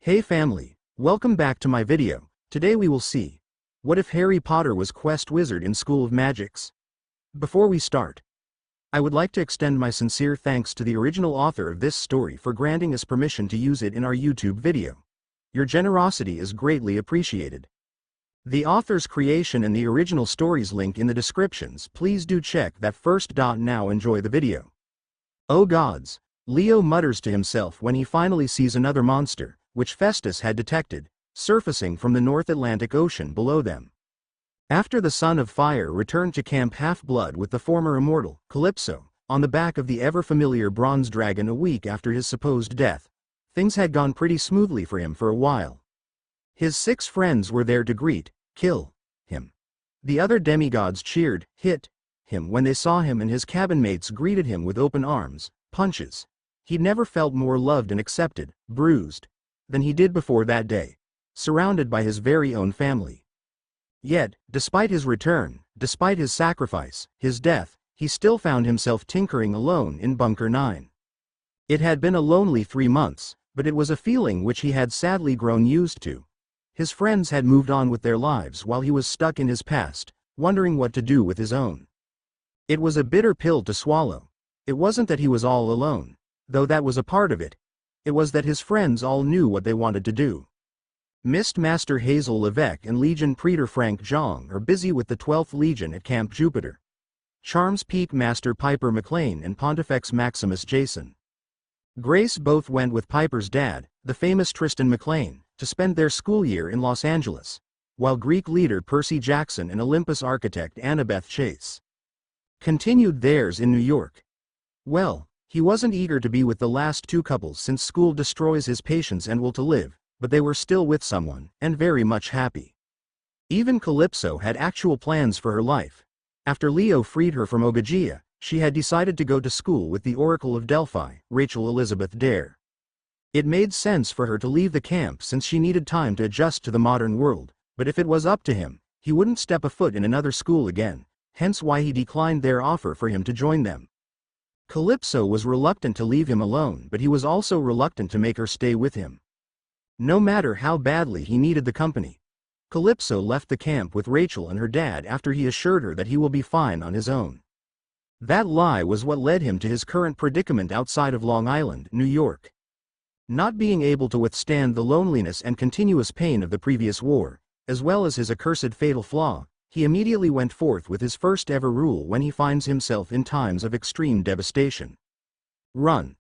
Hey family, welcome back to my video. Today we will see, what if Harry Potter was quest wizard in School of Magics? Before we start, I would like to extend my sincere thanks to the original author of this story for granting us permission to use it in our YouTube video. Your generosity is greatly appreciated. The author's creation and the original stories link in the descriptions. Please do check that first. Now enjoy the video. Oh gods, Leo mutters to himself when he finally sees another monster, which Festus had detected, surfacing from the North Atlantic Ocean below them. After the Son of Fire returned to Camp Half-Blood with the former immortal, Calypso, on the back of the ever-familiar bronze dragon a week after his supposed death, things had gone pretty smoothly for him for a while. His 6 friends were there to greet, kill, him. The other demigods cheered, hit, him when they saw him, and his cabin mates greeted him with open arms, punches. He'd never felt more loved and accepted, bruised, than he did before that day, surrounded by his very own family. Yet, despite his return, despite his sacrifice, his death, he still found himself tinkering alone in Bunker 9. It had been a lonely 3 months, but it was a feeling which he had sadly grown used to. His friends had moved on with their lives while he was stuck in his past, wondering what to do with his own. It was a bitter pill to swallow. It wasn't that he was all alone, though that was a part of it. It was that his friends all knew what they wanted to do. Mist Master Hazel Levesque and Legion Praetor Frank Jong are busy with the 12th Legion at Camp Jupiter. Charms Peak Master Piper McLean and Pontifex Maximus Jason Grace both went with Piper's dad, the famous Tristan McLean, to spend their school year in Los Angeles, while Greek leader Percy Jackson and Olympus architect Annabeth Chase continued theirs in New York. Well, he wasn't eager to be with the last 2 couples since school destroys his patience and will to live, but they were still with someone, and very much happy. Even Calypso had actual plans for her life. After Leo freed her from Ogygia, she had decided to go to school with the Oracle of Delphi, Rachel Elizabeth Dare. It made sense for her to leave the camp since she needed time to adjust to the modern world, but if it was up to him, he wouldn't step a foot in another school again, hence why he declined their offer for him to join them. Calypso was reluctant to leave him alone, but he was also reluctant to make her stay with him. No matter how badly he needed the company, Calypso left the camp with Rachel and her dad after he assured her that he will be fine on his own. That lie was what led him to his current predicament outside of Long Island, New York. Not being able to withstand the loneliness and continuous pain of the previous war, as well as his accursed fatal flaw, he immediately went forth with his first ever rule when he finds himself in times of extreme devastation. Run.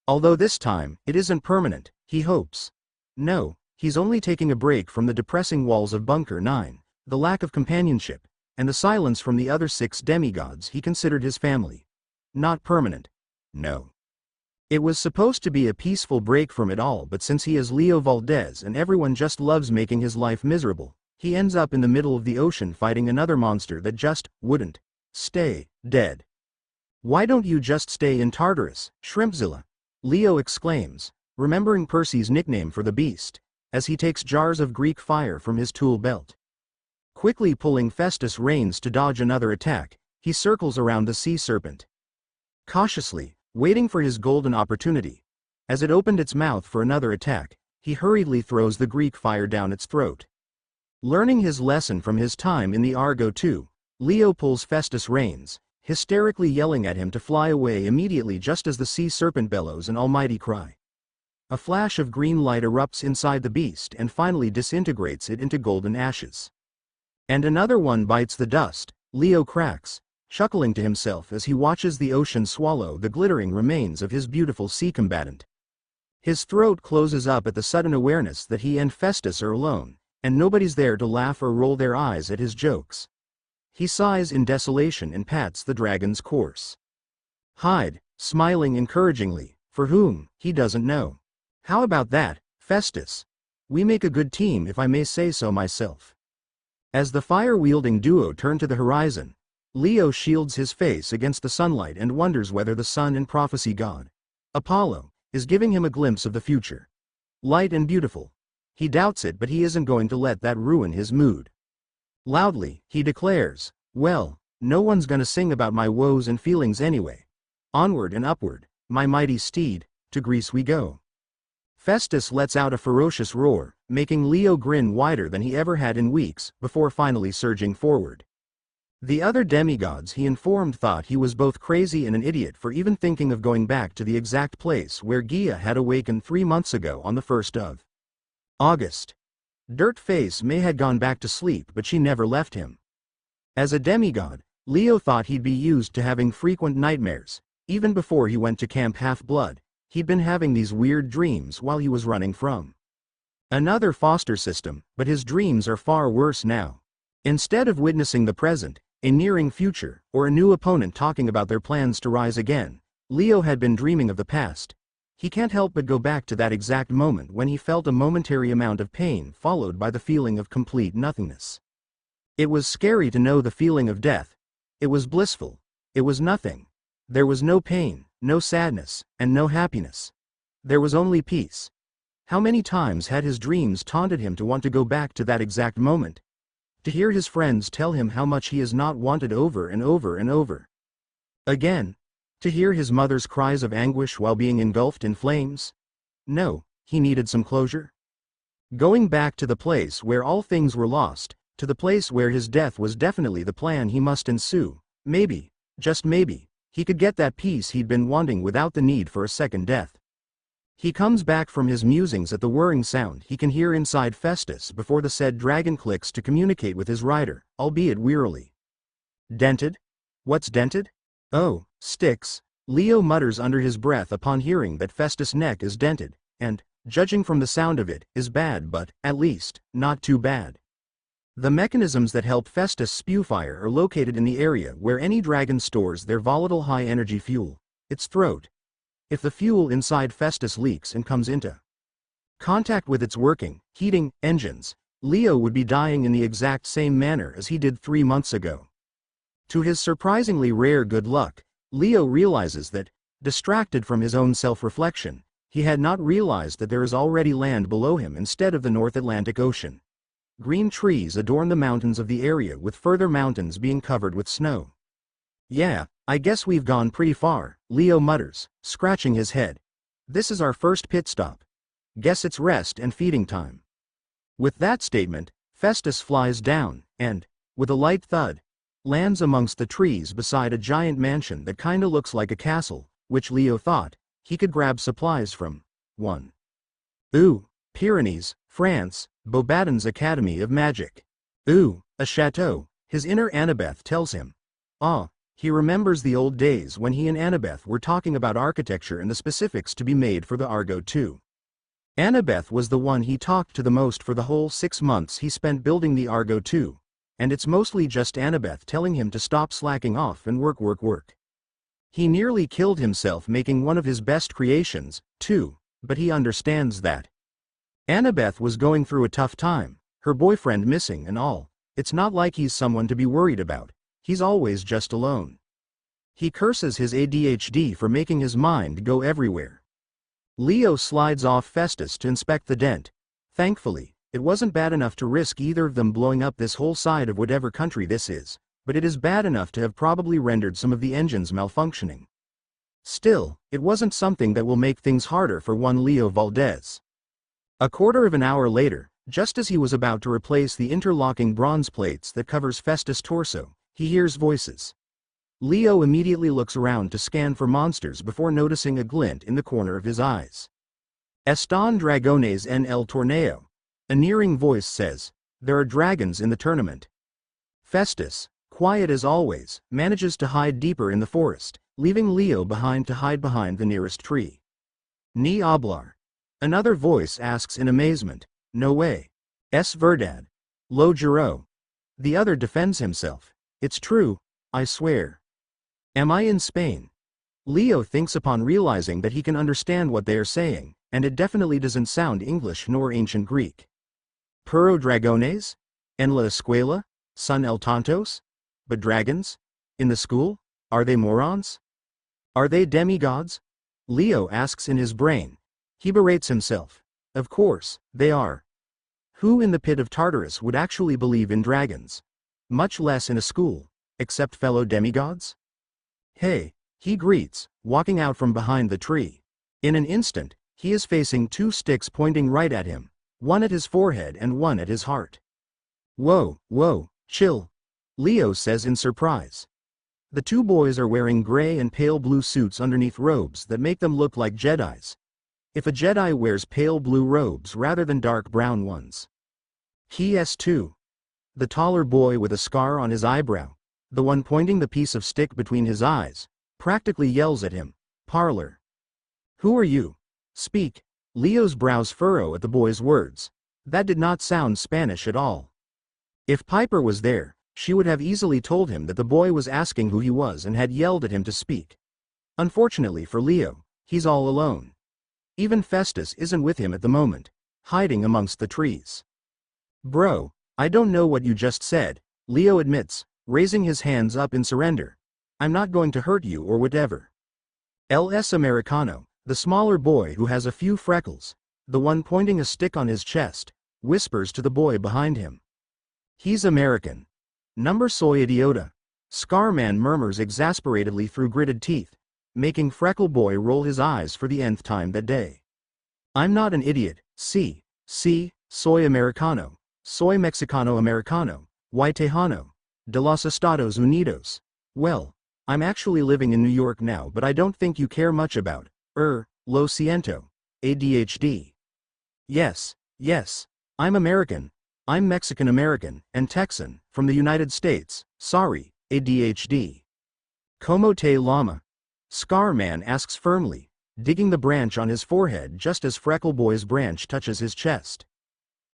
Although this time, it isn't permanent, he hopes. No, he's only taking a break from the depressing walls of Bunker 9, the lack of companionship, and the silence from the other 6 demigods he considered his family. Not permanent. No. It was supposed to be a peaceful break from it all, but since he is Leo Valdez and everyone just loves making his life miserable, he ends up in the middle of the ocean fighting another monster that just wouldn't stay dead. Why don't you just stay in Tartarus, Shrimpzilla? Leo exclaims, remembering Percy's nickname for the beast, as he takes jars of Greek fire from his tool belt. Quickly pulling Festus' reins to dodge another attack, he circles around the sea serpent, cautiously, waiting for his golden opportunity. As it opened its mouth for another attack, he hurriedly throws the Greek fire down its throat. Learning his lesson from his time in the Argo 2, Leo pulls Festus' reins, hysterically yelling at him to fly away immediately just as the sea serpent bellows an almighty cry. A flash of green light erupts inside the beast and finally disintegrates it into golden ashes. And another one bites the dust. Leo cracks, chuckling to himself as he watches the ocean swallow the glittering remains of his beautiful sea combatant. His throat closes up at the sudden awareness that he and Festus are alone, and nobody's there to laugh or roll their eyes at his jokes. He sighs in desolation and pats the dragon's corpse. Hide, smiling encouragingly, for whom, he doesn't know. How about that, Festus? We make a good team, if I may say so myself. As the fire-wielding duo turn to the horizon, Leo shields his face against the sunlight and wonders whether the sun and prophecy god, Apollo, is giving him a glimpse of the future. Light and beautiful. He doubts it, but he isn't going to let that ruin his mood. Loudly, he declares, well, no one's gonna sing about my woes and feelings anyway. Onward and upward, my mighty steed, to Greece we go. Festus lets out a ferocious roar, making Leo grin wider than he ever had in weeks, before finally surging forward. The other demigods he informed thought he was both crazy and an idiot for even thinking of going back to the exact place where Gia had awakened 3 months ago on the 1st of August. Dirtface may had gone back to sleep, but she never left him. As a demigod, Leo thought he'd be used to having frequent nightmares. Even before he went to Camp Half-Blood, he'd been having these weird dreams while he was running from another foster system, but his dreams are far worse now. Instead of witnessing the present, a nearing future, or a new opponent talking about their plans to rise again, Leo had been dreaming of the past. He can't help but go back to that exact moment when he felt a momentary amount of pain followed by the feeling of complete nothingness. It was scary to know the feeling of death. It was blissful. It was nothing. There was no pain, no sadness, and no happiness. There was only peace. How many times had his dreams taunted him to want to go back to that exact moment? To hear his friends tell him how much he is not wanted over and over and over again? To hear his mother's cries of anguish while being engulfed in flames? No, he needed some closure. Going back to the place where all things were lost, to the place where his death was definitely the plan he must ensue, maybe, just maybe, he could get that peace he'd been wanting without the need for a second death. He comes back from his musings at the whirring sound he can hear inside Festus before the said dragon clicks to communicate with his rider, albeit wearily. Dented? What's dented? Oh, sticks, Leo mutters under his breath upon hearing that Festus' neck is dented, and, judging from the sound of it, is bad but, at least, not too bad. The mechanisms that help Festus spew fire are located in the area where any dragon stores their volatile high-energy fuel, its throat. If the fuel inside Festus leaks and comes into contact with its working, heating, engines, Leo would be dying in the exact same manner as he did 3 months ago. To his surprisingly rare good luck, Leo realizes that, distracted from his own self-reflection, he had not realized that there is already land below him instead of the North Atlantic Ocean. Green trees adorn the mountains of the area, with further mountains being covered with snow. Yeah, I guess we've gone pretty far, Leo mutters, scratching his head. This is our first pit stop. Guess it's rest and feeding time. With that statement, Festus flies down, and, with a light thud, lands amongst the trees beside a giant mansion that kinda looks like a castle, which Leo thought he could grab supplies from. 1. Ooh, Pyrenees, France, Bobadin's Academy of Magic. Ooh, a chateau, his inner Annabeth tells him. Ah, he remembers the old days when he and Annabeth were talking about architecture and the specifics to be made for the Argo 2. Annabeth was the one he talked to the most for the whole 6 months he spent building the Argo 2, and it's mostly just Annabeth telling him to stop slacking off and work. He nearly killed himself making one of his best creations, too, but he understands that Annabeth was going through a tough time, her boyfriend missing and all. It's not like he's someone to be worried about. He's always just alone. He curses his ADHD for making his mind go everywhere. Leo slides off Festus to inspect the dent. Thankfully, it wasn't bad enough to risk either of them blowing up this whole side of whatever country this is, but it is bad enough to have probably rendered some of the engines malfunctioning. Still, it wasn't something that will make things harder for one Leo Valdez. A quarter of an hour later, just as he was about to replace the interlocking bronze plates that covers Festus' torso, he hears voices. Leo immediately looks around to scan for monsters before noticing a glint in the corner of his eyes. Están dragones en el torneo. A nearing voice says, there are dragons in the tournament. Festus, quiet as always, manages to hide deeper in the forest, leaving Leo behind to hide behind the nearest tree. Ni hablar. Another voice asks in amazement, no way. Es verdad. Lo juro. The other defends himself. It's true, I swear. Am I in Spain? Leo thinks upon realizing that he can understand what they are saying, and it definitely doesn't sound English nor ancient Greek. Pero dragones? En la escuela? Son el tontos? But dragons? In the school? Are they morons? Are they demigods? Leo asks in his brain. He berates himself. Of course, they are. Who in the pit of Tartarus would actually believe in dragons? Much less in a school, except fellow demigods? Hey, he greets, walking out from behind the tree. In an instant, He is facing two sticks pointing right at him, one at his forehead and one at his heart. Whoa, whoa, chill, Leo says in surprise. The two boys are wearing gray and pale blue suits underneath robes that make them look like Jedis. If a Jedi wears pale blue robes rather than dark brown ones. He is too. The taller boy with a scar on his eyebrow, the one pointing the piece of stick between his eyes, practically yells at him, "Parlor. Who are you? Speak." Leo's brows furrow at the boy's words. That did not sound Spanish at all. If Piper was there, she would have easily told him that the boy was asking who he was and had yelled at him to speak. Unfortunately for Leo, he's all alone. Even Festus isn't with him at the moment, hiding amongst the trees. Bro, I don't know what you just said, Leo admits, raising his hands up in surrender. I'm not going to hurt you or whatever. LS Americano, the smaller boy who has a few freckles, the one pointing a stick on his chest, whispers to the boy behind him. He's American. Number soy idiota. Scarman murmurs exasperatedly through gritted teeth, making Freckle Boy roll his eyes for the nth time that day. I'm not an idiot, see, soy Americano, soy Mexicano Americano, y Tejano, de los Estados Unidos. Well, I'm actually living in New York now, but I don't think you care much about, lo siento, ADHD. Yes, I'm American. I'm Mexican American and Texan, from the United States, sorry, ADHD. Como te llama? Scarman asks firmly, digging the branch on his forehead just as Freckle Boy's branch touches his chest.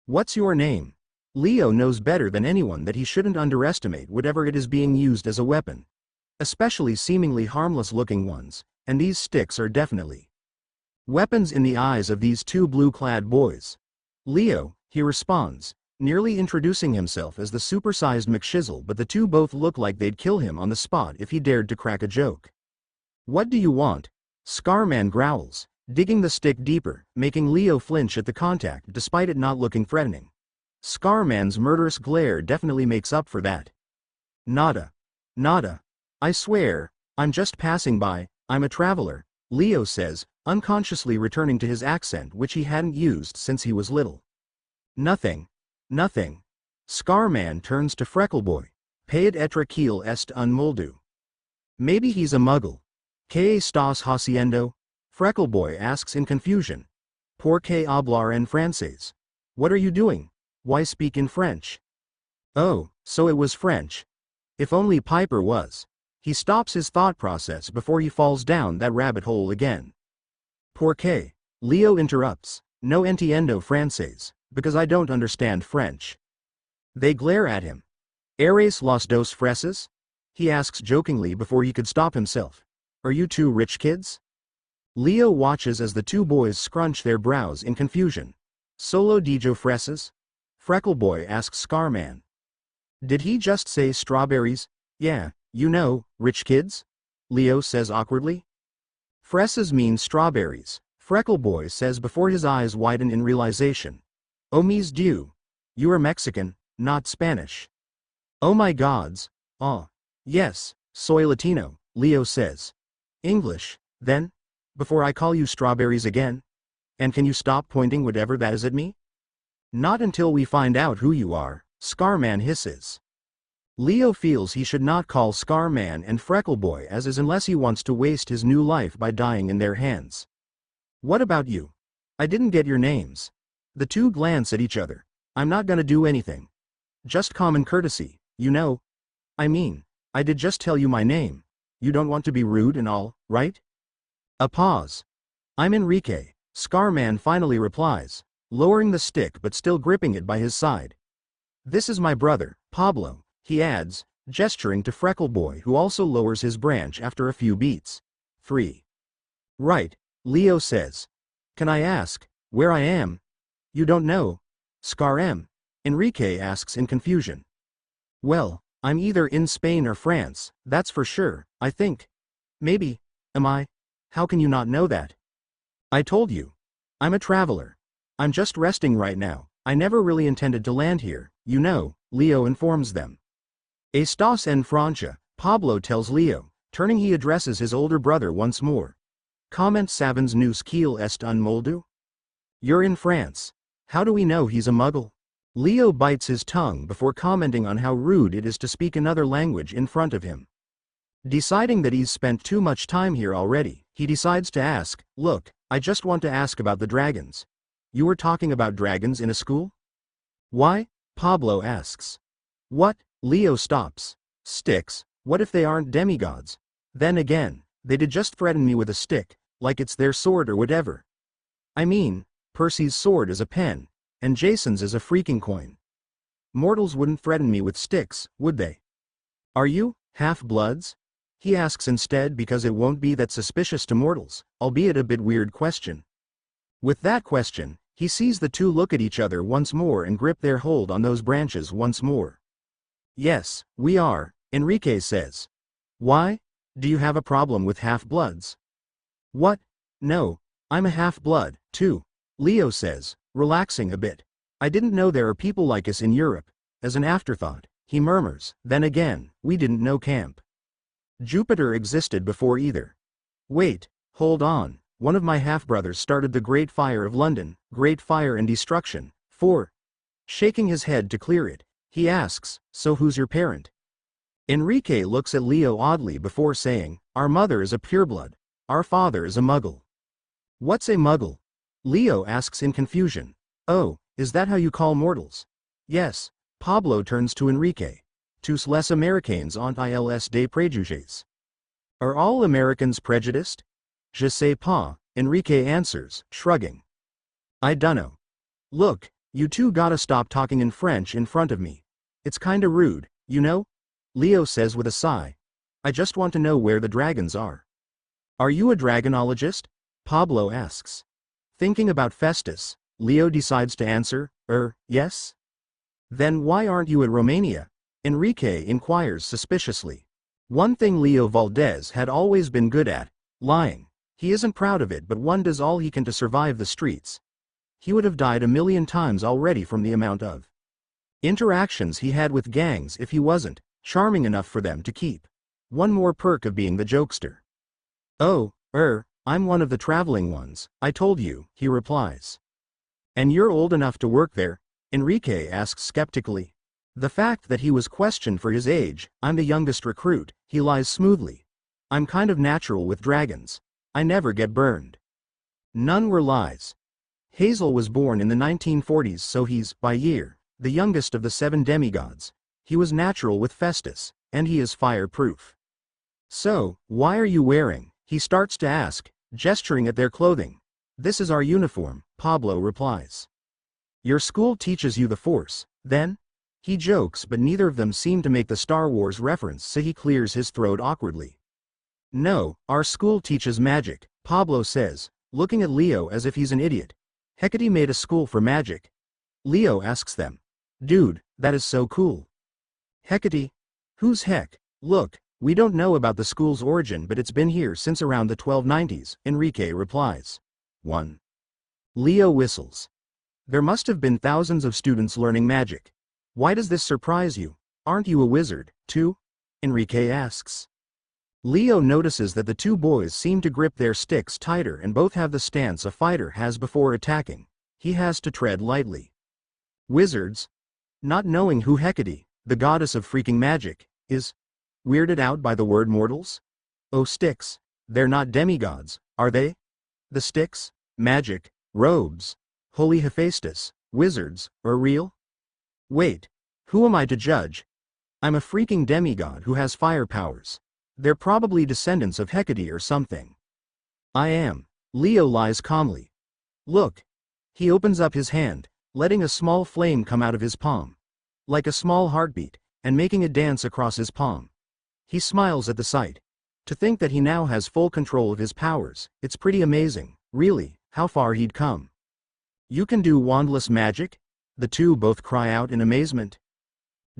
What's your name? Leo knows better than anyone that he shouldn't underestimate whatever it is being used as a weapon. Especially seemingly harmless-looking ones, and these sticks are definitely weapons in the eyes of these two blue-clad boys. Leo, he responds, nearly introducing himself as the supersized McShizzle, but the two both look like they'd kill him on the spot if he dared to crack a joke. What do you want? Scarman growls, digging the stick deeper, making Leo flinch at the contact despite it not looking threatening. Scarman's murderous glare definitely makes up for that. Nada. I swear, I'm just passing by, I'm a traveler, Leo says, unconsciously returning to his accent which he hadn't used since he was little. Nothing. Scarman turns to Freckleboy. Paid etra kiel est un moldu. Maybe he's a muggle. ¿Qué estás haciendo? Freckleboy asks in confusion. ¿Por qué hablar en francés? What are you doing? Why speak in French? Oh, so it was French. If only Piper was. He stops his thought process before he falls down that rabbit hole again. ¿Por qué? Leo interrupts. No entiendo francés, because I don't understand French. They glare at him. ¿Eres los dos fresas? He asks jokingly before he could stop himself. Are you two rich kids? Leo watches as the two boys scrunch their brows in confusion. Solo dijo fresas? Freckleboy asks Scarman. Did he just say strawberries? Yeah, you know, rich kids? Leo says awkwardly. Fresas means strawberries, Freckleboy says before his eyes widen in realization. Oh mis Dieu. You are Mexican, not Spanish. Oh my gods. Oh. Yes, soy Latino, Leo says. English, then? Before I call you strawberries again? And can you stop pointing whatever that is at me? Not until we find out who you are, Scarman hisses. Leo feels he should not call Scarman and Freckleboy as is unless he wants to waste his new life by dying in their hands. What about you? I didn't get your names. The two glance at each other. I'm not gonna do anything. Just common courtesy, you know. I mean, I did just tell you my name. You don't want to be rude and all, right? A pause. I'm Enrique, Scarman finally replies, lowering the stick but still gripping it by his side. This is my brother, Pablo, he adds, gesturing to Freckleboy who also lowers his branch after a few beats. 3. Right, Leo says. Can I ask, where I am? You don't know? Scarem? Enrique asks in confusion. Well, I'm either in Spain or France, that's for sure, I think. Maybe. Am I? How can you not know that? I told you. I'm a traveler. I'm just resting right now. I never really intended to land here, you know, Leo informs them. Estás en Francia, Pablo tells Leo, turning he addresses his older brother once more. Comment savons nous qu'il est un moldu? You're in France. How do we know he's a muggle? Leo bites his tongue before commenting on how rude it is to speak another language in front of him. Deciding that he's spent too much time here already, he decides to ask, "Look, I just want to ask about the dragons. You were talking about dragons in a school?" "Why?" Pablo asks. "What?" Leo stops. "Sticks, what if they aren't demigods? Then again, they did just threaten me with a stick, like it's their sword or whatever. I mean, Percy's sword is a pen, and Jason's is a freaking coin. Mortals wouldn't threaten me with sticks, would they? Are you half-bloods?" He asks instead because it won't be that suspicious to mortals, albeit a bit weird question. With that question, he sees the two look at each other once more and grip their hold on those branches once more. "Yes, we are," Enrique says. "Why? Do you have a problem with half-bloods?" "What? No, I'm a half-blood, too," Leo says, relaxing a bit. "I didn't know there are people like us in Europe." As an afterthought, he murmurs, "Then again, we didn't know camp Jupiter existed before either. Wait, hold on, one of my half-brothers started the Great Fire of London, Great Fire and Destruction, for..." Shaking his head to clear it, he asks, "So who's your parent?" Enrique looks at Leo oddly before saying, "Our mother is a pureblood. Our father is a muggle." "What's a muggle?" Leo asks in confusion. "Oh, is that how you call mortals?" "Yes." Pablo turns to Enrique. "Tous les Américains ont ils des préjugés?" "Are all Americans prejudiced?" "Je sais pas," Enrique answers, shrugging. "I dunno. Look, you two gotta stop talking in French in front of me. It's kinda rude, you know?" Leo says with a sigh. "I just want to know where the dragons are." "Are you a dragonologist?" Pablo asks. Thinking about Festus, Leo decides to answer, yes?" "Then why aren't you at Romania?" Enrique inquires suspiciously. One thing Leo Valdez had always been good at, lying. He isn't proud of it, but one does all he can to survive the streets. He would have died a million times already from the amount of interactions he had with gangs if he wasn't charming enough for them to keep. One more perk of being the jokester. "Oh, I'm one of the traveling ones, I told you," he replies. "And you're old enough to work there?" Enrique asks skeptically. The fact that he was questioned for his age, "I'm the youngest recruit," he lies smoothly. "I'm kind of natural with dragons. I never get burned." None were lies. Hazel was born in the 1940s, so he's, by year, the youngest of the 7 demigods. He was natural with Festus, and he is fireproof. "So, why are you wearing?" he starts to ask, gesturing at their clothing. "This is our uniform," Pablo replies. "Your school teaches you the Force, then?" He jokes, but neither of them seem to make the Star Wars reference, so he clears his throat awkwardly. "No, our school teaches magic," Pablo says, looking at Leo as if he's an idiot. "Hecate made a school for magic." Leo asks them. "Dude, that is so cool." "Hecate? Who's Heck?" "Look, we don't know about the school's origin, but it's been here since around the 1290s, Enrique replies. 1. Leo whistles. "There must have been thousands of students learning magic. Why does this surprise you? Aren't you a wizard, too?" Enrique asks. Leo notices that the two boys seem to grip their sticks tighter and both have the stance a fighter has before attacking. He has to tread lightly. "Wizards?" Not knowing who Hecate, the goddess of freaking magic, is. Weirded out by the word mortals? "Oh, sticks. They're not demigods, are they? The sticks, magic, robes, holy Hephaestus, wizards, are real? Wait, who am I to judge? I'm a freaking demigod who has fire powers. They're probably descendants of Hecate or something." "I am." Leo lies calmly. "Look." He opens up his hand, letting a small flame come out of his palm. Like a small heartbeat, and making a dance across his palm. He smiles at the sight. To think that he now has full control of his powers, it's pretty amazing, really, how far he'd come. "You can do wandless magic?" The two both cry out in amazement.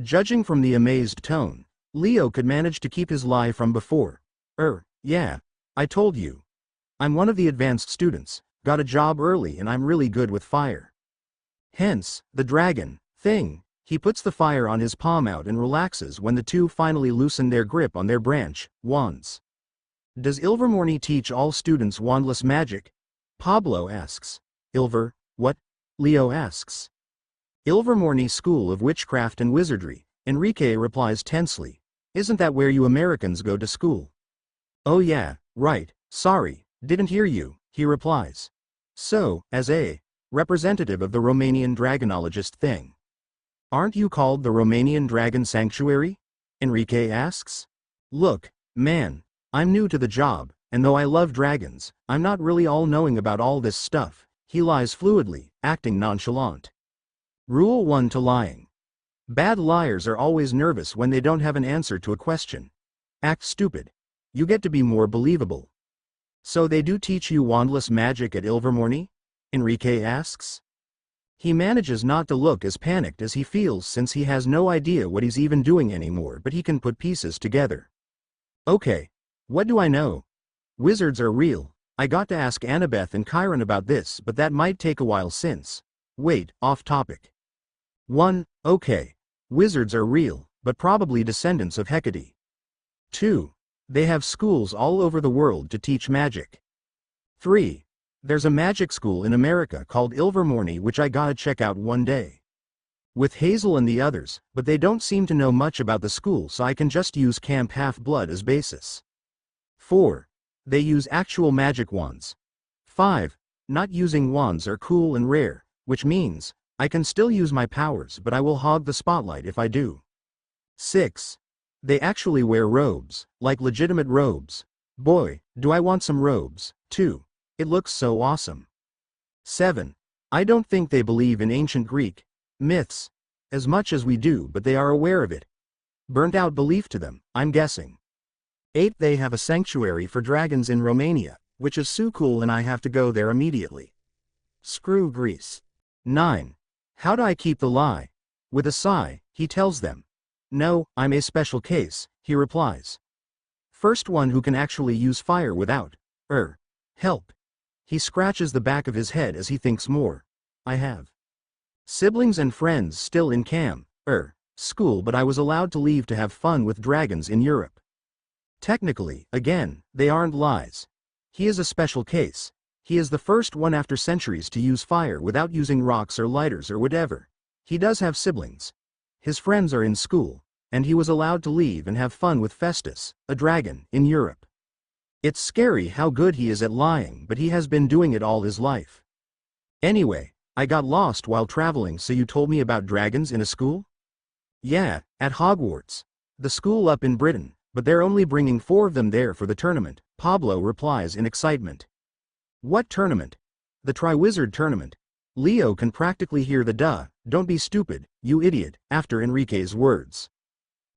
Judging from the amazed tone, Leo could manage to keep his lie from before. Yeah, I told you. I'm one of the advanced students, got a job early, and I'm really good with fire. Hence, the dragon thing." He puts the fire on his palm out and relaxes when the two finally loosen their grip on their branch, wands. Does Ilvermorny teach all students wandless magic? Pablo asks. Ilver, what? Leo asks. Ilvermorny School of Witchcraft and Wizardry, Enrique replies tensely. Isn't that where you Americans go to school? Oh yeah, right, sorry, didn't hear you, he replies. So, as a representative of the Romanian dragonologist thing. Aren't you called the Romanian Dragon Sanctuary? Enrique asks. Look, man, I'm new to the job, and though I love dragons, I'm not really all-knowing about all this stuff, he lies fluidly, acting nonchalant. Rule 1 to lying. Bad liars are always nervous when they don't have an answer to a question. Act stupid. You get to be more believable. So they do teach you wandless magic at Ilvermorny? Enrique asks. He manages not to look as panicked as he feels since he has no idea what he's even doing anymore, but he can put pieces together. Okay. What do I know? Wizards are real. I got to ask Annabeth and Chiron about this, but that might take a while since. Wait, off topic. 1. Okay. Wizards are real, but probably descendants of Hecate. 2. They have schools all over the world to teach magic. 3. There's a magic school in America called Ilvermorny which I gotta check out one day. With Hazel and the others, but they don't seem to know much about the school, so I can just use Camp Half-Blood as basis. 4. They use actual magic wands. 5. Not using wands are cool and rare, which means I can still use my powers, but I will hog the spotlight if I do. 6. They actually wear robes, like legitimate robes. Boy, do I want some robes, too. It looks so awesome. 7. I don't think they believe in ancient Greek myths as much as we do, but they are aware of it. Burnt out belief to them, I'm guessing. 8. They have a sanctuary for dragons in Romania, which is so cool and I have to go there immediately. Screw Greece. 9. How do I keep the lie? With a sigh, he tells them. No, I'm a special case, he replies. First one who can actually use fire without help. He scratches the back of his head as he thinks more. I have siblings and friends still in school, but I was allowed to leave to have fun with dragons in Europe. Technically, again, they aren't lies. He is a special case. He is the first one after centuries to use fire without using rocks or lighters or whatever. He does have siblings. His friends are in school, and he was allowed to leave and have fun with Festus, a dragon, in Europe. It's scary how good he is at lying, but he has been doing it all his life. Anyway, I got lost while traveling, so you told me about dragons in a school? Yeah, at Hogwarts. The school up in Britain, but they're only bringing 4 of them there for the tournament, Pablo replies in excitement. What tournament? The Triwizard Tournament. Leo can practically hear the don't be stupid, you idiot, after Enrique's words.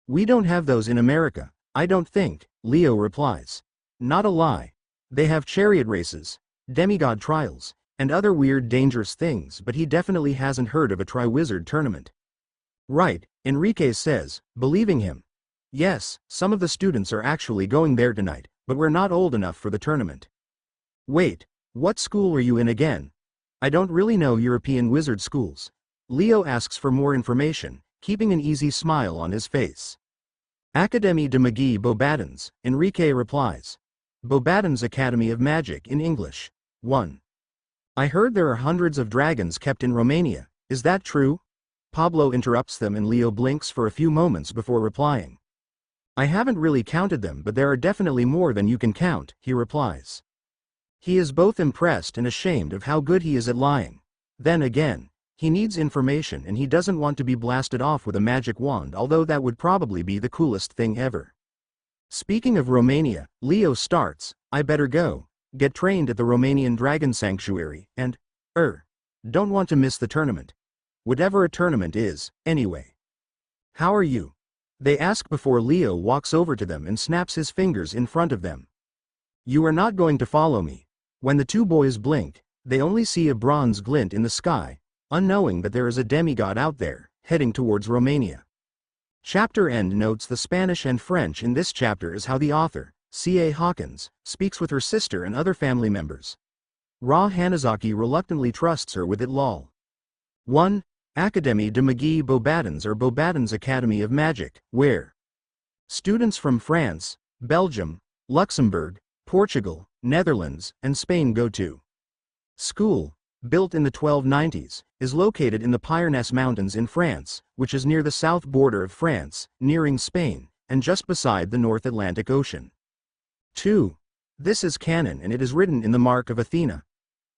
We don't have those in America, I don't think, Leo replies. Not a lie. They have chariot races, demigod trials, and other weird dangerous things, but he definitely hasn't heard of a Triwizard Tournament. Right, Enrique says, believing him. Yes, some of the students are actually going there tonight, but we're not old enough for the tournament. Wait, what school are you in again? I don't really know European wizard schools. Leo asks for more information, keeping an easy smile on his face. Académie de Magie Beauxbatons, Enrique replies. Beauxbatons Academy of Magic in English. 1. I heard there are hundreds of dragons kept in Romania, is that true? Pablo interrupts them and Leo blinks for a few moments before replying. I haven't really counted them, but there are definitely more than you can count, he replies. He is both impressed and ashamed of how good he is at lying. Then again, he needs information and he doesn't want to be blasted off with a magic wand, although that would probably be the coolest thing ever. Speaking of Romania, Leo starts, I better go, get trained at the Romanian Dragon Sanctuary, and, don't want to miss the tournament. Whatever a tournament is, anyway. How are you? They ask before Leo walks over to them and snaps his fingers in front of them. You are not going to follow me. When the 2 boys blink, they only see a bronze glint in the sky, unknowing that there is a demigod out there, heading towards Romania. Chapter end notes the Spanish and French in this chapter is how the author, C.A. Hawkins, speaks with her sister and other family members. Ra Hanazaki reluctantly trusts her with it lol. 1. Académie de Magie Beauxbatons or Beauxbatons Academy of Magic, where students from France, Belgium, Luxembourg, Portugal, Netherlands, and Spain go to. School, built in the 1290s, is located in the Pyrenees Mountains in France, which is near the south border of France, nearing Spain, and just beside the North Atlantic Ocean. 2. This is canon and it is written in the Mark of Athena.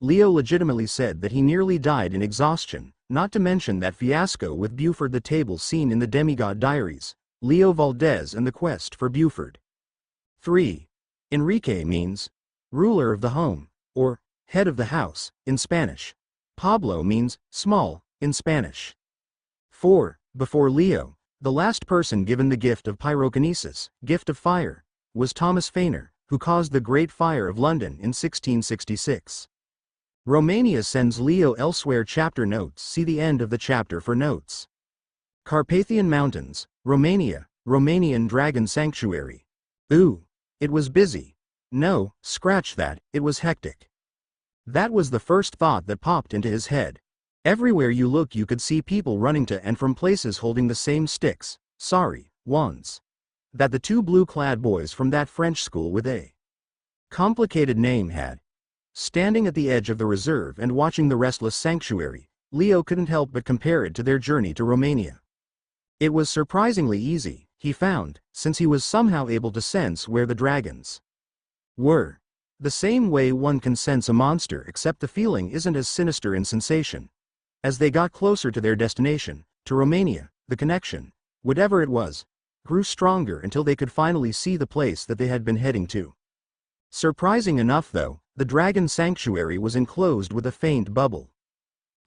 Leo legitimately said that he nearly died in exhaustion, not to mention that fiasco with Buford the table seen in the Demigod Diaries, Leo Valdez and the quest for Buford. 3. Enrique means ruler of the home, or head of the house, in Spanish. Pablo means small, in Spanish. 4. Before Leo, the last person given the gift of pyrokinesis, gift of fire, was Thomas Fainer, who caused the Great Fire of London in 1666. Romania sends Leo elsewhere. Chapter notes. See the end of the chapter for notes. Carpathian Mountains, Romania, Romanian Dragon Sanctuary. Ooh, it was busy. No, scratch that, it was hectic. That was the first thought that popped into his head. Everywhere you look you could see people running to and from places holding the same sticks, wands, that the two blue-clad boys from that French school with a complicated name had. Standing at the edge of the reserve and watching the restless sanctuary, Leo couldn't help but compare it to their journey to Romania. It was surprisingly easy, he found, since he was somehow able to sense where the dragons were. The same way one can sense a monster, except the feeling isn't as sinister in sensation. As they got closer to their destination, to Romania, the connection, whatever it was, grew stronger until they could finally see the place that they had been heading to. Surprising enough though, the dragon sanctuary was enclosed with a faint bubble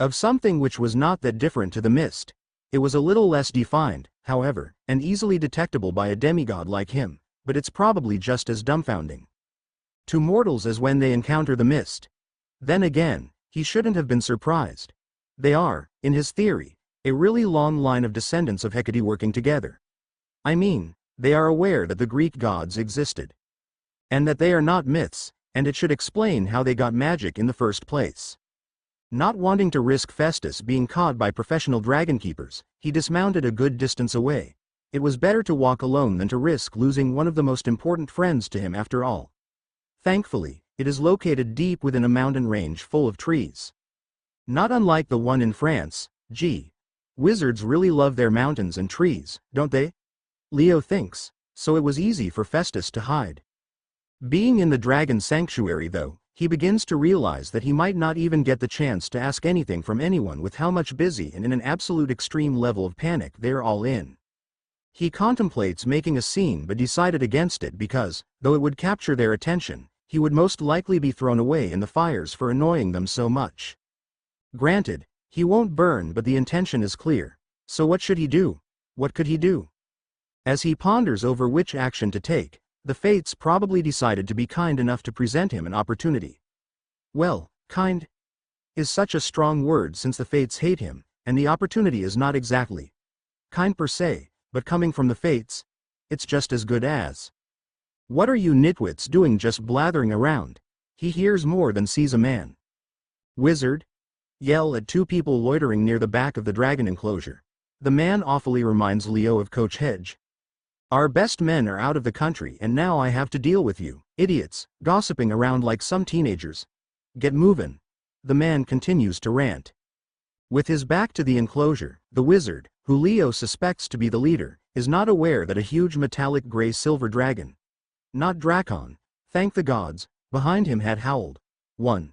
of something which was not that different to the mist. It was a little less defined, however, and easily detectable by a demigod like him, but it's probably just as dumbfounding to mortals as when they encounter the mist. Then again, he shouldn't have been surprised. They are, in his theory, a really long line of descendants of Hecate working together. I mean, they are aware that the Greek gods existed, and that they are not myths, and it should explain how they got magic in the first place. Not wanting to risk Festus being caught by professional dragon keepers, he dismounted a good distance away. It was better to walk alone than to risk losing one of the most important friends to him after all. Thankfully, it is located deep within a mountain range full of trees. Not unlike the one in France. Wizards really love their mountains and trees, don't they? Leo thinks, so it was easy for Festus to hide. Being in the dragon sanctuary though, he begins to realize that he might not even get the chance to ask anything from anyone with how much busy and in an absolute extreme level of panic they're all in. He contemplates making a scene but decided against it because, though it would capture their attention, he would most likely be thrown away in the fires for annoying them so much. Granted, he won't burn, but the intention is clear. So what should he do? What could he do? As he ponders over which action to take, the fates probably decided to be kind enough to present him an opportunity. Well, kind is such a strong word since the fates hate him, and the opportunity is not exactly kind per se, but coming from the fates, it's just as good as. What are you nitwits doing just blathering around? He hears more than sees a man. Wizard? Yell at two people loitering near the back of the dragon enclosure. The man awfully reminds Leo of Coach Hedge. Our best men are out of the country and now I have to deal with you, idiots, gossiping around like some teenagers. Get movin'. The man continues to rant. With his back to the enclosure, the wizard, who Leo suspects to be the leader, is not aware that a huge metallic gray-silver dragon, not Drakon, thank the gods, behind him had howled. 1.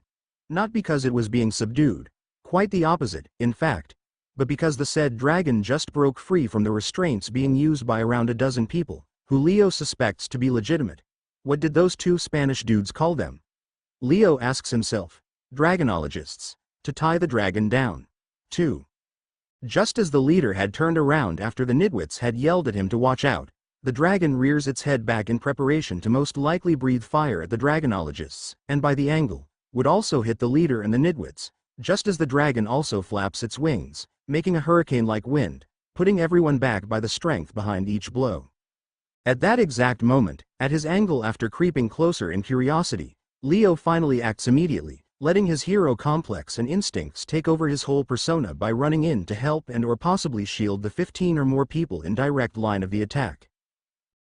Not because it was being subdued. Quite the opposite, in fact, but because the said dragon just broke free from the restraints being used by around a dozen people, who Leo suspects to be legitimate. What did those two Spanish dudes call them? Leo asks himself. Dragonologists. To tie the dragon down. 2. Just as the leader had turned around after the nitwits had yelled at him to watch out, the dragon rears its head back in preparation to most likely breathe fire at the dragonologists, and by the angle, would also hit the leader and the nitwits, just as the dragon also flaps its wings, making a hurricane-like wind, putting everyone back by the strength behind each blow. At that exact moment, at his angle after creeping closer in curiosity, Leo finally acts immediately, letting his hero complex and instincts take over his whole persona by running in to help and or possibly shield the 15 or more people in direct line of the attack.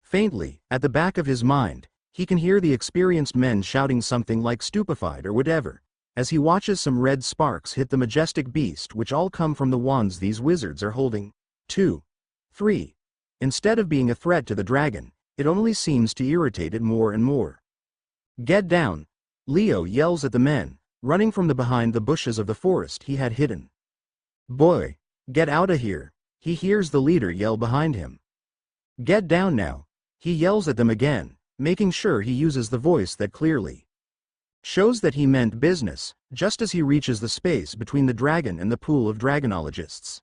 Faintly, at the back of his mind, He can hear the experienced men shouting something like stupefied or whatever, as he watches some red sparks hit the majestic beast, which all come from the wands these wizards are holding. 2. 3. Instead of being a threat to the dragon, it only seems to irritate it more and more. "Get down!" Leo yells at the men, running from behind the bushes of the forest he had hidden. "Boy, get out of here!" he hears the leader yell behind him. "Get down now!" he yells at them again, making sure he uses the voice that clearly shows that he meant business, just as he reaches the space between the dragon and the pool of dragonologists.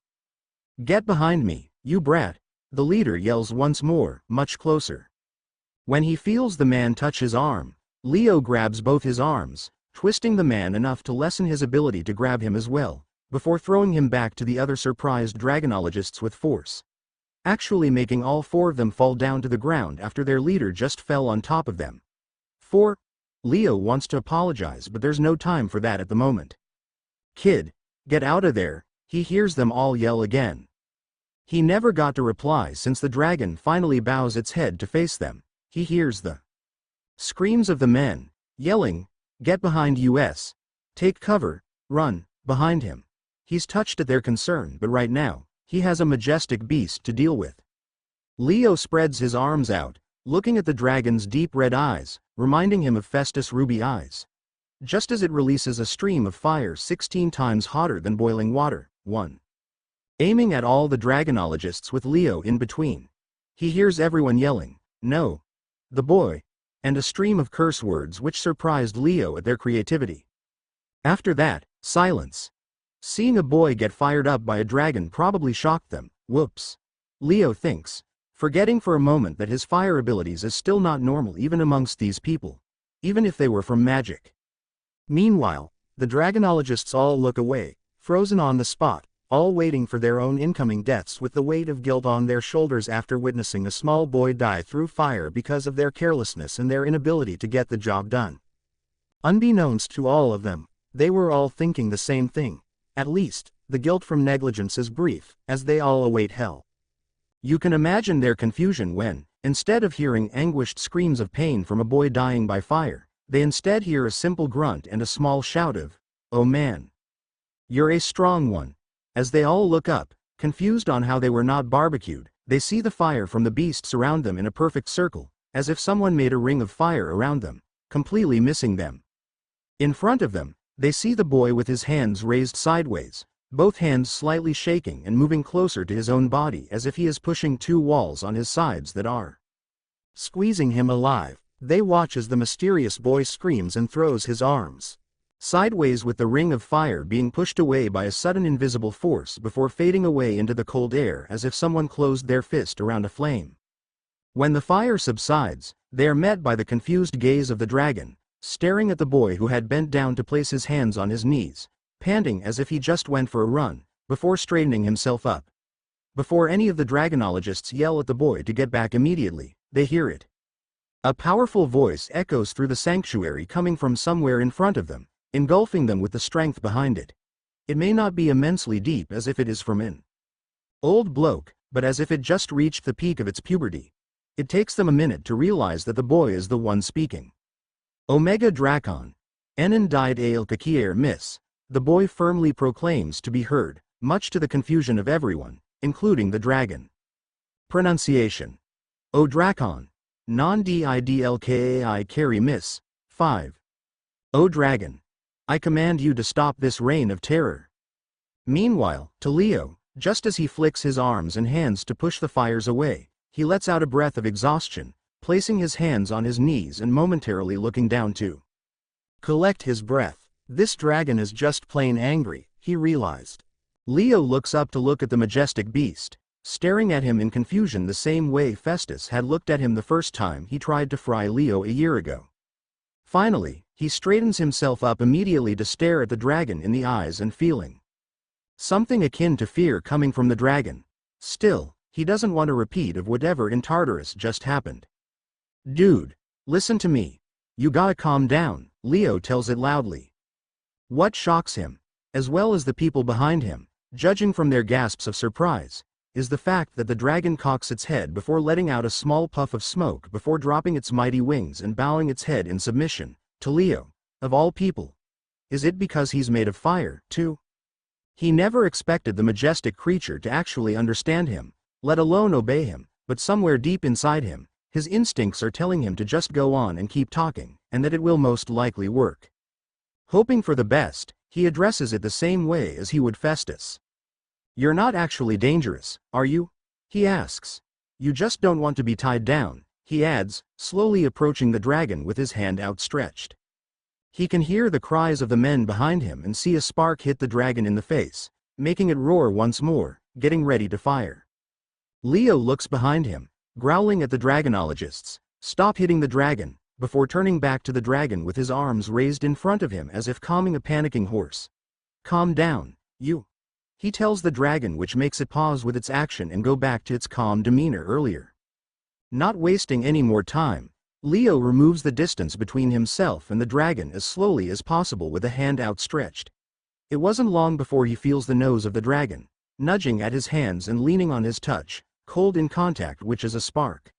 "Get behind me, you brat!" the leader yells once more, much closer. When he feels the man touch his arm, Leo grabs both his arms, twisting the man enough to lessen his ability to grab him as well, before throwing him back to the other surprised dragonologists with force, actually making all 4 of them fall down to the ground after their leader just fell on top of them. 4. Leo wants to apologize, but there's no time for that at the moment. "Kid, get out of there," he hears them all yell again. He never got to reply since the dragon finally bows its head to face them. He hears the screams of the men, yelling, "Get behind us! Take cover, run!" behind him. He's touched at their concern, but right now, he has a majestic beast to deal with. Leo spreads his arms out, looking at the dragon's deep red eyes, reminding him of Festus' ruby eyes. Just as it releases a stream of fire 16 times hotter than boiling water. 1. Aiming at all the dragonologists with Leo in between. He hears everyone yelling, "No! The boy!" and a stream of curse words which surprised Leo at their creativity. After that, silence. Seeing a boy get fired up by a dragon probably shocked them. Whoops. Leo thinks, forgetting for a moment that his fire abilities is still not normal even amongst these people, even if they were from magic. Meanwhile, the dragonologists all look away, frozen on the spot, all waiting for their own incoming deaths with the weight of guilt on their shoulders after witnessing a small boy die through fire because of their carelessness and their inability to get the job done. Unbeknownst to all of them, they were all thinking the same thing. At least, the guilt from negligence is brief, as they all await hell. You can imagine their confusion when, instead of hearing anguished screams of pain from a boy dying by fire, they instead hear a simple grunt and a small shout of, "Oh man! You're a strong one." As they all look up, confused on how they were not barbecued, they see the fire from the beast surround them in a perfect circle, as if someone made a ring of fire around them, completely missing them. In front of them, they see the boy with his hands raised sideways, both hands slightly shaking and moving closer to his own body as if he is pushing 2 walls on his sides that are squeezing him alive. They watch as the mysterious boy screams and throws his arms sideways with the ring of fire being pushed away by a sudden invisible force before fading away into the cold air as if someone closed their fist around a flame. When the fire subsides, they are met by the confused gaze of the dragon, staring at the boy who had bent down to place his hands on his knees, panting as if he just went for a run, before straightening himself up. Before any of the dragonologists yell at the boy to get back immediately, they hear it. A powerful voice echoes through the sanctuary coming from somewhere in front of them, engulfing them with the strength behind it. It may not be immensely deep as if it is from an old bloke, but as if it just reached the peak of its puberty. It takes them a minute to realize that the boy is the one speaking. "Omega Dracon. Enon died ale kakier miss," the boy firmly proclaims to be heard, much to the confusion of everyone, including the dragon. Pronunciation. O Dracon. Non didlkai carry miss. 5. O dragon. I command you to stop this reign of terror. Meanwhile, to Leo, just as he flicks his arms and hands to push the fires away, he lets out a breath of exhaustion, placing his hands on his knees and momentarily looking down to collect his breath. This dragon is just plain angry, he realized. Leo looks up to look at the majestic beast, staring at him in confusion the same way Festus had looked at him the first time he tried to fry Leo a year ago. Finally, he straightens himself up immediately to stare at the dragon in the eyes and feeling something akin to fear coming from the dragon. Still, he doesn't want a repeat of whatever in Tartarus just happened. "Dude, listen to me. You gotta calm down," Leo tells it loudly. What shocks him, as well as the people behind him, judging from their gasps of surprise, is the fact that the dragon cocks its head before letting out a small puff of smoke before dropping its mighty wings and bowing its head in submission to Leo, of all people. Is it because he's made of fire, too? He never expected the majestic creature to actually understand him, let alone obey him, but somewhere deep inside him, his instincts are telling him to just go on and keep talking, and that it will most likely work. Hoping for the best, he addresses it the same way as he would Festus. "You're not actually dangerous, are you?" he asks. "You just don't want to be tied down," he adds, slowly approaching the dragon with his hand outstretched. He can hear the cries of the men behind him and see a spark hit the dragon in the face, making it roar once more, getting ready to fire. Leo looks behind him, growling at the dragonologists, "Stop hitting the dragon," before turning back to the dragon with his arms raised in front of him as if calming a panicking horse. "Calm down, you," he tells the dragon, which makes it pause with its action and go back to its calm demeanor earlier. Not wasting any more time, Leo removes the distance between himself and the dragon as slowly as possible with a hand outstretched. It wasn't long before he feels the nose of the dragon, nudging at his hands and leaning on his touch, cold in contact, which is a spark.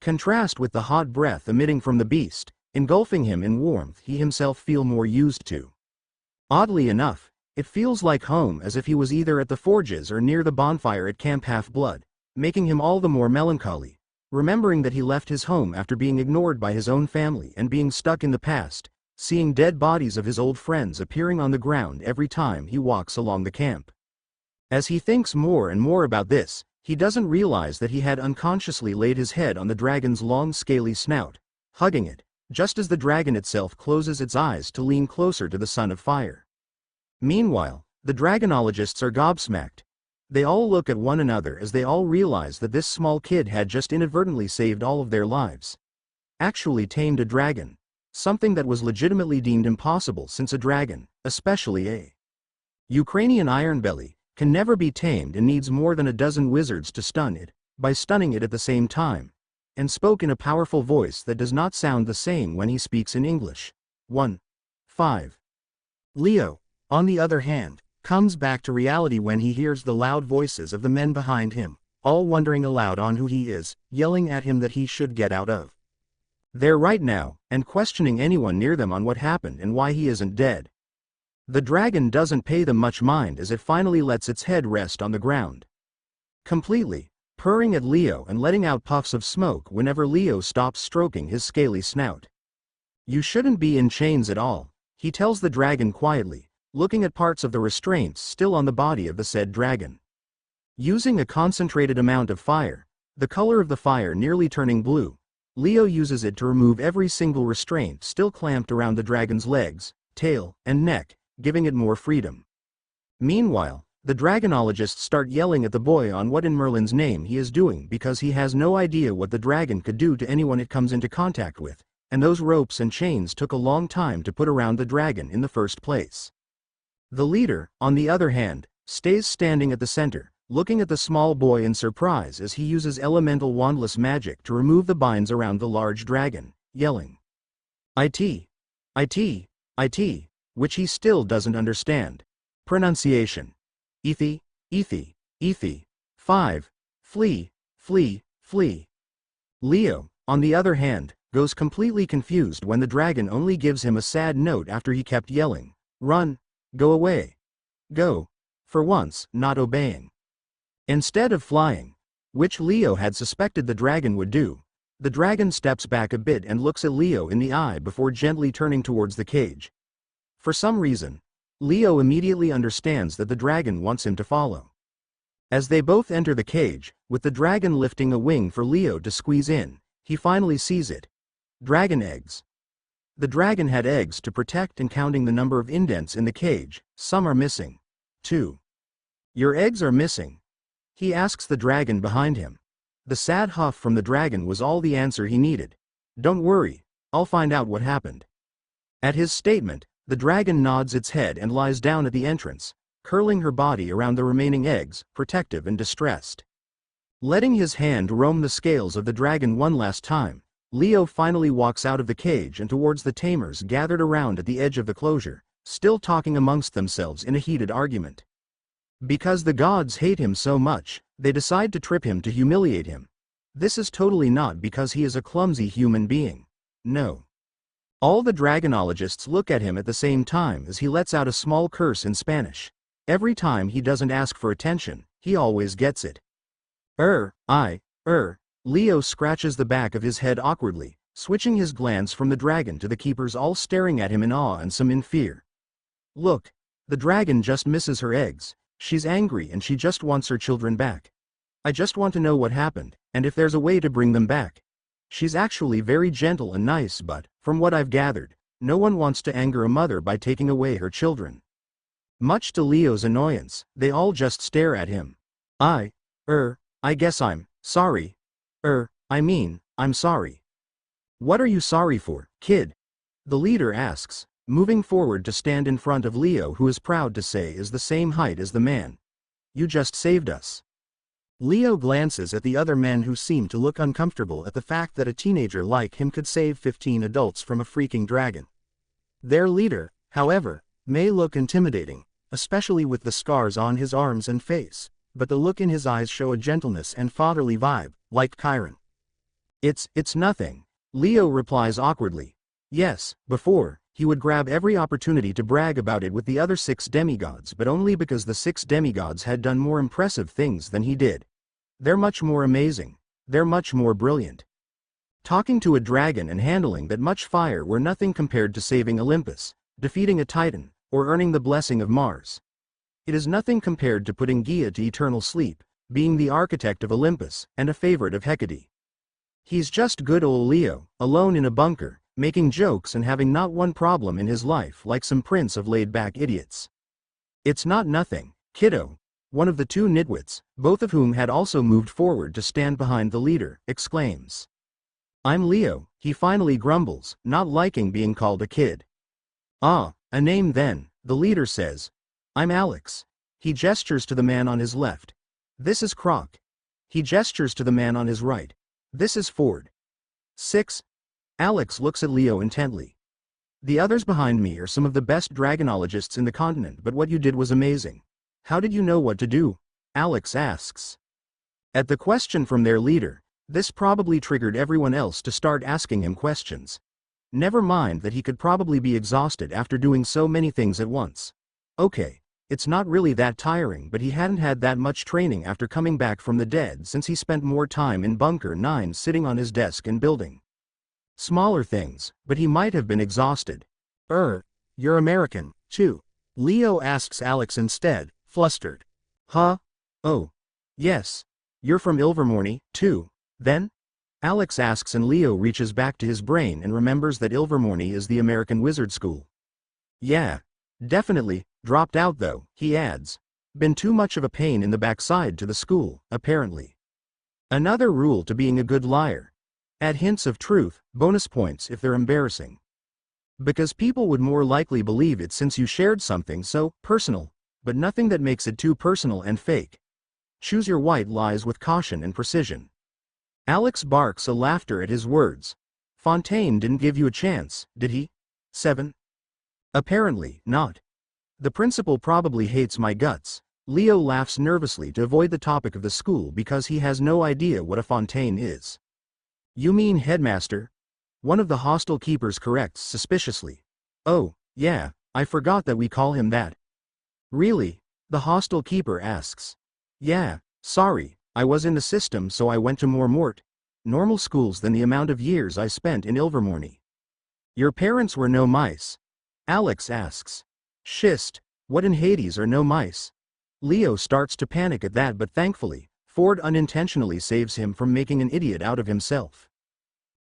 Contrast with the hot breath emitting from the beast, engulfing him in warmth he himself feel more used to. Oddly enough, it feels like home, as if he was either at the forges or near the bonfire at Camp Half-Blood, making him all the more melancholy, remembering that he left his home after being ignored by his own family and being stuck in the past, seeing dead bodies of his old friends appearing on the ground every time he walks along the camp. As he thinks more and more about this, he doesn't realize that he had unconsciously laid his head on the dragon's long scaly snout, hugging it, just as the dragon itself closes its eyes to lean closer to the son of fire. Meanwhile, the dragonologists are gobsmacked. They all look at one another as they all realize that this small kid had just inadvertently saved all of their lives. Actually tamed a dragon, something that was legitimately deemed impossible since a dragon, especially a Ukrainian ironbelly, can never be tamed and needs more than a dozen wizards to stun it, by stunning it at the same time, and spoke in a powerful voice that does not sound the same when he speaks in English. 1.5. Leo, on the other hand, comes back to reality when he hears the loud voices of the men behind him, all wondering aloud on who he is, yelling at him that he should get out of there right now, and questioning anyone near them on what happened and why he isn't dead. The dragon doesn't pay them much mind as it finally lets its head rest on the ground, completely purring at Leo and letting out puffs of smoke whenever Leo stops stroking his scaly snout. "You shouldn't be in chains at all," he tells the dragon quietly, looking at parts of the restraints still on the body of the said dragon. Using a concentrated amount of fire, the color of the fire nearly turning blue, Leo uses it to remove every single restraint still clamped around the dragon's legs, tail, and neck, giving it more freedom. Meanwhile, the dragonologists start yelling at the boy on what in Merlin's name he is doing, because he has no idea what the dragon could do to anyone it comes into contact with, and those ropes and chains took a long time to put around the dragon in the first place. The leader, on the other hand, stays standing at the center, looking at the small boy in surprise as he uses elemental wandless magic to remove the binds around the large dragon, yelling, "It! It! Which he still doesn't understand. Pronunciation. Ethi, Ethi, Ethi. 5. Flee, flee, flee. Leo, on the other hand, goes completely confused when the dragon only gives him a sad note after he kept yelling, "Run! Go away! Go!" for once, not obeying. Instead of flying, which Leo had suspected the dragon would do, the dragon steps back a bit and looks at Leo in the eye before gently turning towards the cage. For some reason, Leo immediately understands that the dragon wants him to follow. As they both enter the cage, with the dragon lifting a wing for Leo to squeeze in, he finally sees it. Dragon eggs. The dragon had eggs to protect, and counting the number of indents in the cage, some are missing. 2. "Your eggs are missing?" he asks the dragon behind him. The sad huff from the dragon was all the answer he needed. "Don't worry, I'll find out what happened." At his statement, the dragon nods its head and lies down at the entrance, curling her body around the remaining eggs, protective and distressed. Letting his hand roam the scales of the dragon one last time, Leo finally walks out of the cage and towards the tamers gathered around at the edge of the closure, still talking amongst themselves in a heated argument. Because the gods hate him so much, They decide to trip him to humiliate him. This is totally not because he is a clumsy human being. No. All the dragonologists look at him at the same time as he lets out a small curse in Spanish. Every time he doesn't ask for attention, he always gets it. Leo scratches the back of his head awkwardly, switching his glance from the dragon to the keepers, all staring at him in awe and some in fear. Look, the dragon just misses her eggs. She's angry and she just wants her children back. I just want to know what happened, and if there's a way to bring them back. She's actually very gentle and nice, but, from what I've gathered, no one wants to anger a mother by taking away her children. Much to Leo's annoyance, they all just stare at him. I guess I'm sorry. I'm sorry. What are you sorry for, kid? The leader asks, moving forward to stand in front of Leo, who is proud to say is the same height as the man. You just saved us. Leo glances at the other men who seem to look uncomfortable at the fact that a teenager like him could save 15 adults from a freaking dragon. Their leader, however, may look intimidating, especially with the scars on his arms and face, but the look in his eyes show a gentleness and fatherly vibe, like Chiron. It's nothing, Leo replies awkwardly. Yes, before, he would grab every opportunity to brag about it with the other 6 demigods, but only because the 6 demigods had done more impressive things than he did. They're much more amazing. They're much more brilliant. Talking to a dragon and handling that much fire were nothing compared to saving Olympus, defeating a titan, or earning the blessing of Mars. It is nothing compared to putting Gaia to eternal sleep, being the architect of Olympus, and a favorite of Hecate. He's just good ol' Leo, alone in a bunker, making jokes and having not one problem in his life like some prince of laid-back idiots. It's not nothing, kiddo, one of the 2 nitwits, both of whom had also moved forward to stand behind the leader, exclaims. I'm Leo, he finally grumbles, not liking being called a kid. Ah, a name then, the leader says. I'm Alex. He gestures to the man on his left. This is Croc. He gestures to the man on his right. This is Ford. 6. Alex looks at Leo intently. The others behind me are some of the best dragonologists in the continent, but what you did was amazing. How did you know what to do? Alex asks. At the question from their leader, this probably triggered everyone else to start asking him questions. Never mind that he could probably be exhausted after doing so many things at once. Okay, it's not really that tiring, but he hadn't had that much training after coming back from the dead since he spent more time in Bunker 9 sitting on his desk and building smaller things, but he might have been exhausted. You're American, too? Leo asks Alex instead, flustered. Huh? Oh. Yes. You're from Ilvermorny, too, then? Alex asks, and Leo reaches back to his brain and remembers that Ilvermorny is the American wizard school. Yeah. Definitely, dropped out though, he adds. Been too much of a pain in the backside to the school, apparently. Another rule to being a good liar. Add hints of truth, bonus points if they're embarrassing. Because people would more likely believe it since you shared something so personal, but nothing that makes it too personal and fake. Choose your white lies with caution and precision. Alex barks a laughter at his words. Fontaine didn't give you a chance, did he? 7. Apparently not. The principal probably hates my guts. Leo laughs nervously to avoid the topic of the school because he has no idea what a Fontaine is. You mean headmaster? One of the hostel keepers corrects suspiciously. Oh, yeah, I forgot that we call him that. Really? The hostel keeper asks. Yeah, sorry, I was in the system so I went to more normal schools than the amount of years I spent in Ilvermorny. Your parents were no mice? Alex asks. Schist, what in Hades are no mice? Leo starts to panic at that, but thankfully, Ford unintentionally saves him from making an idiot out of himself.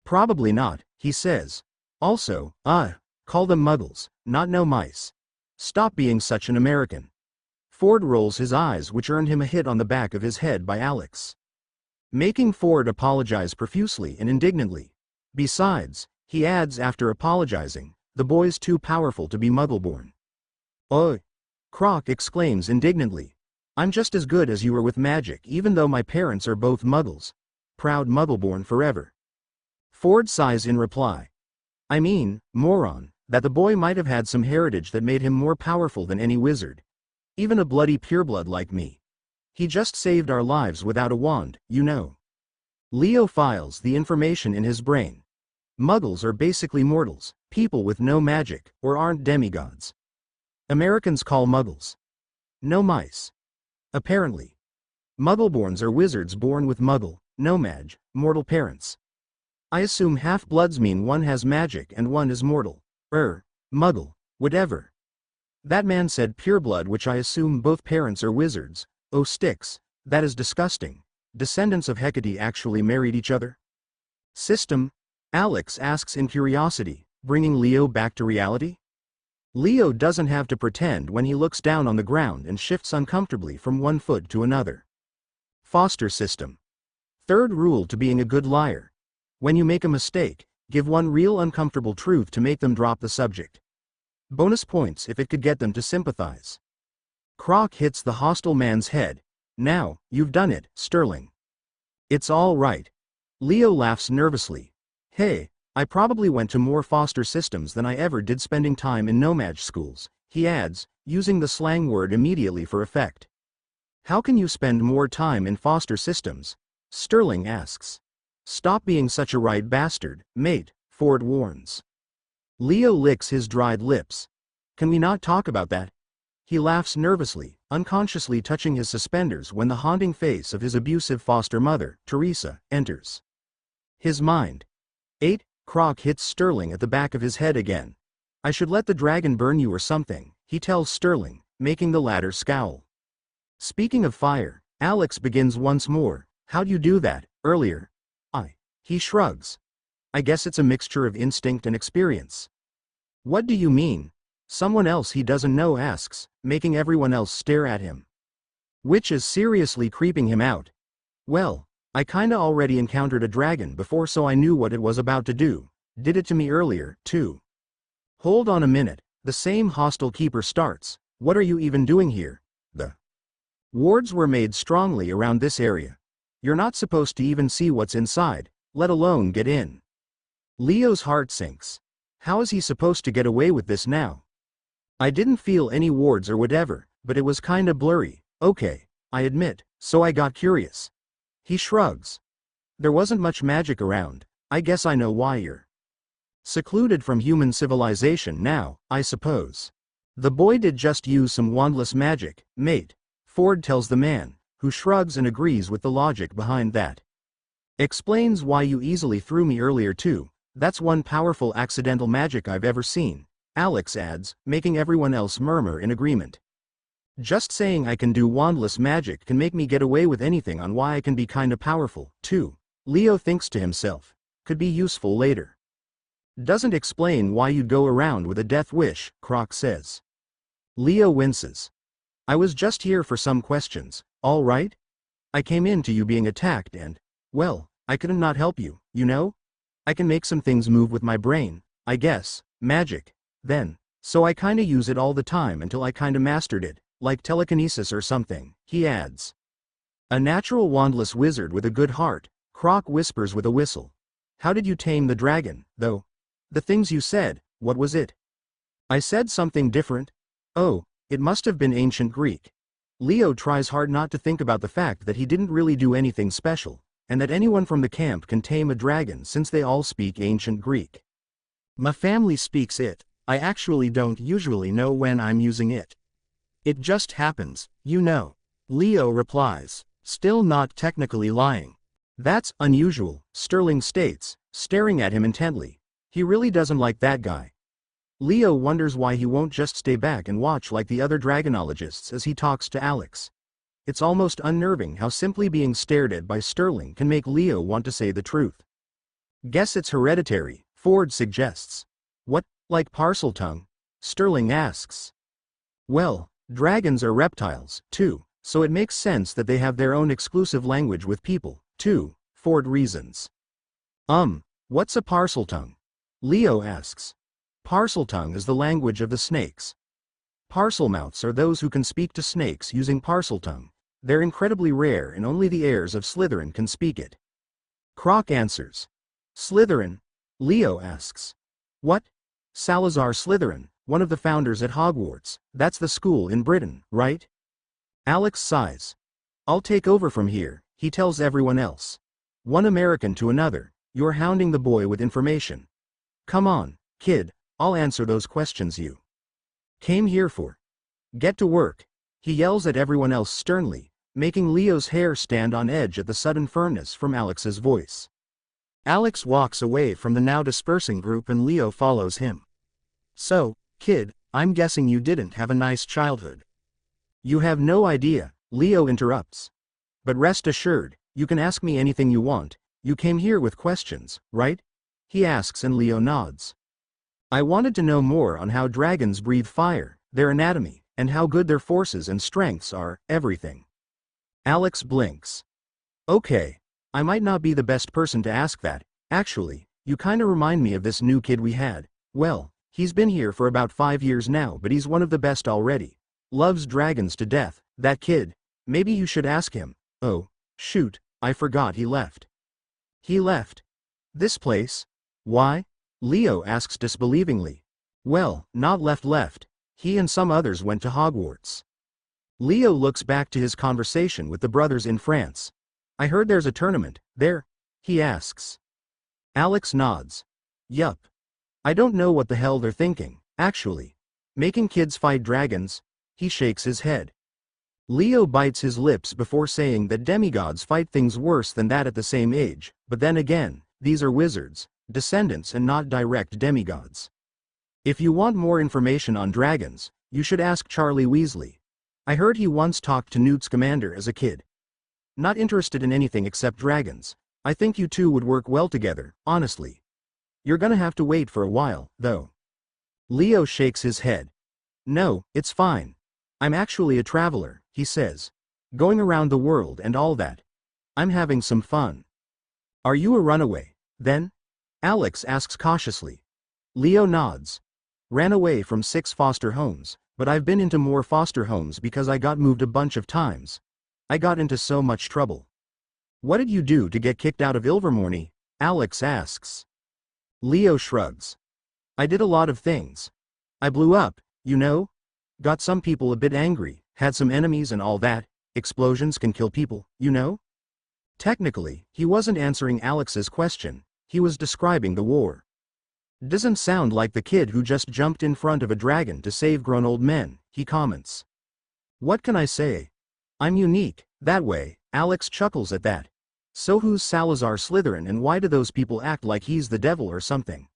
Probably not, he says. Also, call them muggles, not no mice. Stop being such an American. Ford rolls his eyes, which earned him a hit on the back of his head by Alex, making Ford apologize profusely and indignantly. Besides, he adds after apologizing, the boy's too powerful to be muggle-born. Oh! Croc exclaims indignantly. I'm just as good as you were with magic even though my parents are both muggles. Proud muggle-born forever. Ford sighs in reply. I mean, moron, that the boy might have had some heritage that made him more powerful than any wizard. Even a bloody pureblood like me. He just saved our lives without a wand, you know. Leo files the information in his brain. Muggles are basically mortals, people with no magic, or aren't demigods. Americans call Muggles no mice. Apparently. Muggleborns are wizards born with Muggle, no mag, mortal parents. I assume half-bloods mean one has magic and one is mortal. Muggle, whatever. That man said pureblood, which I assume both parents are wizards. Oh sticks, that is disgusting. Descendants of Hecate actually married each other? System? Alex asks in curiosity, bringing Leo back to reality? Leo doesn't have to pretend when he looks down on the ground and shifts uncomfortably from one foot to another. Foster system. Third rule to being a good liar. When you make a mistake, give one real uncomfortable truth to make them drop the subject. Bonus points if it could get them to sympathize. Croc hits the hostile man's head. Now, you've done it, Sterling. It's all right. Leo laughs nervously. Hey, I probably went to more foster systems than I ever did spending time in no-mag schools, he adds, using the slang word immediately for effect. How can you spend more time in foster systems? Sterling asks. Stop being such a right bastard, mate, Ford warns. Leo licks his dried lips. Can we not talk about that? He laughs nervously, unconsciously touching his suspenders when the haunting face of his abusive foster mother, Teresa, enters his mind. 8. Croc hits Sterling at the back of his head again. I should let the dragon burn you or something, he tells Sterling, making the latter scowl. Speaking of fire, Alex begins once more. How'd you do that, earlier? He shrugs. I guess it's a mixture of instinct and experience. What do you mean? Someone else he doesn't know asks, making everyone else stare at him. Which is seriously creeping him out. Well, I kinda already encountered a dragon before, so I knew what it was about to do. Did it to me earlier, too. Hold on a minute, the same hostile keeper starts. What are you even doing here? The wards were made strongly around this area. You're not supposed to even see what's inside, let alone get in. Leo's heart sinks. How is he supposed to get away with this now? I didn't feel any wards or whatever, but it was kinda blurry. Okay, I admit, so I got curious. He shrugs. There wasn't much magic around. I guess I know why you're secluded from human civilization now, I suppose. The boy did just use some wandless magic, mate, Ford tells the man, who shrugs and agrees with the logic behind that. Explains why you easily threw me earlier too. That's one powerful accidental magic I've ever seen, Alex adds, making everyone else murmur in agreement. Just saying I can do wandless magic can make me get away with anything on why I can be kinda powerful, too. Leo thinks to himself. Could be useful later. Doesn't explain why you'd go around with a death wish, Croc says. Leo winces. I was just here for some questions, all right? I came into you being attacked and, well, I couldn't not help you, you know? I can make some things move with my brain, I guess, magic, then. So I kinda use it all the time until I kinda mastered it, like telekinesis or something, he adds. A natural wandless wizard with a good heart, Croc whispers with a whistle. How did you tame the dragon, though? The things you said, what was it? I said something different? Oh, it must have been ancient Greek. Leo tries hard not to think about the fact that he didn't really do anything special, and that anyone from the camp can tame a dragon since they all speak ancient Greek. My family speaks it. I actually don't usually know when I'm using it. It just happens, you know. Leo replies, still not technically lying. That's unusual, Sterling states, staring at him intently. He really doesn't like that guy. Leo wonders why he won't just stay back and watch like the other dragonologists as he talks to Alex. It's almost unnerving how simply being stared at by Sterling can make Leo want to say the truth. Guess it's hereditary, Ford suggests. What, like parcel tongue? Sterling asks. Well, dragons are reptiles, too, so it makes sense that they have their own exclusive language with people, too, Ford reasons. What's a parcel tongue? Leo asks. Parcel tongue is the language of the snakes. Parselmouths are those who can speak to snakes using parcel tongue. They're incredibly rare and only the heirs of Slytherin can speak it. Croc answers. Slytherin? Leo asks. What? Salazar Slytherin, one of the founders at Hogwarts. That's the school in Britain, right? Alex sighs. I'll take over from here, he tells everyone else. One American to another, you're hounding the boy with information. Come on, kid, I'll answer those questions you came here for. Get to work, he yells at everyone else sternly, making Leo's hair stand on edge at the sudden firmness from Alex's voice. Alex walks away from the now dispersing group and Leo follows him. So, kid, I'm guessing you didn't have a nice childhood. You have no idea, Leo interrupts. But rest assured, you can ask me anything you want. You came here with questions, right? He asks and Leo nods. I wanted to know more on how dragons breathe fire, their anatomy, and how good their forces and strengths are, everything. Alex blinks. Okay, I might not be the best person to ask that. Actually, you kinda remind me of this new kid we had. Well, he's been here for about 5 years now, but he's one of the best already. Loves dragons to death, that kid. Maybe you should ask him. Oh, shoot, I forgot he left. He left? This place? Why? Leo asks disbelievingly. Well, not left. He and some others went to Hogwarts. Leo looks back to his conversation with the brothers in France. I heard there's a tournament, there? He asks. Alex nods. Yup. I don't know what the hell they're thinking, actually. Making kids fight dragons? He shakes his head. Leo bites his lips before saying that demigods fight things worse than that at the same age, but then again, these are wizards, descendants and not direct demigods. If you want more information on dragons, you should ask Charlie Weasley. I heard he once talked to Newt Scamander as a kid. Not interested in anything except dragons. I think you two would work well together, honestly. You're gonna have to wait for a while, though. Leo shakes his head. No, it's fine. I'm actually a traveler, he says. Going around the world and all that. I'm having some fun. Are you a runaway, then? Alex asks cautiously. Leo nods. Ran away from 6 foster homes, but I've been into more foster homes because I got moved a bunch of times. I got into so much trouble. What did you do to get kicked out of Ilvermorny? Alex asks. Leo shrugs. I did a lot of things. I blew up, you know? Got some people a bit angry, had some enemies and all that. Explosions can kill people, you know? Technically, he wasn't answering Alex's question, he was describing the war. Doesn't sound like the kid who just jumped in front of a dragon to save grown old men, he comments. What can I say? I'm unique, that way, Alex chuckles at that. So who's Salazar Slytherin and why do those people act like he's the devil or something?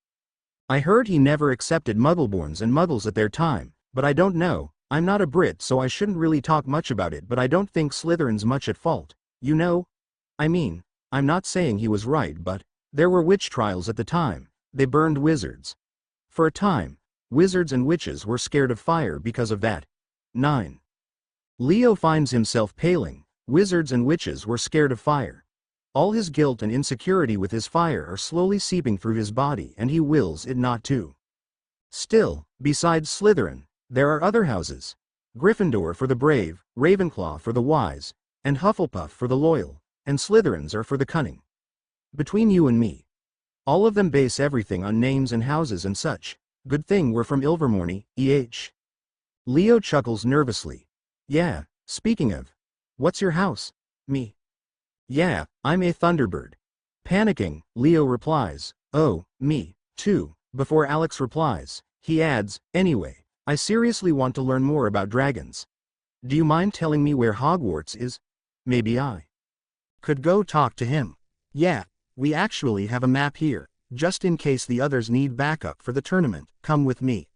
I heard he never accepted Muggleborns and Muggles at their time, but I don't know, I'm not a Brit so I shouldn't really talk much about it, but I don't think Slytherin's much at fault, you know? I mean, I'm not saying he was right, but there were witch trials at the time, they burned wizards. For a time, wizards and witches were scared of fire because of that. 9. Leo finds himself paling. Wizards and witches were scared of fire. All his guilt and insecurity with his fire are slowly seeping through his body and he wills it not to. Still, besides Slytherin, there are other houses. Gryffindor for the brave, Ravenclaw for the wise, and Hufflepuff for the loyal, and Slytherins are for the cunning. Between you and me, all of them base everything on names and houses and such. Good thing we're from Ilvermorny, Leo chuckles nervously. Yeah, speaking of, what's your house? Me. Yeah, I'm a Thunderbird. Panicking, Leo replies, oh, me, too. Before Alex replies, he adds, anyway, I seriously want to learn more about dragons. Do you mind telling me where Hogwarts is? Maybe I could go talk to him. Yeah, we actually have a map here, just in case the others need backup for the tournament. Come with me.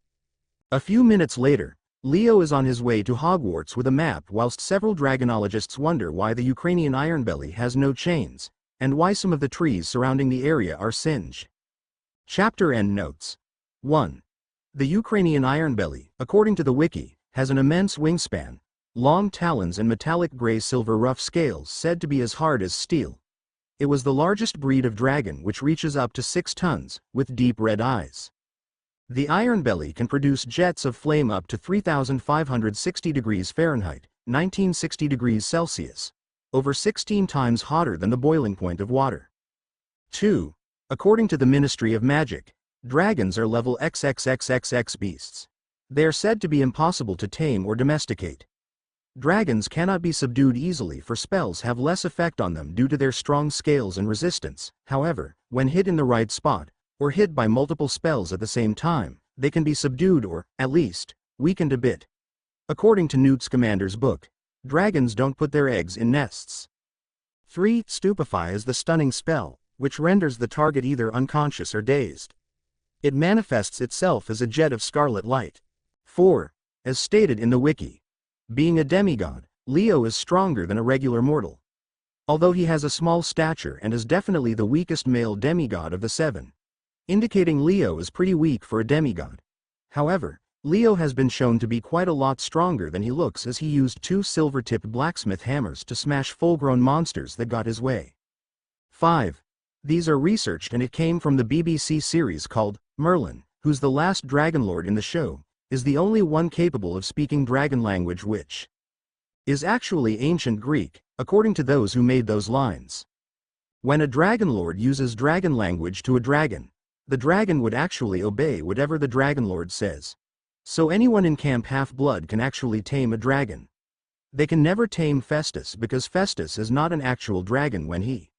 A few minutes later, Leo is on his way to Hogwarts with a map whilst several dragonologists wonder why the Ukrainian ironbelly has no chains, and why some of the trees surrounding the area are singed. Chapter End Notes. 1. The Ukrainian ironbelly, according to the wiki, has an immense wingspan, long talons and metallic gray-silver rough scales said to be as hard as steel. It was the largest breed of dragon which reaches up to 6 tons, with deep red eyes. The ironbelly can produce jets of flame up to 3,560 degrees Fahrenheit, 1960 degrees Celsius, over 16 times hotter than the boiling point of water. 2. According to the Ministry of Magic, dragons are level XXXXX beasts. They are said to be impossible to tame or domesticate. Dragons cannot be subdued easily, for spells have less effect on them due to their strong scales and resistance. However, when hit in the right spot, or hit by multiple spells at the same time, they can be subdued or, at least, weakened a bit. According to Newt Scamander's book, dragons don't put their eggs in nests. 3. Stupefy is the stunning spell, which renders the target either unconscious or dazed. It manifests itself as a jet of scarlet light. 4. As stated in the wiki, being a demigod, Leo is stronger than a regular mortal. Although he has a small stature and is definitely the weakest male demigod of the 7. Indicating Leo is pretty weak for a demigod. However, Leo has been shown to be quite a lot stronger than he looks, as he used 2 silver-tipped blacksmith hammers to smash full-grown monsters that got his way. 5. These are researched, and it came from the BBC series called Merlin, who's the last dragonlord in the show, is the only one capable of speaking dragon language, which is actually ancient Greek, according to those who made those lines. When a dragonlord uses dragon language to a dragon, the dragon would actually obey whatever the dragonlord says. So anyone in Camp Half-Blood can actually tame a dragon. They can never tame Festus, because Festus is not an actual dragon when he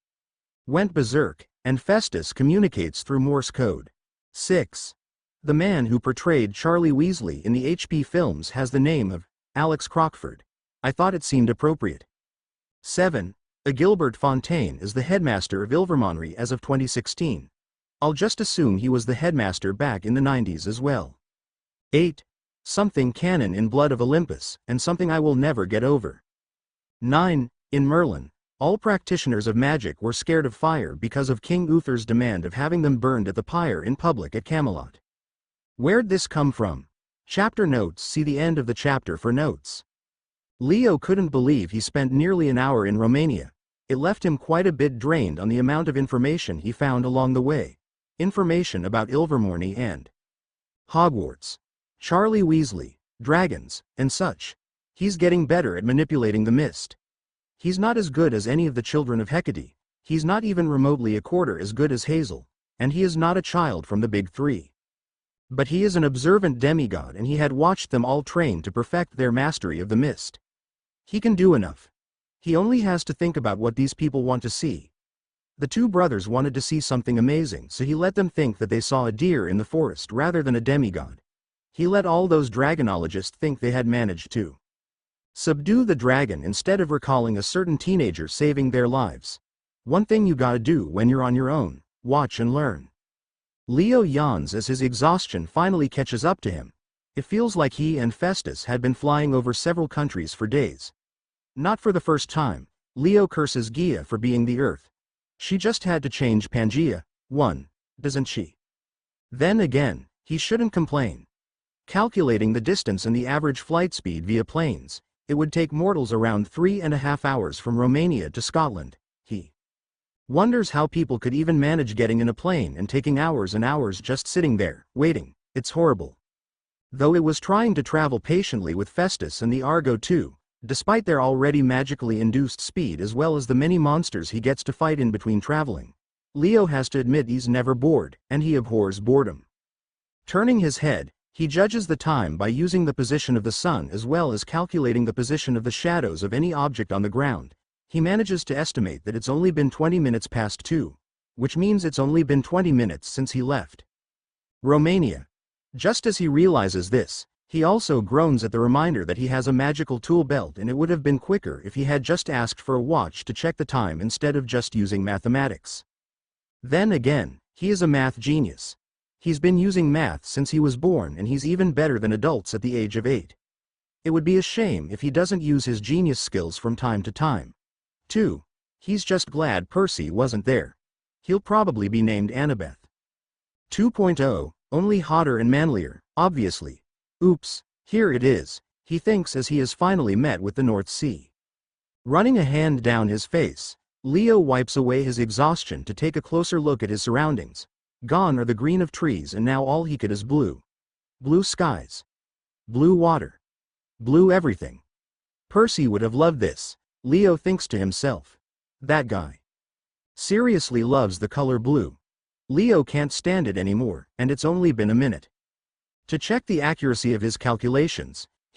went berserk, and Festus communicates through Morse code. 6. The man who portrayed Charlie Weasley in the HP films has the name of Alex Crockford. I thought it seemed appropriate. 7. Gilbert Fontaine is the headmaster of Ilvermonry as of 2016. I'll just assume he was the headmaster back in the 90s as well. 8. Something canon in Blood of Olympus, and something I will never get over. 9. In Merlin, all practitioners of magic were scared of fire because of King Uther's demand of having them burned at the pyre in public at Camelot. Where'd this come from? Chapter notes. See the end of the chapter for notes. Leo couldn't believe he spent nearly an hour in Romania. It left him quite a bit drained on the amount of information he found along the way. Information about Ilvermorny and Hogwarts, Charlie Weasley, dragons, and such. He's getting better at manipulating the mist. He's not as good as any of the children of Hecate, he's not even remotely a quarter as good as Hazel, and he is not a child from the Big Three. But he is an observant demigod, and he had watched them all train to perfect their mastery of the mist. He can do enough. He only has to think about what these people want to see. The 2 brothers wanted to see something amazing, so he let them think that they saw a deer in the forest rather than a demigod. He let all those dragonologists think they had managed to subdue the dragon instead of recalling a certain teenager saving their lives. One thing you gotta do when you're on your own: watch and learn. Leo yawns as his exhaustion finally catches up to him. It feels like he and Festus had been flying over several countries for days. Not for the first time, Leo curses Gaia for being the Earth. She just had to change Pangea, doesn't she? Then again, he shouldn't complain. Calculating the distance and the average flight speed via planes, it would take mortals around 3.5 hours from Romania to Scotland. He wonders how people could even manage getting in a plane and taking hours and hours just sitting there, waiting. It's horrible. Though it was trying to travel patiently with Festus and the Argo too, despite their already magically induced speed as well as the many monsters he gets to fight in between traveling. Leo has to admit he's never bored, and he abhors boredom. Turning his head, he judges the time by using the position of the sun as well as calculating the position of the shadows of any object on the ground. He manages to estimate that it's only been 20 minutes past 2, which means it's only been 20 minutes since he left Romania. Just as he realizes this, he also groans at the reminder that he has a magical tool belt, and it would have been quicker if he had just asked for a watch to check the time instead of just using mathematics. Then again, he is a math genius. He's been using math since he was born, and he's even better than adults at the age of 8. It would be a shame if he doesn't use his genius skills from time to time. 2. He's just glad Percy wasn't there. He'll probably be named Annabeth 2.0, only hotter and manlier, obviously. Oops, here it is, he thinks as he is finally met with the North Sea. Running a hand down his face, Leo wipes away his exhaustion to take a closer look at his surroundings. Gone are the green of trees, and now all he could is blue. Blue skies. Blue water. Blue everything. Percy would have loved this, Leo thinks to himself. That guy seriously loves the color blue. Leo can't stand it anymore, and it's only been a minute. To check the accuracy of his calculations,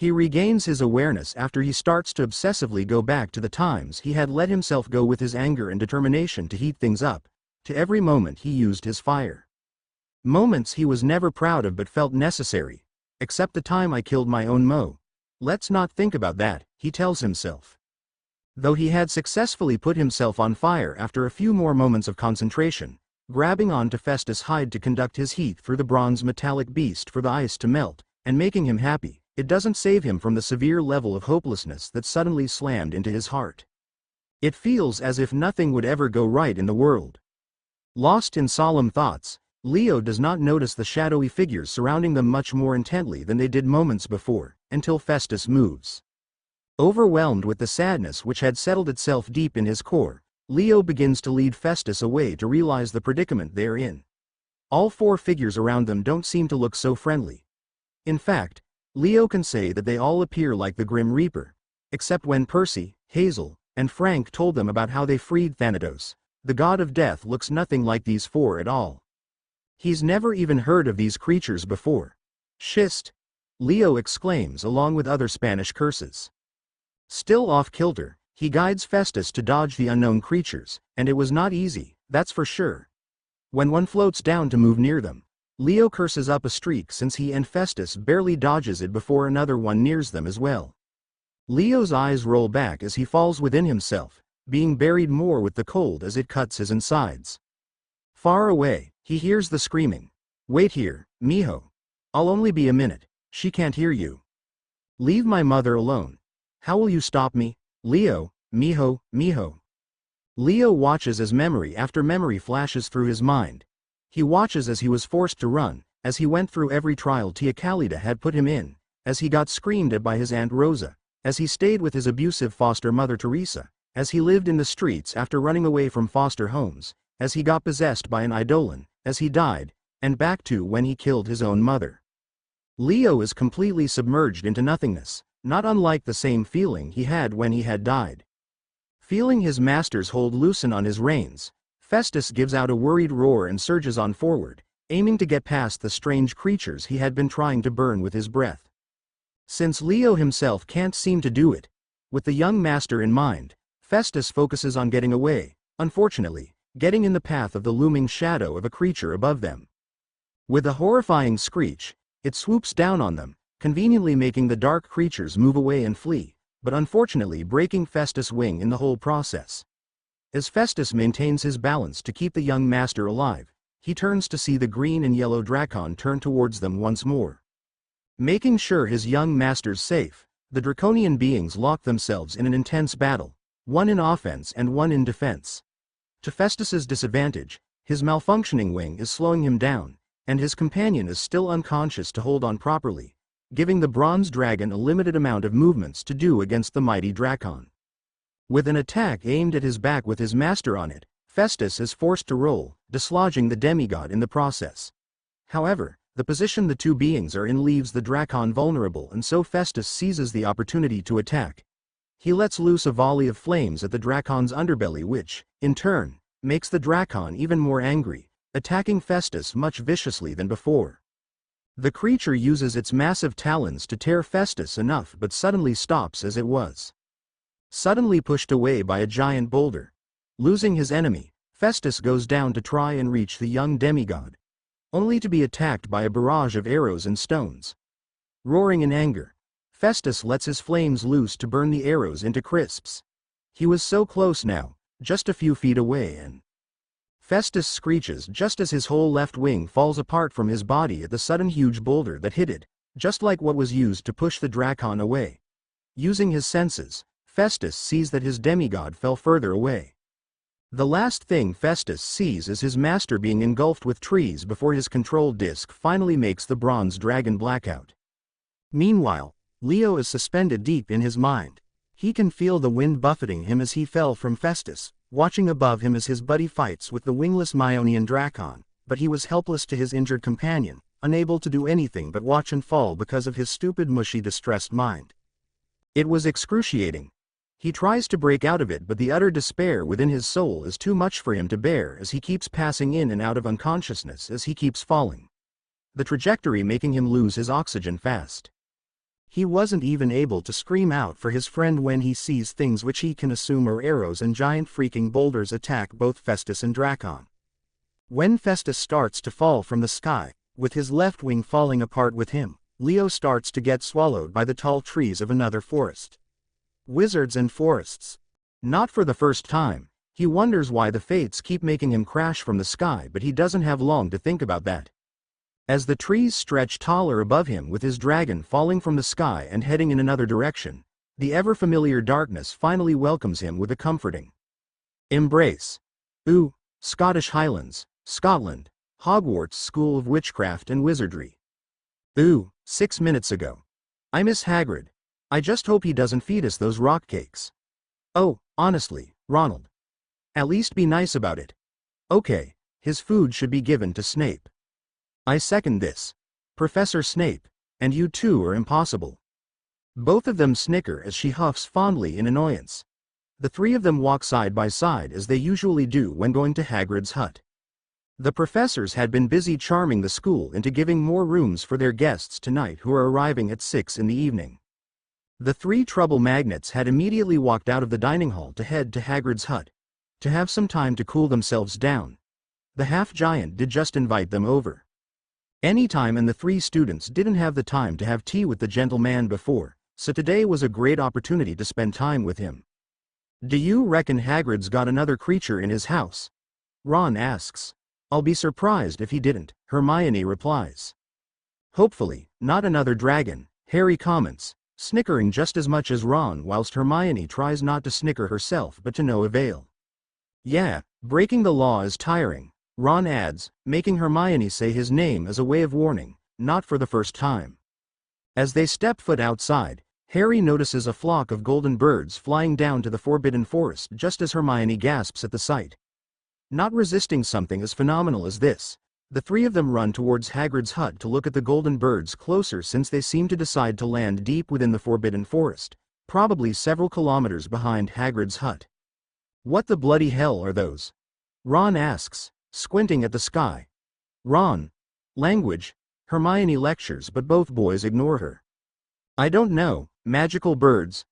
He regains his awareness after he starts to obsessively go back to the times he had let himself go with his anger and determination to heat things up, to every moment he used his fire. Moments he was never proud of but felt necessary, except the time I killed my own Mo. Let's not think about that, he tells himself. Though he had successfully put himself on fire after a few more moments of concentration, grabbing on to Festus' hide to conduct his heat through the bronze metallic beast for the ice to melt, and making him happy, it doesn't save him from the severe level of hopelessness that suddenly slammed into his heart. It feels as if nothing would ever go right in the world. Lost in solemn thoughts, Leo does not notice the shadowy figures surrounding them much more intently than they did moments before, until Festus moves. Overwhelmed with the sadness which had settled itself deep in his core, Leo begins to lead Festus away to realize the predicament they're in. All four figures around them don't seem to look so friendly. In fact, Leo can say that they all appear like the Grim Reaper, except when Percy, Hazel, and Frank told them about how they freed Thanatos. The god of death looks nothing like these four at all. He's never even heard of these creatures before. Schist! Leo exclaims along with other Spanish curses. Still off kilter, he guides Festus to dodge the unknown creatures, and it was not easy, that's for sure. When one floats down to move near them, Leo curses up a streak since he and Festus barely dodges it before another one nears them as well. Leo's eyes roll back as he falls within himself, being buried more with the cold as it cuts his insides. Far away, he hears the screaming. Wait here, mijo. I'll only be a minute, she can't hear you. Leave my mother alone. How will you stop me? Leo, mijo, mijo. Leo watches as memory after memory flashes through his mind. He watches as he was forced to run, as he went through every trial Tia Calida had put him in, as he got screamed at by his Aunt Rosa, as he stayed with his abusive foster mother Teresa, as he lived in the streets after running away from foster homes, as he got possessed by an eidolon, as he died, and back to when he killed his own mother. Leo is completely submerged into nothingness, not unlike the same feeling he had when he had died. Feeling his master's hold loosen on his reins, Festus gives out a worried roar and surges on forward, aiming to get past the strange creatures he had been trying to burn with his breath. Since Leo himself can't seem to do it, with the young master in mind, Festus focuses on getting away, unfortunately, getting in the path of the looming shadow of a creature above them. With a horrifying screech, it swoops down on them, conveniently making the dark creatures move away and flee, but unfortunately breaking Festus' wing in the whole process. As Festus maintains his balance to keep the young master alive, he turns to see the green and yellow Drakon turn towards them once more. Making sure his young master's safe, the draconian beings lock themselves in an intense battle, one in offense and one in defense. To Festus's disadvantage, his malfunctioning wing is slowing him down, and his companion is still unconscious to hold on properly, giving the bronze dragon a limited amount of movements to do against the mighty Drakon. With an attack aimed at his back with his master on it, Festus is forced to roll, dislodging the demigod in the process. However, the position the two beings are in leaves the Drakon vulnerable, and so Festus seizes the opportunity to attack. He lets loose a volley of flames at the Drakon's underbelly which, in turn, makes the Drakon even more angry, attacking Festus much viciously than before. The creature uses its massive talons to tear Festus enough but suddenly stops as it was suddenly pushed away by a giant boulder. Losing his enemy, Festus goes down to try and reach the young demigod, only to be attacked by a barrage of arrows and stones. Roaring in anger, Festus lets his flames loose to burn the arrows into crisps. He was so close now, just a few feet away, and Festus screeches just as his whole left wing falls apart from his body at the sudden huge boulder that hit it, just like what was used to push the Drakon away. Using his senses, Festus sees that his demigod fell further away. The last thing Festus sees is his master being engulfed with trees before his control disc finally makes the bronze dragon blackout. Meanwhile, Leo is suspended deep in his mind. He can feel the wind buffeting him as he fell from Festus, watching above him as his buddy fights with the wingless Myonian Drakon, but he was helpless to his injured companion, unable to do anything but watch and fall because of his stupid mushy distressed mind. It was excruciating. He tries to break out of it, but the utter despair within his soul is too much for him to bear as he keeps passing in and out of unconsciousness as he keeps falling. The trajectory making him lose his oxygen fast. He wasn't even able to scream out for his friend when he sees things which he can assume are arrows and giant freaking boulders attack both Festus and Dracon. When Festus starts to fall from the sky, with his left wing falling apart with him, Leo starts to get swallowed by the tall trees of another forest. Wizards and forests. Not for the first time, he wonders why the fates keep making him crash from the sky, but he doesn't have long to think about that. As the trees stretch taller above him with his dragon falling from the sky and heading in another direction, the ever-familiar darkness finally welcomes him with a comforting embrace. Ooh, Scottish Highlands, Scotland, Hogwarts School of Witchcraft and Wizardry. Ooh, 6 minutes ago. I miss Hagrid. I just hope he doesn't feed us those rock cakes. Oh, honestly, Ronald. At least be nice about it. Okay, his food should be given to Snape. I second this. Professor Snape, and you too are impossible. Both of them snicker as she huffs fondly in annoyance. The three of them walk side by side as they usually do when going to Hagrid's hut. The professors had been busy charming the school into giving more rooms for their guests tonight who are arriving at 6 in the evening. The three trouble magnates had immediately walked out of the dining hall to head to Hagrid's hut, to have some time to cool themselves down. The half-giant did just invite them over. Anytime, and the three students didn't have the time to have tea with the gentleman before, so today was a great opportunity to spend time with him. Do you reckon Hagrid's got another creature in his house? Ron asks. I'll be surprised if he didn't, Hermione replies. Hopefully, not another dragon, Harry comments, snickering just as much as Ron whilst Hermione tries not to snicker herself but to no avail. Yeah, breaking the law is tiring, Ron adds, making Hermione say his name as a way of warning, not for the first time. As they step foot outside, Harry notices a flock of golden birds flying down to the Forbidden Forest just as Hermione gasps at the sight. Not resisting something as phenomenal as this, the three of them run towards Hagrid's hut to look at the golden birds closer, since they seem to decide to land deep within the Forbidden Forest, probably several kilometers behind Hagrid's hut. What the bloody hell are those? Ron asks, squinting at the sky. Ron. Language, Hermione lectures, but both boys ignore her. I don't know, magical birds?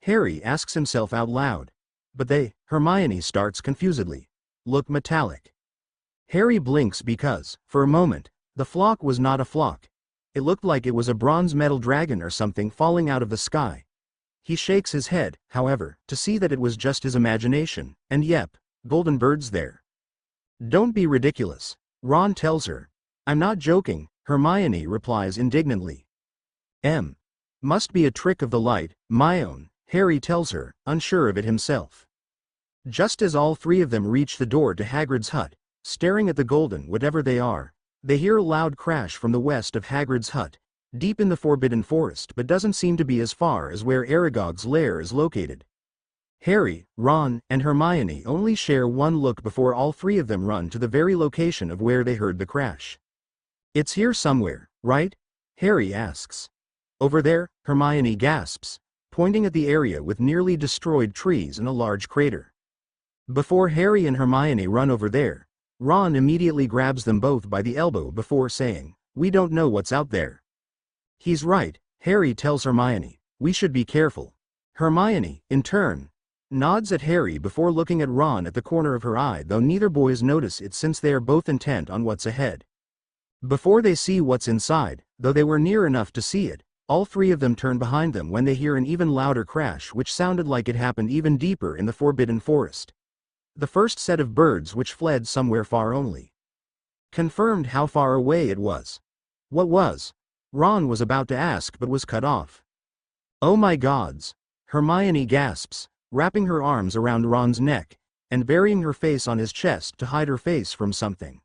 Harry asks himself out loud. But they, Hermione starts confusedly, look metallic. Harry blinks because, for a moment, the flock was not a flock. It looked like it was a bronze metal dragon or something falling out of the sky. He shakes his head, however, to see that it was just his imagination, and yep, golden birds there. Don't be ridiculous, Ron tells her. I'm not joking, Hermione replies indignantly. Must be a trick of the light, my own, Harry tells her, unsure of it himself. Just as all three of them reach the door to Hagrid's hut, staring at the golden whatever they are, they hear a loud crash from the west of Hagrid's hut, deep in the Forbidden Forest, but doesn't seem to be as far as where Aragog's lair is located. Harry, Ron, and Hermione only share one look before all three of them run to the very location of where they heard the crash. It's here somewhere, right? Harry asks. Over there, Hermione gasps, pointing at the area with nearly destroyed trees and a large crater. Before Harry and Hermione run over there, Ron immediately grabs them both by the elbow before saying, "We don't know what's out there." He's right, Harry tells Hermione, "We should be careful." Hermione, in turn, nods at Harry before looking at Ron at the corner of her eye, though neither boys notice it since they are both intent on what's ahead. Before they see what's inside, though they were near enough to see it, all three of them turn behind them when they hear an even louder crash which sounded like it happened even deeper in the Forbidden Forest. The first set of birds which fled somewhere far only confirmed how far away it was. What was? Ron was about to ask but was cut off. Oh my gods! Hermione gasps, wrapping her arms around Ron's neck, and burying her face on his chest to hide her face from something.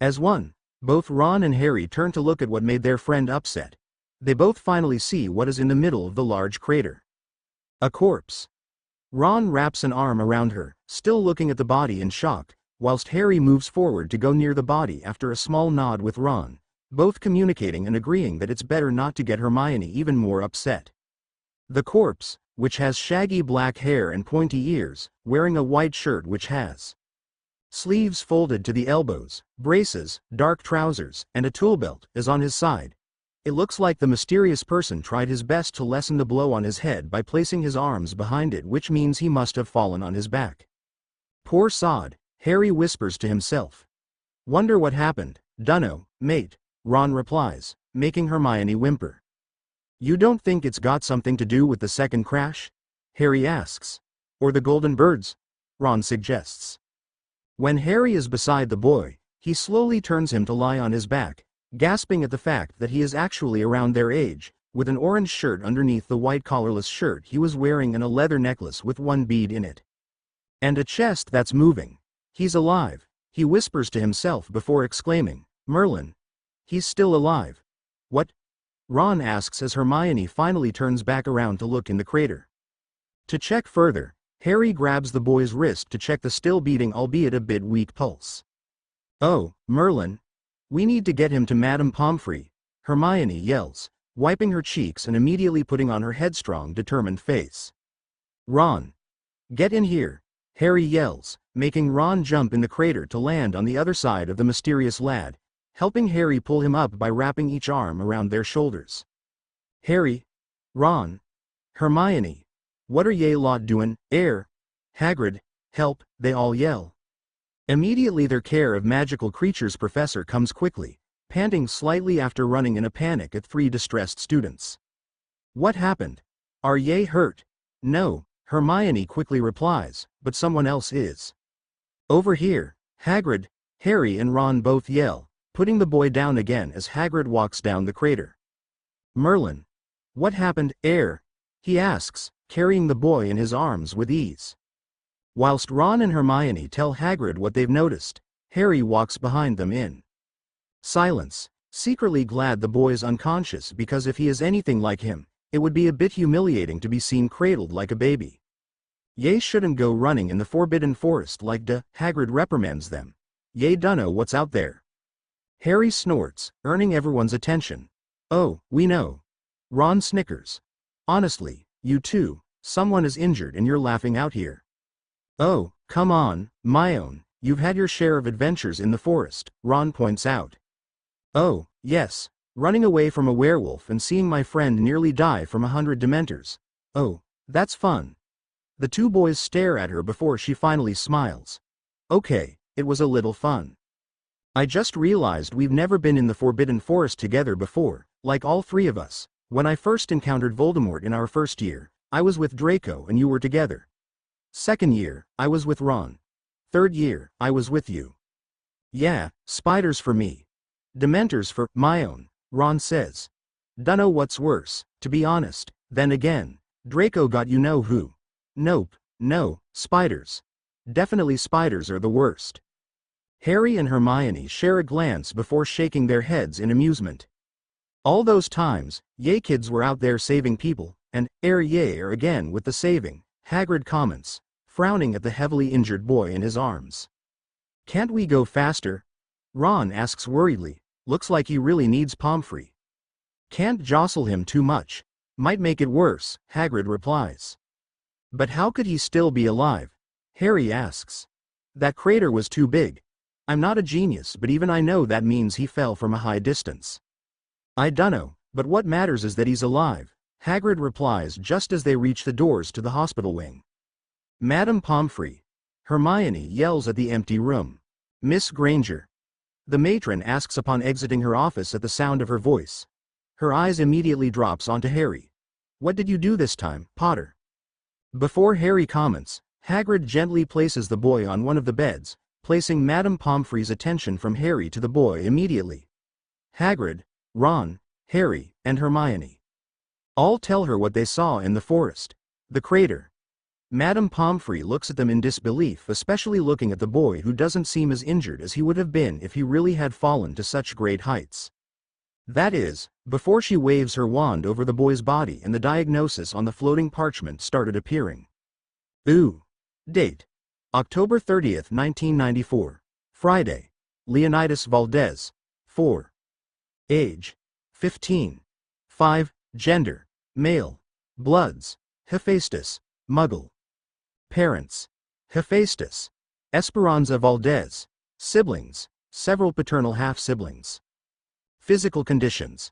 As one, both Ron and Harry turn to look at what made their friend upset. They both finally see what is in the middle of the large crater. A corpse. Ron wraps an arm around her, still looking at the body in shock, whilst Harry moves forward to go near the body after a small nod with Ron, both communicating and agreeing that it's better not to get Hermione even more upset. The corpse, which has shaggy black hair and pointy ears, wearing a white shirt which has sleeves folded to the elbows, braces, dark trousers, and a tool belt, is on his side. It looks like the mysterious person tried his best to lessen the blow on his head by placing his arms behind it, which means he must have fallen on his back. Poor sod, Harry whispers to himself. Wonder what happened. Dunno, mate, Ron replies, making Hermione whimper. You don't think it's got something to do with the second crash? Harry asks. Or the golden birds? Ron suggests. When Harry is beside the boy, he slowly turns him to lie on his back, gasping at the fact that he is actually around their age, with an orange shirt underneath the white collarless shirt he was wearing and a leather necklace with one bead in it. And a chest that's moving. He's alive, he whispers to himself before exclaiming, Merlin. He's still alive. What? Ron asks as Hermione finally turns back around to look in the crater. To check further, Harry grabs the boy's wrist to check the still beating albeit a bit weak pulse. Oh, Merlin. We need to get him to Madame Pomfrey, Hermione yells, wiping her cheeks and immediately putting on her headstrong, determined face. Ron. Get in here, Harry yells, making Ron jump in the crater to land on the other side of the mysterious lad, helping Harry pull him up by wrapping each arm around their shoulders. Harry. Ron. Hermione. What are ye lot doin', Hagrid, help, they all yell. Immediately their care of magical creatures professor comes quickly, panting slightly after running in a panic at three distressed students. What happened? Are ye hurt? No, Hermione quickly replies, but someone else is. Over here, Hagrid, Harry and Ron both yell, putting the boy down again as Hagrid walks down the crater. Merlin. What happened, he asks, carrying the boy in his arms with ease. Whilst Ron and Hermione tell Hagrid what they've noticed, Harry walks behind them in silence, secretly glad the boy's unconscious because if he is anything like him, it would be a bit humiliating to be seen cradled like a baby. Ye shouldn't go running in the Forbidden Forest like Hagrid reprimands them. Ye dunno what's out there. Harry snorts, earning everyone's attention. Oh, we know. Ron snickers. Honestly, you two, someone is injured and you're laughing out here. Oh, come on, Myone, you've had your share of adventures in the forest, Ron points out. Oh, yes, running away from a werewolf and seeing my friend nearly die from 100 dementors. Oh, that's fun. The two boys stare at her before she finally smiles. Okay, it was a little fun. I just realized we've never been in the Forbidden Forest together before, like all three of us. When I first encountered Voldemort in our first year, I was with Draco and you were together. Second year, I was with Ron. Third year, I was with you. Yeah, spiders for me. Dementors for Myone, Ron says. Dunno what's worse, to be honest. Then again, Draco got you know who. Nope, no, spiders. Definitely spiders are the worst. Harry and Hermione share a glance before shaking their heads in amusement. All those times, ye kids were out there saving people, and ye are again with the saving, Hagrid comments, frowning at the heavily injured boy in his arms. Can't we go faster? Ron asks worriedly, looks like he really needs Pomfrey. Can't jostle him too much. Might make it worse, Hagrid replies. But how could he still be alive? Harry asks. That crater was too big. I'm not a genius, but even I know that means he fell from a high distance. I dunno, but what matters is that he's alive, Hagrid replies just as they reach the doors to the hospital wing. Madame Pomfrey. Hermione yells at the empty room. Miss Granger. The matron asks upon exiting her office at the sound of her voice. Her eyes immediately drops onto Harry. What did you do this time, Potter? Before Harry comments, Hagrid gently places the boy on one of the beds, placing Madame Pomfrey's attention from Harry to the boy immediately. Hagrid, Ron, Harry, and Hermione all tell her what they saw in the forest. The crater. Madame Pomfrey looks at them in disbelief, especially looking at the boy who doesn't seem as injured as he would have been if he really had fallen to such great heights. That is, before she waves her wand over the boy's body and the diagnosis on the floating parchment started appearing. Ooh. Date. October 30th, 1994. Friday. Leonidas Valdez. 4. Age. 15. 5. Gender. Male. Bloods. Hephaestus. Muggle. Parents. Hephaestus. Esperanza Valdez. Siblings. Several paternal half-siblings. Physical conditions.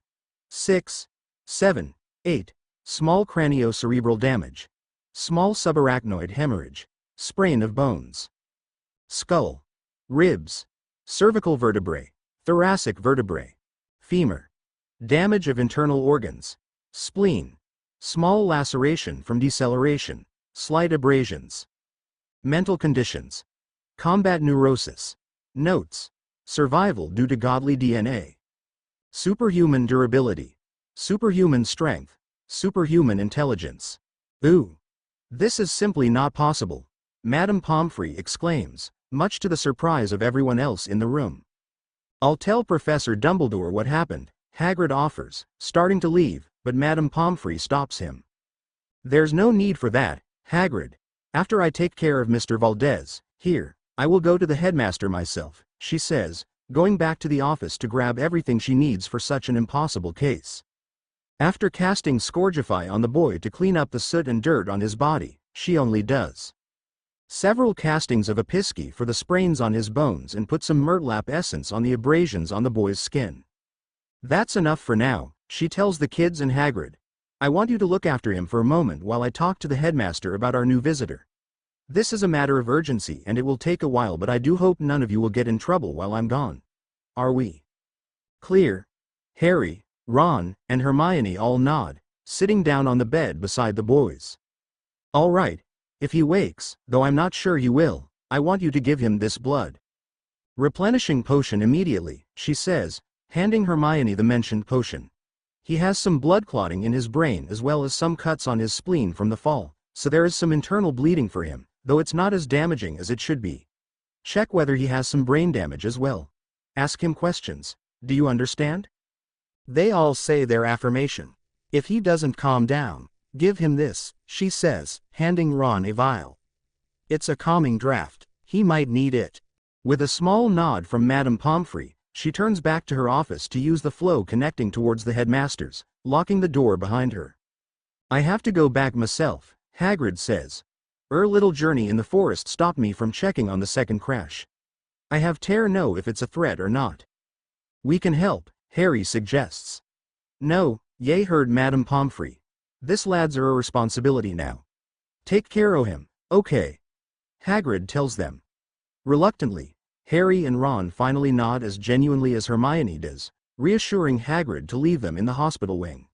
6, 7, 8. Small craniocerebral damage. Small subarachnoid hemorrhage. Sprain of bones. Skull. Ribs. Cervical vertebrae. Thoracic vertebrae. Femur. Damage of internal organs. Spleen. Small laceration from deceleration. Slight abrasions. Mental conditions. Combat neurosis. Notes. Survival due to godly DNA. Superhuman durability. Superhuman strength. Superhuman intelligence. Ooh. This is simply not possible, Madame Pomfrey exclaims, much to the surprise of everyone else in the room. I'll tell Professor Dumbledore what happened, Hagrid offers, starting to leave, but Madame Pomfrey stops him. There's no need for that, Hagrid. After I take care of Mr. Valdez, here, I will go to the headmaster myself, she says, going back to the office to grab everything she needs for such an impossible case. After casting Scourgify on the boy to clean up the soot and dirt on his body, she only does several castings of Episci for the sprains on his bones and put some Murtlap essence on the abrasions on the boy's skin. That's enough for now, she tells the kids and Hagrid. I want you to look after him for a moment while I talk to the headmaster about our new visitor. This is a matter of urgency and it will take a while, but I do hope none of you will get in trouble while I'm gone. Are we clear? Harry, Ron, and Hermione all nod, sitting down on the bed beside the boys. All right. If he wakes, though I'm not sure he will, I want you to give him this blood replenishing potion immediately, she says, handing Hermione the mentioned potion. He has some blood clotting in his brain as well as some cuts on his spleen from the fall, so there is some internal bleeding for him, though it's not as damaging as it should be. Check whether he has some brain damage as well. Ask him questions. Do you understand? They all say their affirmation. If he doesn't calm down, give him this, she says, handing Ron a vial. It's a calming draft. He might need it. With a small nod from Madame Pomfrey, she turns back to her office to use the flow connecting towards the headmaster's, locking the door behind her. I have to go back myself, Hagrid says. Little journey in the forest stopped me from checking on the second crash. I have to know if it's a threat or not. We can help, Harry suggests. No, ye heard Madame Pomfrey. This lad's our responsibility now. Take care o' him, okay? Hagrid tells them. Reluctantly, Harry and Ron finally nod as genuinely as Hermione does, reassuring Hagrid to leave them in the hospital wing.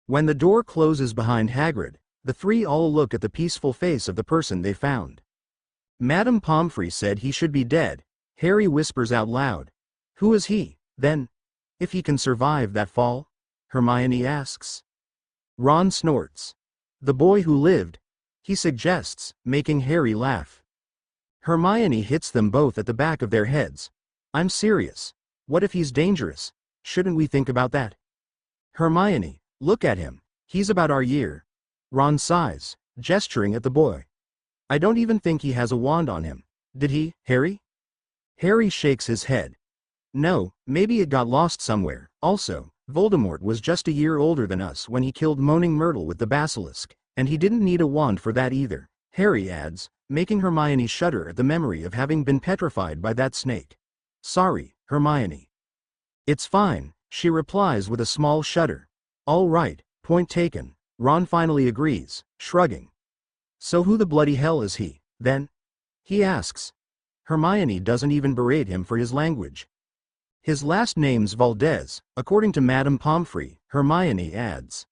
When the door closes behind Hagrid, the three all look at the peaceful face of the person they found. Madame Pomfrey said he should be dead, Harry whispers out loud. Who is he, then? If he can survive that fall? Hermione asks. Ron snorts. The boy who lived, he suggests, making Harry laugh. Hermione hits them both at the back of their heads. I'm serious. What if he's dangerous? Shouldn't we think about that? Hermione, look at him. He's about our year. Ron sighs, gesturing at the boy. I don't even think he has a wand on him. Did he, Harry? Harry shakes his head. No, maybe it got lost somewhere. Also, Voldemort was just a year older than us when he killed Moaning Myrtle with the basilisk, and he didn't need a wand for that either, Harry adds, making Hermione shudder at the memory of having been petrified by that snake. Sorry, Hermione. It's fine, she replies with a small shudder. All right, point taken, Ron finally agrees, shrugging. So who the bloody hell is he, then? He asks. Hermione doesn't even berate him for his language. His last name's Valdez, according to Madame Pomfrey, Hermione adds.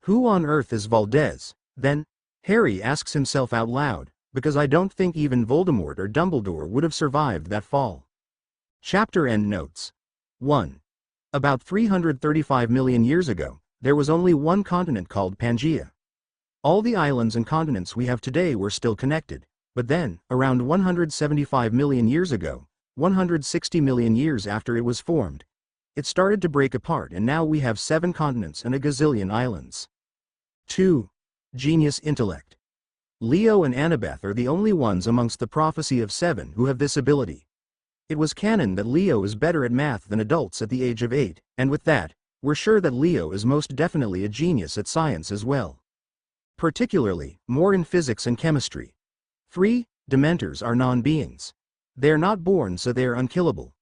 Who on earth is Valdez, then? Harry asks himself out loud, because I don't think even Voldemort or Dumbledore would have survived that fall. Chapter end notes. 1. About 335 million years ago, there was only one continent called Pangaea. All the islands and continents we have today were still connected, but then, around 175 million years ago, 160 million years after it was formed, it started to break apart and now we have 7 continents and a gazillion islands. 2. Genius intellect. Leo and Annabeth are the only ones amongst the prophecy of 7 who have this ability. It was canon that Leo is better at math than adults at the age of 8, and with that, we're sure that Leo is most definitely a genius at science as well. Particularly, more in physics and chemistry. 3. Dementors are non-beings. They're not born, so they're unkillable.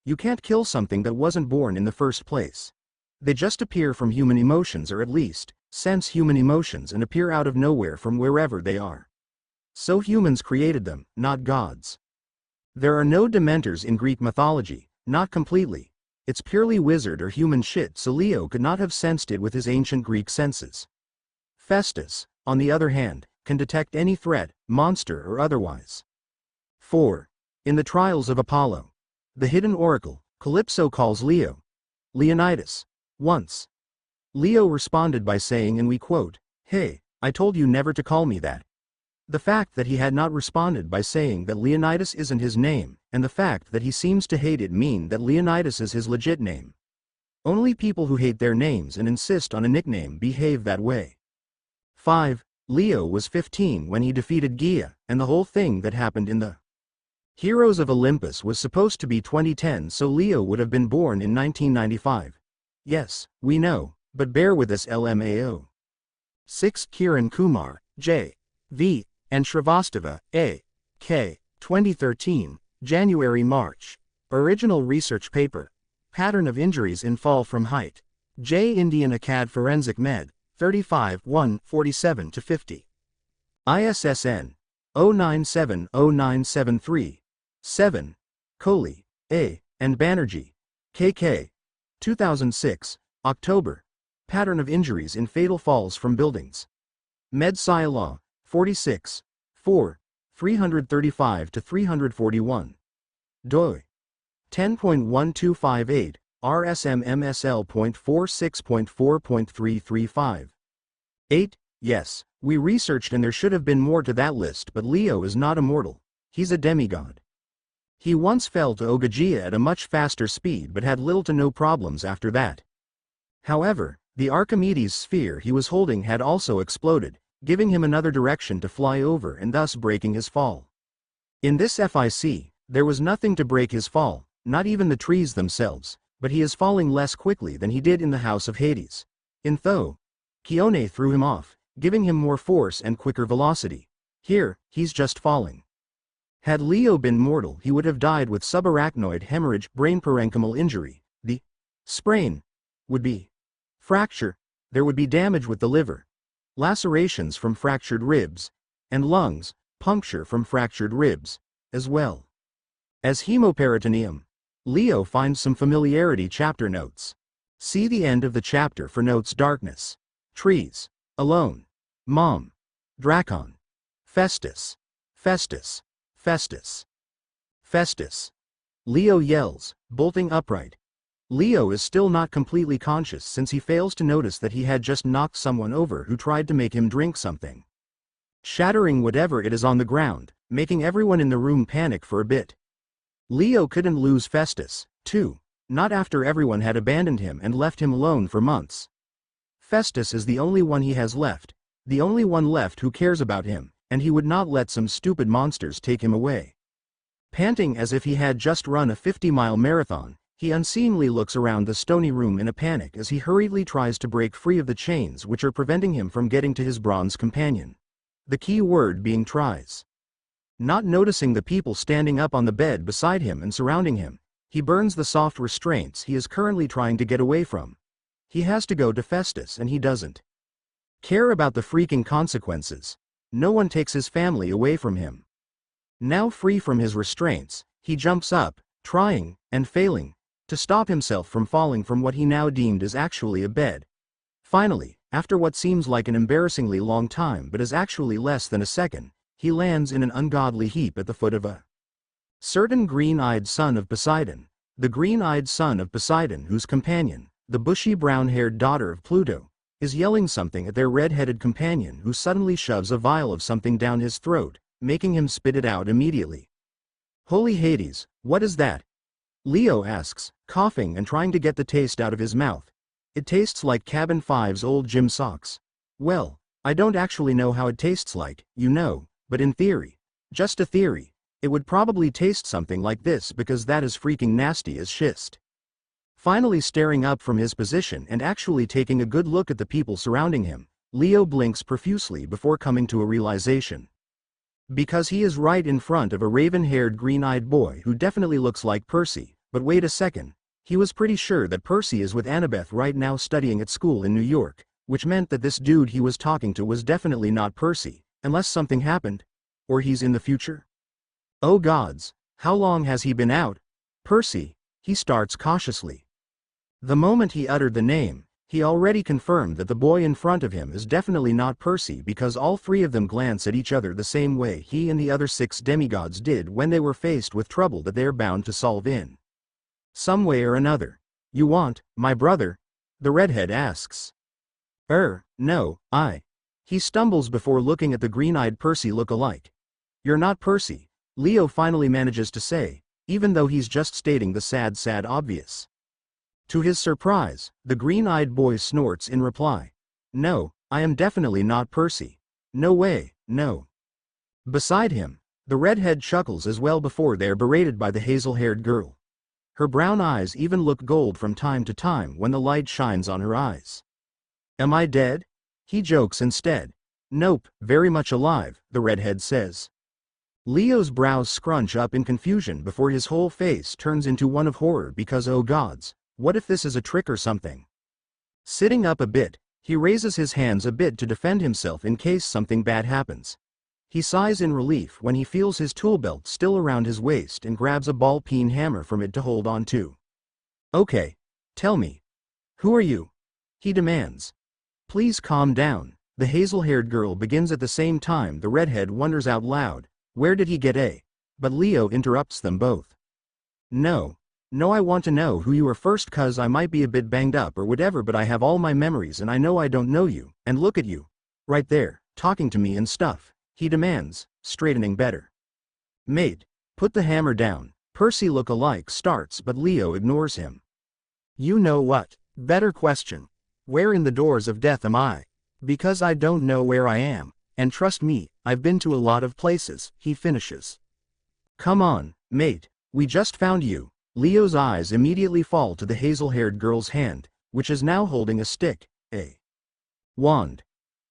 You can't kill something that wasn't born in the first place. They just appear from human emotions, or at least, sense human emotions and appear out of nowhere from wherever they are. So humans created them, not gods. There are no dementors in Greek mythology, not completely. It's purely wizard or human shit, so Leo could not have sensed it with his ancient Greek senses. Festus, on the other hand, can detect any threat, monster or otherwise. 4. In the trials of Apollo, the hidden oracle, Calypso calls Leo, Leonidas, once. Leo responded by saying, and we quote, "Hey, I told you never to call me that." The fact that he had not responded by saying that Leonidas isn't his name, and the fact that he seems to hate it mean that Leonidas is his legit name. Only people who hate their names and insist on a nickname behave that way. 5. Leo was 15 when he defeated Gaia, and the whole thing that happened in the Heroes of Olympus was supposed to be 2010, so Leo would have been born in 1995. Yes, we know, but bear with us LMAO. 6. Kiran Kumar, J. V. and Shrivastava, A. K. 2013, January-March. Original research paper. Pattern of injuries in fall from height. J. Indian Acad Forensic Med, 35 1 47-50. ISSN 0970973 7. Kohli, A. and Banerjee, K.K. 2006, October. Pattern of injuries in fatal falls from buildings. Med Sci Law, 46, 4, 335-341. doi. 10.1258, RSMMSL.46.4.335. 8. Yes, we researched and there should have been more to that list, but Leo is not immortal. He's a demigod. He once fell to Ogygia at a much faster speed but had little to no problems after that. However, the Archimedes sphere he was holding had also exploded, giving him another direction to fly over and thus breaking his fall. In this FIC, there was nothing to break his fall, not even the trees themselves, but he is falling less quickly than he did in the House of Hades. In Tho, Keone threw him off, giving him more force and quicker velocity. Here, he's just falling. Had Leo been mortal, he would have died with subarachnoid hemorrhage, brain parenchymal injury. The sprain would be fracture. There would be damage with the liver, lacerations from fractured ribs, and lungs, puncture from fractured ribs, as well as hemoperitoneum. Leo finds some familiarity. Chapter notes. See the end of the chapter for notes. Darkness. Trees. Alone. Mom. Dracon. Festus. Festus. Festus. Festus. Leo yells, bolting upright. Leo is still not completely conscious since he fails to notice that he had just knocked someone over who tried to make him drink something, shattering whatever it is on the ground, making everyone in the room panic for a bit. Leo couldn't lose Festus, too, not after everyone had abandoned him and left him alone for months. Festus is the only one he has left, the only one left who cares about him, and he would not let some stupid monsters take him away. Panting as if he had just run a 50-mile marathon, he unseeingly looks around the stony room in a panic as he hurriedly tries to break free of the chains which are preventing him from getting to his bronze companion. The key word being tries. Not noticing the people standing up on the bed beside him and surrounding him, he burns the soft restraints he is currently trying to get away from. He has to go to Festus and he doesn't care about the freaking consequences. No one takes his family away from him. Now free from his restraints, he jumps up, trying, and failing, to stop himself from falling from what he now deemed is actually a bed. Finally, after what seems like an embarrassingly long time but is actually less than a second, he lands in an ungodly heap at the foot of a certain green-eyed son of Poseidon, the green-eyed son of Poseidon whose companion, the bushy brown-haired daughter of Pluto, is yelling something at their red-headed companion who suddenly shoves a vial of something down his throat, making him spit it out immediately. Holy Hades, what is that? Leo asks, coughing and trying to get the taste out of his mouth. It tastes like Cabin 5's old gym socks. Well, I don't actually know how it tastes like, you know, but in theory, just a theory, it would probably taste something like this because that is freaking nasty as schist. Finally staring up from his position and actually taking a good look at the people surrounding him, Leo blinks profusely before coming to a realization. Because he is right in front of a raven-haired green-eyed boy who definitely looks like Percy, but wait a second, He was pretty sure that Percy is with Annabeth right now studying at school in New York, which meant that this dude he was talking to was definitely not Percy, unless something happened. Or he's in the future? Oh gods, how long has he been out? Percy, he starts cautiously. The moment he uttered the name, he already confirmed that the boy in front of him is definitely not Percy because all three of them glance at each other the same way he and the other 6 demigods did when they were faced with trouble that they're bound to solve in some way or another. You want, my brother? The redhead asks. No, He stumbles before looking at the green-eyed Percy look-alike. You're not Percy, Leo finally manages to say, even though he's just stating the sad obvious. To his surprise, the green-eyed boy snorts in reply. No, I am definitely not Percy. No way, no. Beside him, the redhead chuckles as well before they're berated by the hazel-haired girl. Her brown eyes even look gold from time to time when the light shines on her eyes. Am I dead? He jokes instead. Nope, very much alive, the redhead says. Leo's brows scrunch up in confusion before his whole face turns into one of horror because oh gods, what if this is a trick or something? Sitting up a bit, he raises his hands a bit to defend himself in case something bad happens. He sighs in relief when he feels his tool belt still around his waist and grabs a ball-peen hammer from it to hold on to. Okay, tell me. Who are you? He demands. Please calm down, the hazel-haired girl begins at the same time the redhead wonders out loud, where did he get a? But Leo interrupts them both. No, I want to know who you are first cause I might be a bit banged up or whatever but I have all my memories and I know I don't know you, and look at you. Right there, talking to me and stuff, he demands, straightening better. Mate, put the hammer down, Percy look-alike starts but Leo ignores him. You know what, better question. Where in the doors of death am I? Because I don't know where I am, and trust me, I've been to a lot of places, he finishes. Come on, mate, we just found you. Leo's eyes immediately fall to the hazel-haired girl's hand, which is now holding a stick, a wand.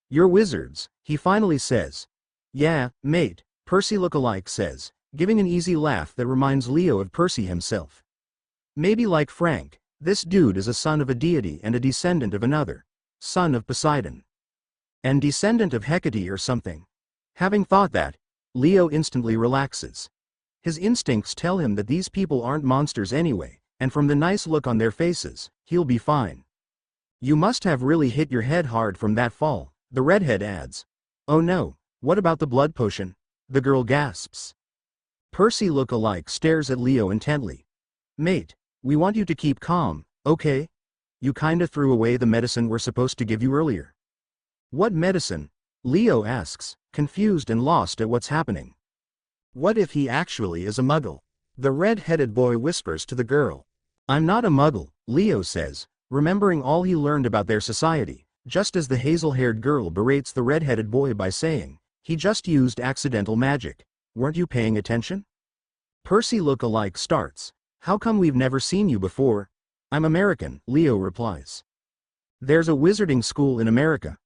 You're wizards, he finally says. Yeah, mate, Percy look-alike says, giving an easy laugh that reminds Leo of Percy himself. Maybe like Frank, this dude is a son of a deity and a descendant of another, son of Poseidon. And descendant of Hecate or something. Having thought that, Leo instantly relaxes. His instincts tell him that these people aren't monsters anyway, and from the nice look on their faces, he'll be fine. You must have really hit your head hard from that fall, the redhead adds. Oh no, what about the blood potion? The girl gasps. Percy look-alike stares at Leo intently. Mate, we want you to keep calm, okay? You kinda threw away the medicine we're supposed to give you earlier. What medicine? Leo asks, confused and lost at what's happening. What if he actually is a muggle? The red-headed boy whispers to the girl. I'm not a muggle, Leo says, remembering all he learned about their society, just as the hazel-haired girl berates the red-headed boy by saying, he just used accidental magic. Weren't you paying attention? Percy look-alike starts. How come we've never seen you before? I'm American, Leo replies. There's a wizarding school in America.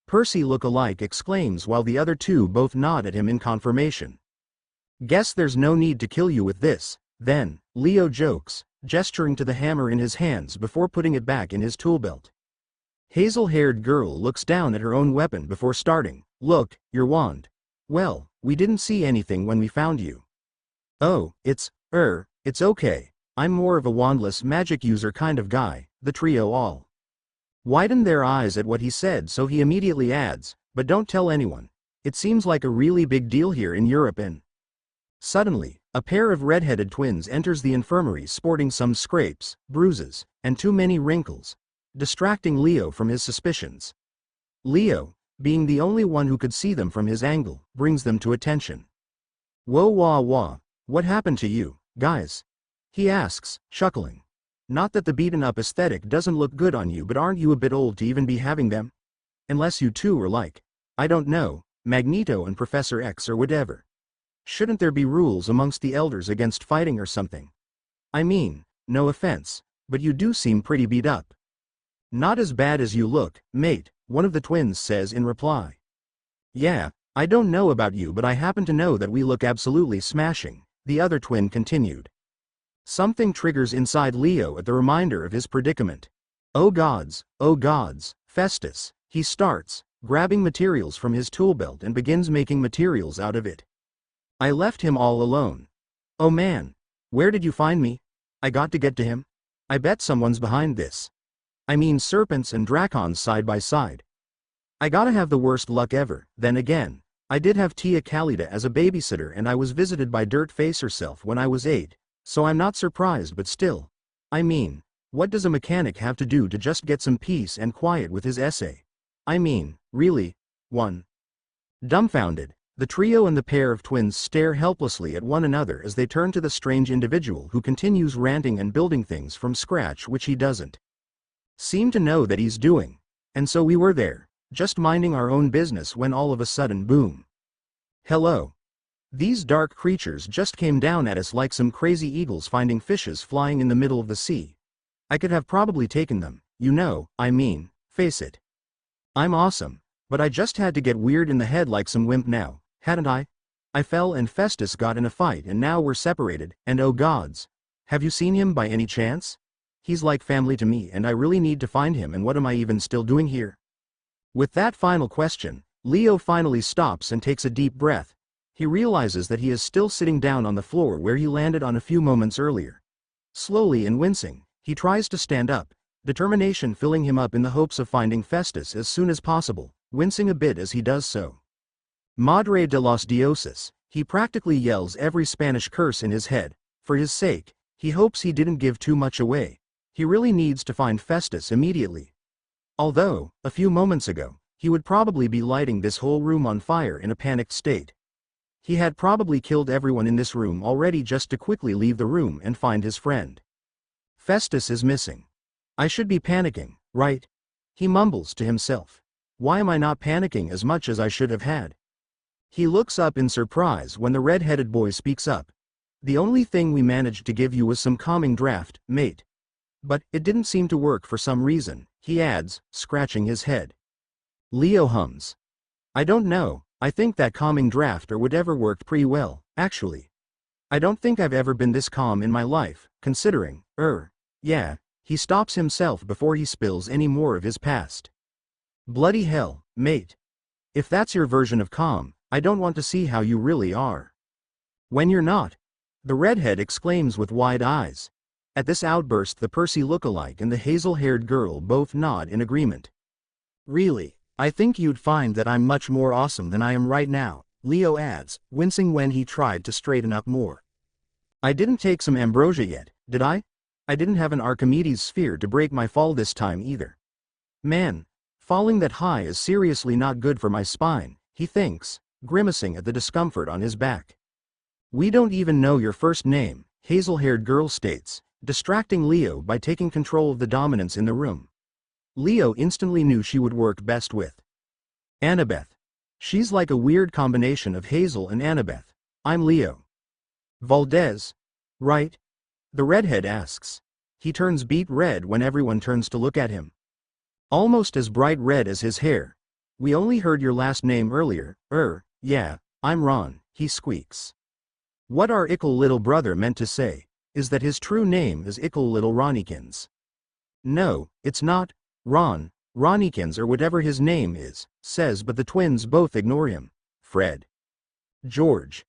Percy look-alike exclaims while the other two both nod at him in confirmation. Guess there's no need to kill you with this, then, Leo jokes, gesturing to the hammer in his hands before putting it back in his tool belt. Hazel-haired girl looks down at her own weapon before starting. Look, your wand. Well, we didn't see anything when we found you. Oh, it's okay. I'm more of a wandless magic user kind of guy, the trio all widen their eyes at what he said so he immediately adds, but don't tell anyone. It seems like a really big deal here in Europe and... Suddenly, a pair of red-headed twins enters the infirmary sporting some scrapes, bruises, and too many wrinkles, distracting Leo from his suspicions. Leo, being the only one who could see them from his angle, brings them to attention. Whoa wah wah, what happened to you, guys? He asks, chuckling. Not that the beaten-up aesthetic doesn't look good on you but aren't you a bit old to even be having them? Unless you two are like, I don't know, Magneto and Professor X or whatever. Shouldn't there be rules amongst the elders against fighting or something? I mean, no offense, but you do seem pretty beat up. Not as bad as you look, mate, one of the twins says in reply. Yeah, I don't know about you but I happen to know that we look absolutely smashing, the other twin continued. Something triggers inside Leo at the reminder of his predicament. Oh gods, Festus, he starts, grabbing materials from his tool belt and begins making materials out of it. I left him all alone. Oh man, where did you find me? I got to get to him. I bet someone's behind this. I mean serpents and dracons side by side. I gotta have the worst luck ever. Then again, I did have Tia Khalida as a babysitter and I was visited by Dirtface herself when I was 8, so I'm not surprised, but still. I mean, what does a mechanic have to do to just get some peace and quiet with his essay? I mean, really? 1. Dumbfounded, the trio and the pair of twins stare helplessly at one another as they turn to the strange individual who continues ranting and building things from scratch which he doesn't seem to know that he's doing. And so we were there, just minding our own business when all of a sudden boom. Hello. These dark creatures just came down at us like some crazy eagles finding fishes flying in the middle of the sea. I could have probably taken them, you know, I mean, face it. I'm awesome, but I just had to get weird in the head like some wimp now, hadn't I? I fell and Festus got in a fight and now we're separated, and oh gods. Have you seen him by any chance? He's like family to me and I really need to find him, and what am I even still doing here? With that final question, Leo finally stops and takes a deep breath. He realizes that he is still sitting down on the floor where he landed on a few moments earlier. Slowly and wincing, he tries to stand up, determination filling him up in the hopes of finding Festus as soon as possible, wincing a bit as he does so. Madre de los dioses, he practically yells every Spanish curse in his head. For his sake, he hopes he didn't give too much away. He really needs to find Festus immediately. Although, a few moments ago, he would probably be lighting this whole room on fire in a panicked state. He had probably killed everyone in this room already just to quickly leave the room and find his friend. Festus is missing. I should be panicking, right? He mumbles to himself. Why am I not panicking as much as I should have had? He looks up in surprise when the red-headed boy speaks up. The only thing we managed to give you was some calming draft, mate. But it didn't seem to work for some reason, he adds, scratching his head. Leo hums. I don't know, I think that calming draft or whatever worked pretty well, actually. I don't think I've ever been this calm in my life, considering, yeah, he stops himself before he spills any more of his past. Bloody hell, mate. If that's your version of calm, I don't want to see how you really are. When you're not. The redhead exclaims with wide eyes. At this outburst the Percy look-alike and the hazel-haired girl both nod in agreement. Really, I think you'd find that I'm much more awesome than I am right now, Leo adds, wincing when he tried to straighten up more. I didn't take some ambrosia yet, did I? I didn't have an Archimedes sphere to break my fall this time either. Man, falling that high is seriously not good for my spine, he thinks, grimacing at the discomfort on his back. We don't even know your first name, hazel-haired girl states, distracting Leo by taking control of the dominance in the room. Leo instantly knew she would work best with Annabeth. She's like a weird combination of Hazel and Annabeth. I'm Leo. Valdez, right? The redhead asks. He turns beet red when everyone turns to look at him. Almost as bright red as his hair. We only heard your last name earlier, yeah, I'm Ron, he squeaks. What our ickle little brother meant to say is that his true name is Ickle Little Ronnikins. No, it's not, Ron, Ronnikins or whatever his name is, says, but the twins both ignore him. Fred. George.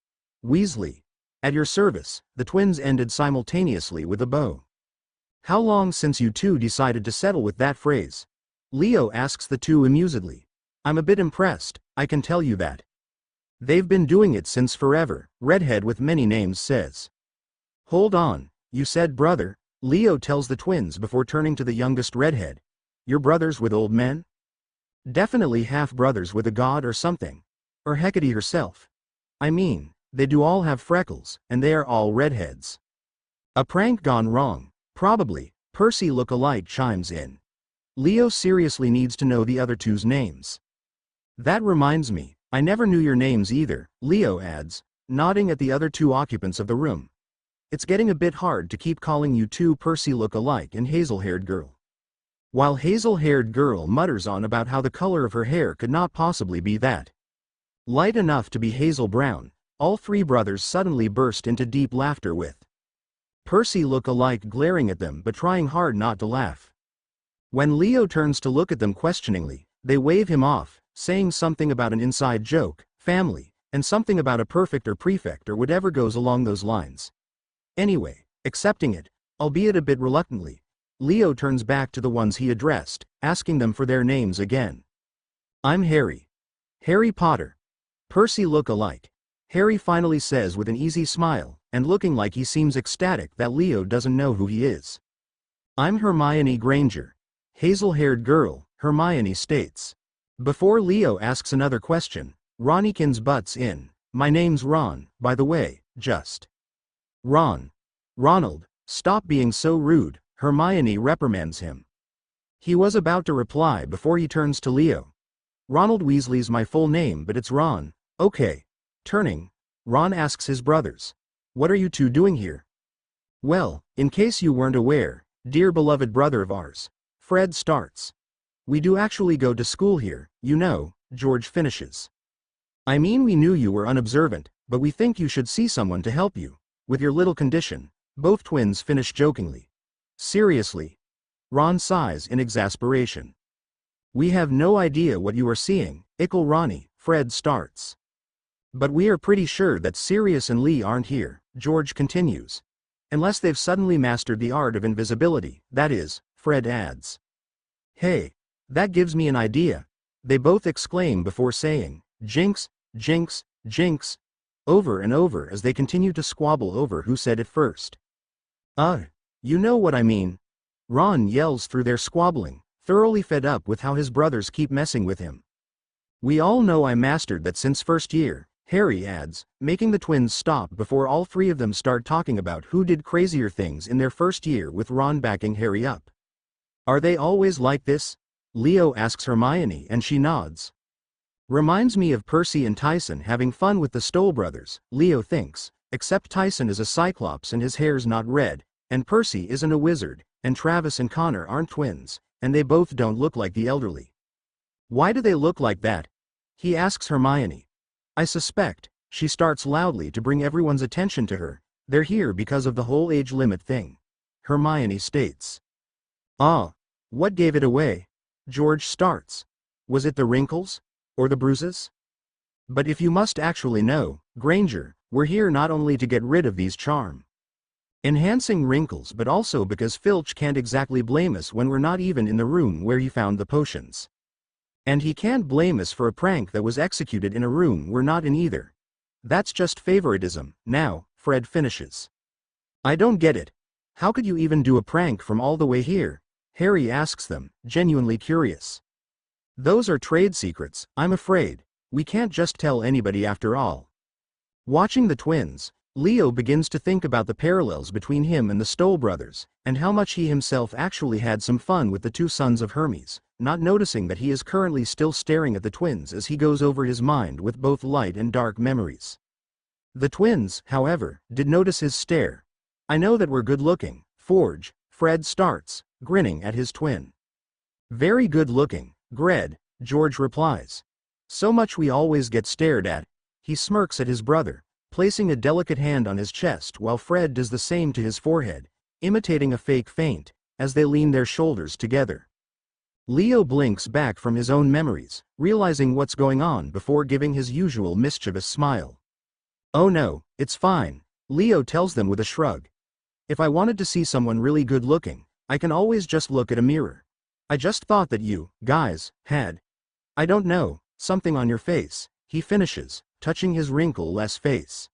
Weasley. At your service, the twins ended simultaneously with a bow. How long since you two decided to settle with that phrase? Leo asks the two amusedly. I'm a bit impressed, I can tell you that. They've been doing it since forever, redhead with many names says. Hold on, you said brother, Leo tells the twins before turning to the youngest redhead. You're brothers with old men? Definitely half-brothers with a god or something. Or Hecate herself. I mean, they do all have freckles, and they are all redheads. A prank gone wrong, probably, Percy look-alike chimes in. Leo seriously needs to know the other two's names. That reminds me, I never knew your names either, Leo adds, nodding at the other two occupants of the room. It's getting a bit hard to keep calling you two Percy look-alike and hazel-haired girl. While hazel-haired girl mutters on about how the color of her hair could not possibly be that light enough to be hazel brown, all three brothers suddenly burst into deep laughter with Percy look alike, glaring at them but trying hard not to laugh. When Leo turns to look at them questioningly, they wave him off, saying something about an inside joke, family, and something about a perfect or prefect or whatever goes along those lines. Anyway, accepting it, albeit a bit reluctantly, Leo turns back to the ones he addressed, asking them for their names again. I'm Harry. Harry Potter. Percy look alike. Harry finally says with an easy smile, and looking like he seems ecstatic that Leo doesn't know who he is. I'm Hermione Granger. Hazel-haired girl, Hermione states. Before Leo asks another question, Ronnikins butts in. My name's Ron, by the way, just. Ron. Ronald, stop being so rude, Hermione reprimands him. He was about to reply before he turns to Leo. Ronald Weasley's my full name, but it's Ron. Okay. Turning, Ron asks his brothers. What are you two doing here? Well, in case you weren't aware, dear beloved brother of ours, Fred starts. We do actually go to school here, you know, George finishes. I mean, we knew you were unobservant, but we think you should see someone to help you with your little condition, both twins finish jokingly. Seriously? Ron sighs in exasperation. We have no idea what you are seeing, Ickle Ronnie, Fred starts. But we are pretty sure that Sirius and Lee aren't here, George continues. Unless they've suddenly mastered the art of invisibility, that is, Fred adds. Hey, that gives me an idea, they both exclaim before saying, Jinx, Jinx, Jinx, over and over as they continue to squabble over who said it first. You know what I mean. Ron yells through their squabbling, thoroughly fed up with how his brothers keep messing with him. We all know I mastered that since first year, Harry adds, making the twins stop before all three of them start talking about who did crazier things in their first year, with Ron backing Harry up. Are they always like this? Leo asks Hermione and she nods. Reminds me of Percy and Tyson having fun with the Stoll brothers, Leo thinks, except Tyson is a Cyclops and his hair's not red, and Percy isn't a wizard, and Travis and Connor aren't twins, and they both don't look like the elderly. Why do they look like that? He asks Hermione. I suspect, she starts loudly to bring everyone's attention to her, they're here because of the whole age limit thing. Hermione states. What gave it away? George starts. Was it the wrinkles? Or the bruises? But if you must actually know, Granger, we're here not only to get rid of these enhancing wrinkles, but also because Filch can't exactly blame us when we're not even in the room where he found the potions. And he can't blame us for a prank that was executed in a room we're not in either. That's just favoritism. Now, Fred finishes. I don't get it. How could you even do a prank from all the way here? Harry asks them, genuinely curious. Those are trade secrets, I'm afraid. We can't just tell anybody after all. Watching the twins, Leo begins to think about the parallels between him and the Stoll brothers, and how much he himself actually had some fun with the two sons of Hermes, not noticing that he is currently still staring at the twins as he goes over his mind with both light and dark memories. The twins, however, did notice his stare. I know that we're good looking, Forge, Fred starts, grinning at his twin. Very good looking, Gred, George replies. So much we always get stared at. He smirks at his brother, placing a delicate hand on his chest while Fred does the same to his forehead, imitating a fake faint, as they lean their shoulders together. Leo blinks back from his own memories, realizing what's going on before giving his usual mischievous smile. Oh no, it's fine, Leo tells them with a shrug. If I wanted to see someone really good looking, I can always just look at a mirror. I just thought that you, guys, had, I don't know, something on your face, he finishes, touching his wrinkle-less face.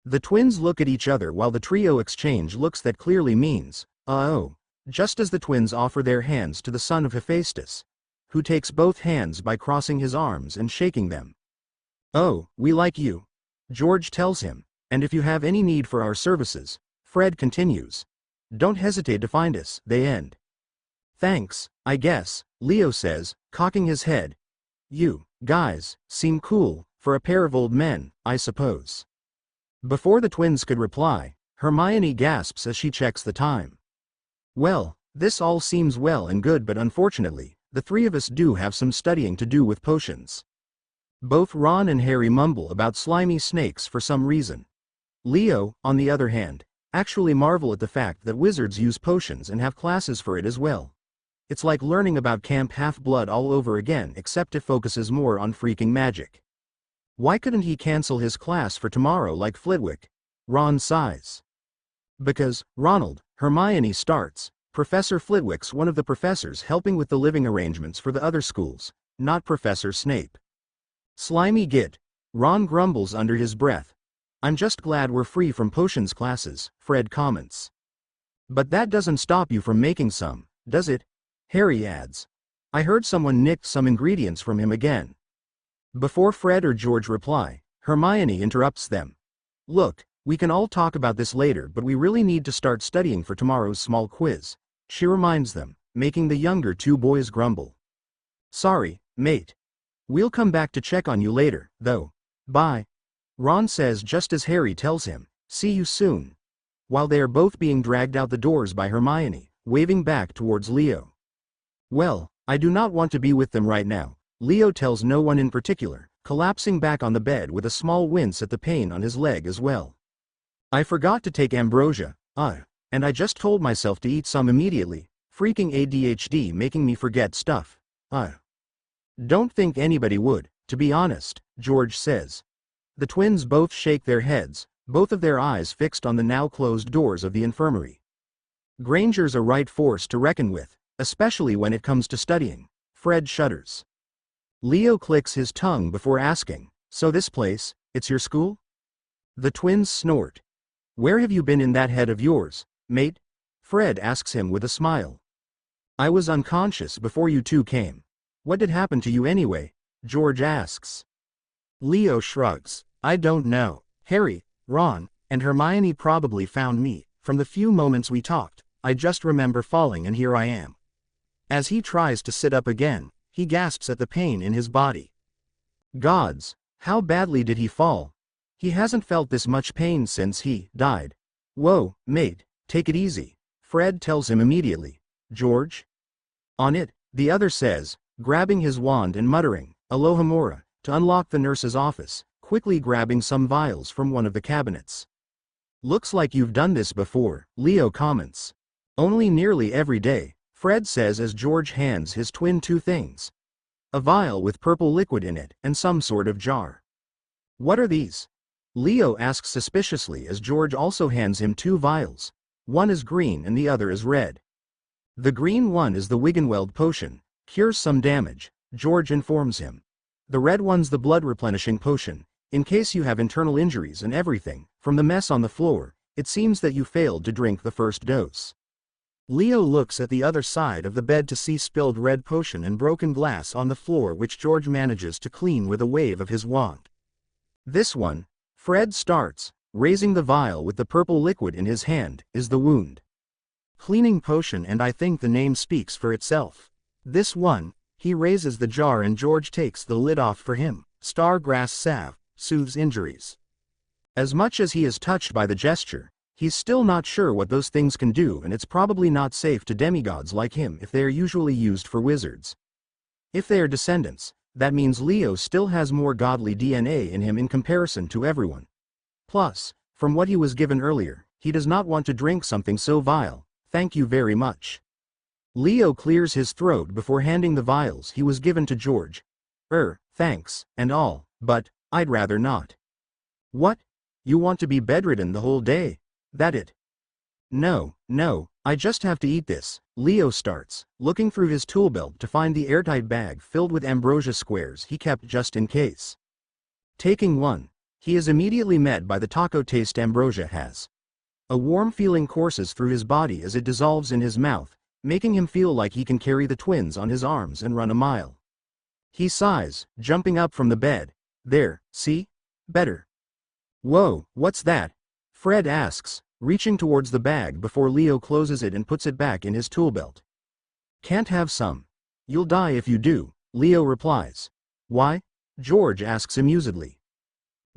The twins look at each other while the trio exchange looks that clearly means, oh, just as the twins offer their hands to the son of Hephaestus, who takes both hands by crossing his arms and shaking them. Oh, we like you, George tells him, and if you have any need for our services, Fred continues. Don't hesitate to find us, they end. Thanks, I guess, Leo says, cocking his head. You, guys, seem cool, for a pair of old men, I suppose. Before the twins could reply, Hermione gasps as she checks the time. Well, this all seems well and good, but unfortunately, the three of us do have some studying to do with potions. Both Ron and Harry mumble about slimy snakes for some reason. Leo, on the other hand, actually marvel at the fact that wizards use potions and have classes for it as well. It's like learning about Camp Half-Blood all over again, except it focuses more on freaking magic. Why couldn't he cancel his class for tomorrow like Flitwick? Ron sighs. Because, Ronald, Hermione starts. Professor Flitwick's one of the professors helping with the living arrangements for the other schools, not Professor Snape. Slimy git. Ron grumbles under his breath. I'm just glad we're free from potions classes, Fred comments. But that doesn't stop you from making some, does it? Harry adds. I heard someone nicked some ingredients from him again. Before Fred or George reply, Hermione interrupts them. Look, we can all talk about this later, but we really need to start studying for tomorrow's small quiz, she reminds them, making the younger two boys grumble. Sorry, mate. We'll come back to check on you later, though. Bye. Ron says just as Harry tells him, see you soon. While they are both being dragged out the doors by Hermione, waving back towards Leo. Well, I do not want to be with them right now, Leo tells no one in particular, collapsing back on the bed with a small wince at the pain on his leg as well. I forgot to take ambrosia, and I just told myself to eat some immediately, freaking ADHD making me forget stuff, Don't think anybody would, to be honest, George says. The twins both shake their heads, both of their eyes fixed on the now closed doors of the infirmary. Granger's a right force to reckon with, especially when it comes to studying. Fred shudders. Leo clicks his tongue before asking, so this place, it's your school? The twins snort. Where have you been in that head of yours, mate? Fred asks him with a smile. I was unconscious before you two came. What did happen to you anyway? George asks. Leo shrugs. I don't know. Harry, Ron, and Hermione probably found me. From the few moments we talked, I just remember falling and here I am. As he tries to sit up again, he gasps at the pain in his body. Gods, how badly did he fall? He hasn't felt this much pain since he died. Whoa, mate, take it easy, Fred tells him immediately. George? On it, the other says, grabbing his wand and muttering, Alohomora, to unlock the nurse's office, quickly grabbing some vials from one of the cabinets. Looks like you've done this before, Leo comments. Only nearly every day, Fred says as George hands his twin two things. A vial with purple liquid in it and some sort of jar. What are these? Leo asks suspiciously as George also hands him two vials. One is green and the other is red. The green one is the Wiggenweld potion, cures some damage, George informs him. The red one's the blood replenishing potion, in case you have internal injuries and everything. From the mess on the floor, it seems that you failed to drink the first dose. Leo looks at the other side of the bed to see spilled red potion and broken glass on the floor, which George manages to clean with a wave of his wand. This one, Fred starts, raising the vial with the purple liquid in his hand, is the wound cleaning potion, and I think the name speaks for itself. This one, he raises the jar and George takes the lid off for him. Stargrass salve, soothes injuries. As much as he is touched by the gesture, he's still not sure what those things can do, and it's probably not safe to demigods like him if they are usually used for wizards. If they are descendants, that means Leo still has more godly DNA in him in comparison to everyone. Plus, from what he was given earlier, he does not want to drink something so vile. Thank you very much. Leo clears his throat before handing the vials he was given to George. Thanks, and all, but I'd rather not. What? You want to be bedridden the whole day? That it? No, I just have to eat this. Leo starts, looking through his tool belt to find the airtight bag filled with ambrosia squares he kept just in case. Taking one, he is immediately met by the taco taste ambrosia has. A warm feeling courses through his body as it dissolves in his mouth, making him feel like he can carry the twins on his arms and run a mile. He sighs, jumping up from the bed. There, see? Better. Whoa, what's that? Fred asks, reaching towards the bag before Leo closes it and puts it back in his tool belt. Can't have some. You'll die if you do, Leo replies. Why? George asks amusedly.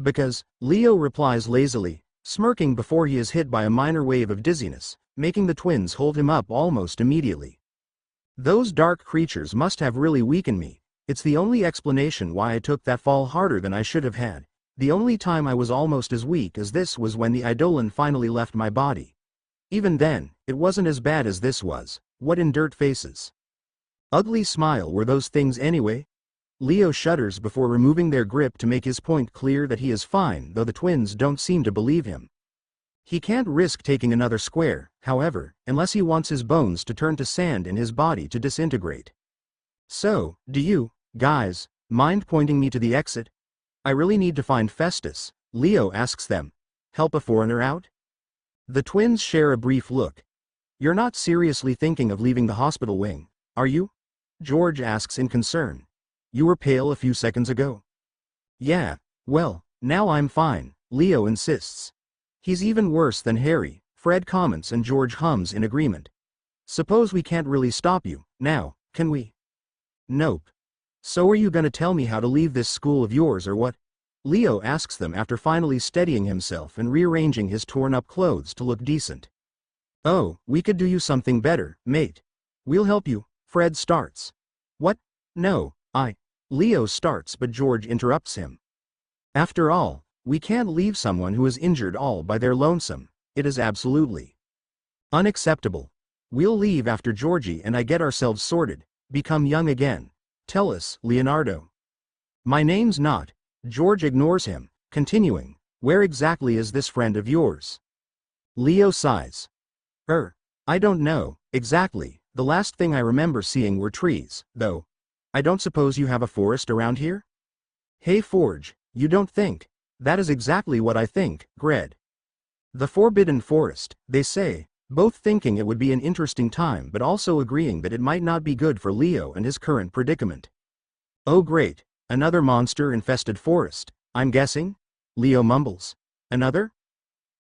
Because, Leo replies lazily, smirking before he is hit by a minor wave of dizziness, making the twins hold him up almost immediately. Those dark creatures must have really weakened me. It's the only explanation why I took that fall harder than I should have had. The only time I was almost as weak as this was when the eidolon finally left my body. Even then, it wasn't as bad as this was. What in dirt faces? Ugly smile were those things anyway? Leo shudders before removing their grip to make his point clear that he is fine, though the twins don't seem to believe him. He can't risk taking another square, however, unless he wants his bones to turn to sand and his body to disintegrate. So, do you, guys, mind pointing me to the exit? I really need to find Festus, Leo asks them. Help a foreigner out? The twins share a brief look. You're not seriously thinking of leaving the hospital wing, are you? George asks in concern. You were pale a few seconds ago. Yeah, well, now I'm fine, Leo insists. He's even worse than Harry, Fred comments and George hums in agreement. Suppose we can't really stop you, now, can we? Nope. So are you gonna tell me how to leave this school of yours or what? Leo asks them after finally steadying himself and rearranging his torn-up clothes to look decent. Oh, we could do you something better, mate. We'll help you, Fred starts. What? No, Leo starts but George interrupts him. After all, we can't leave someone who is injured all by their lonesome. It is absolutely unacceptable. We'll leave after Georgie and I get ourselves sorted, become young again. Tell us, Leonardo. My name's not. George ignores him, continuing, where exactly is this friend of yours? Leo sighs. I don't know, exactly, the last thing I remember seeing were trees, though. I don't suppose you have a forest around here? Hey Forge, you don't think? That is exactly what I think, Gred. The Forbidden Forest, they say, both thinking it would be an interesting time but also agreeing that it might not be good for Leo and his current predicament. Oh great, another monster-infested forest, I'm guessing? Leo mumbles. Another?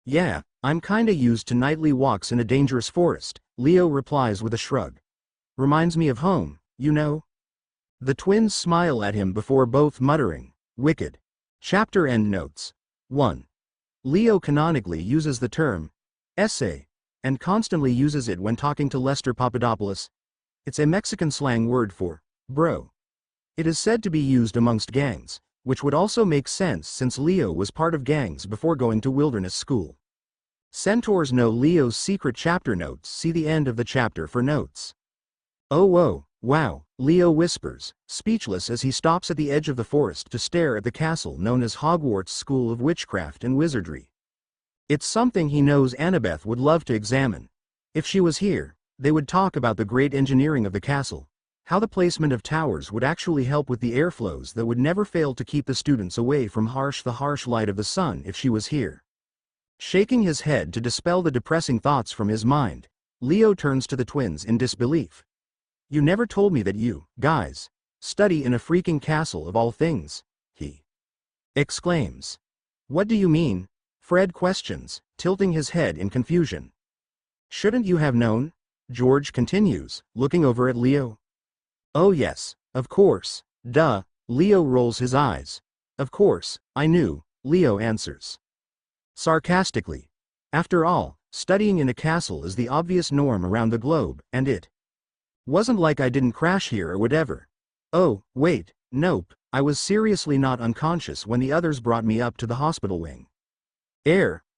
Yeah, I'm kinda used to nightly walks in a dangerous forest, Leo replies with a shrug. Reminds me of home, you know? The twins smile at him before both muttering, wicked. Chapter endnotes. 1. Leo canonically uses the term essay, and constantly uses it when talking to Lester Papadopoulos. It's a Mexican slang word for bro. It is said to be used amongst gangs, which would also make sense since Leo was part of gangs before going to wilderness school. Centaurs know Leo's secret chapter notes. See the end of the chapter for notes. Oh, wow, Leo whispers, speechless as he stops at the edge of the forest to stare at the castle known as Hogwarts School of Witchcraft and Wizardry. It's something he knows Annabeth would love to examine. If she was here, they would talk about the great engineering of the castle, how the placement of towers would actually help with the airflows that would never fail to keep the students away from the harsh light of the sun if she was here. Shaking his head to dispel the depressing thoughts from his mind, Leo turns to the twins in disbelief. You never told me that you, guys, study in a freaking castle of all things, he exclaims. What do you mean? Fred questions, tilting his head in confusion. Shouldn't you have known? George continues, looking over at Leo. Oh yes, of course, duh, Leo rolls his eyes. Of course, I knew, Leo answers. Sarcastically. After all, studying in a castle is the obvious norm around the globe, and it wasn't like I didn't crash here or whatever. Oh, wait, nope, I was seriously not unconscious when the others brought me up to the hospital wing.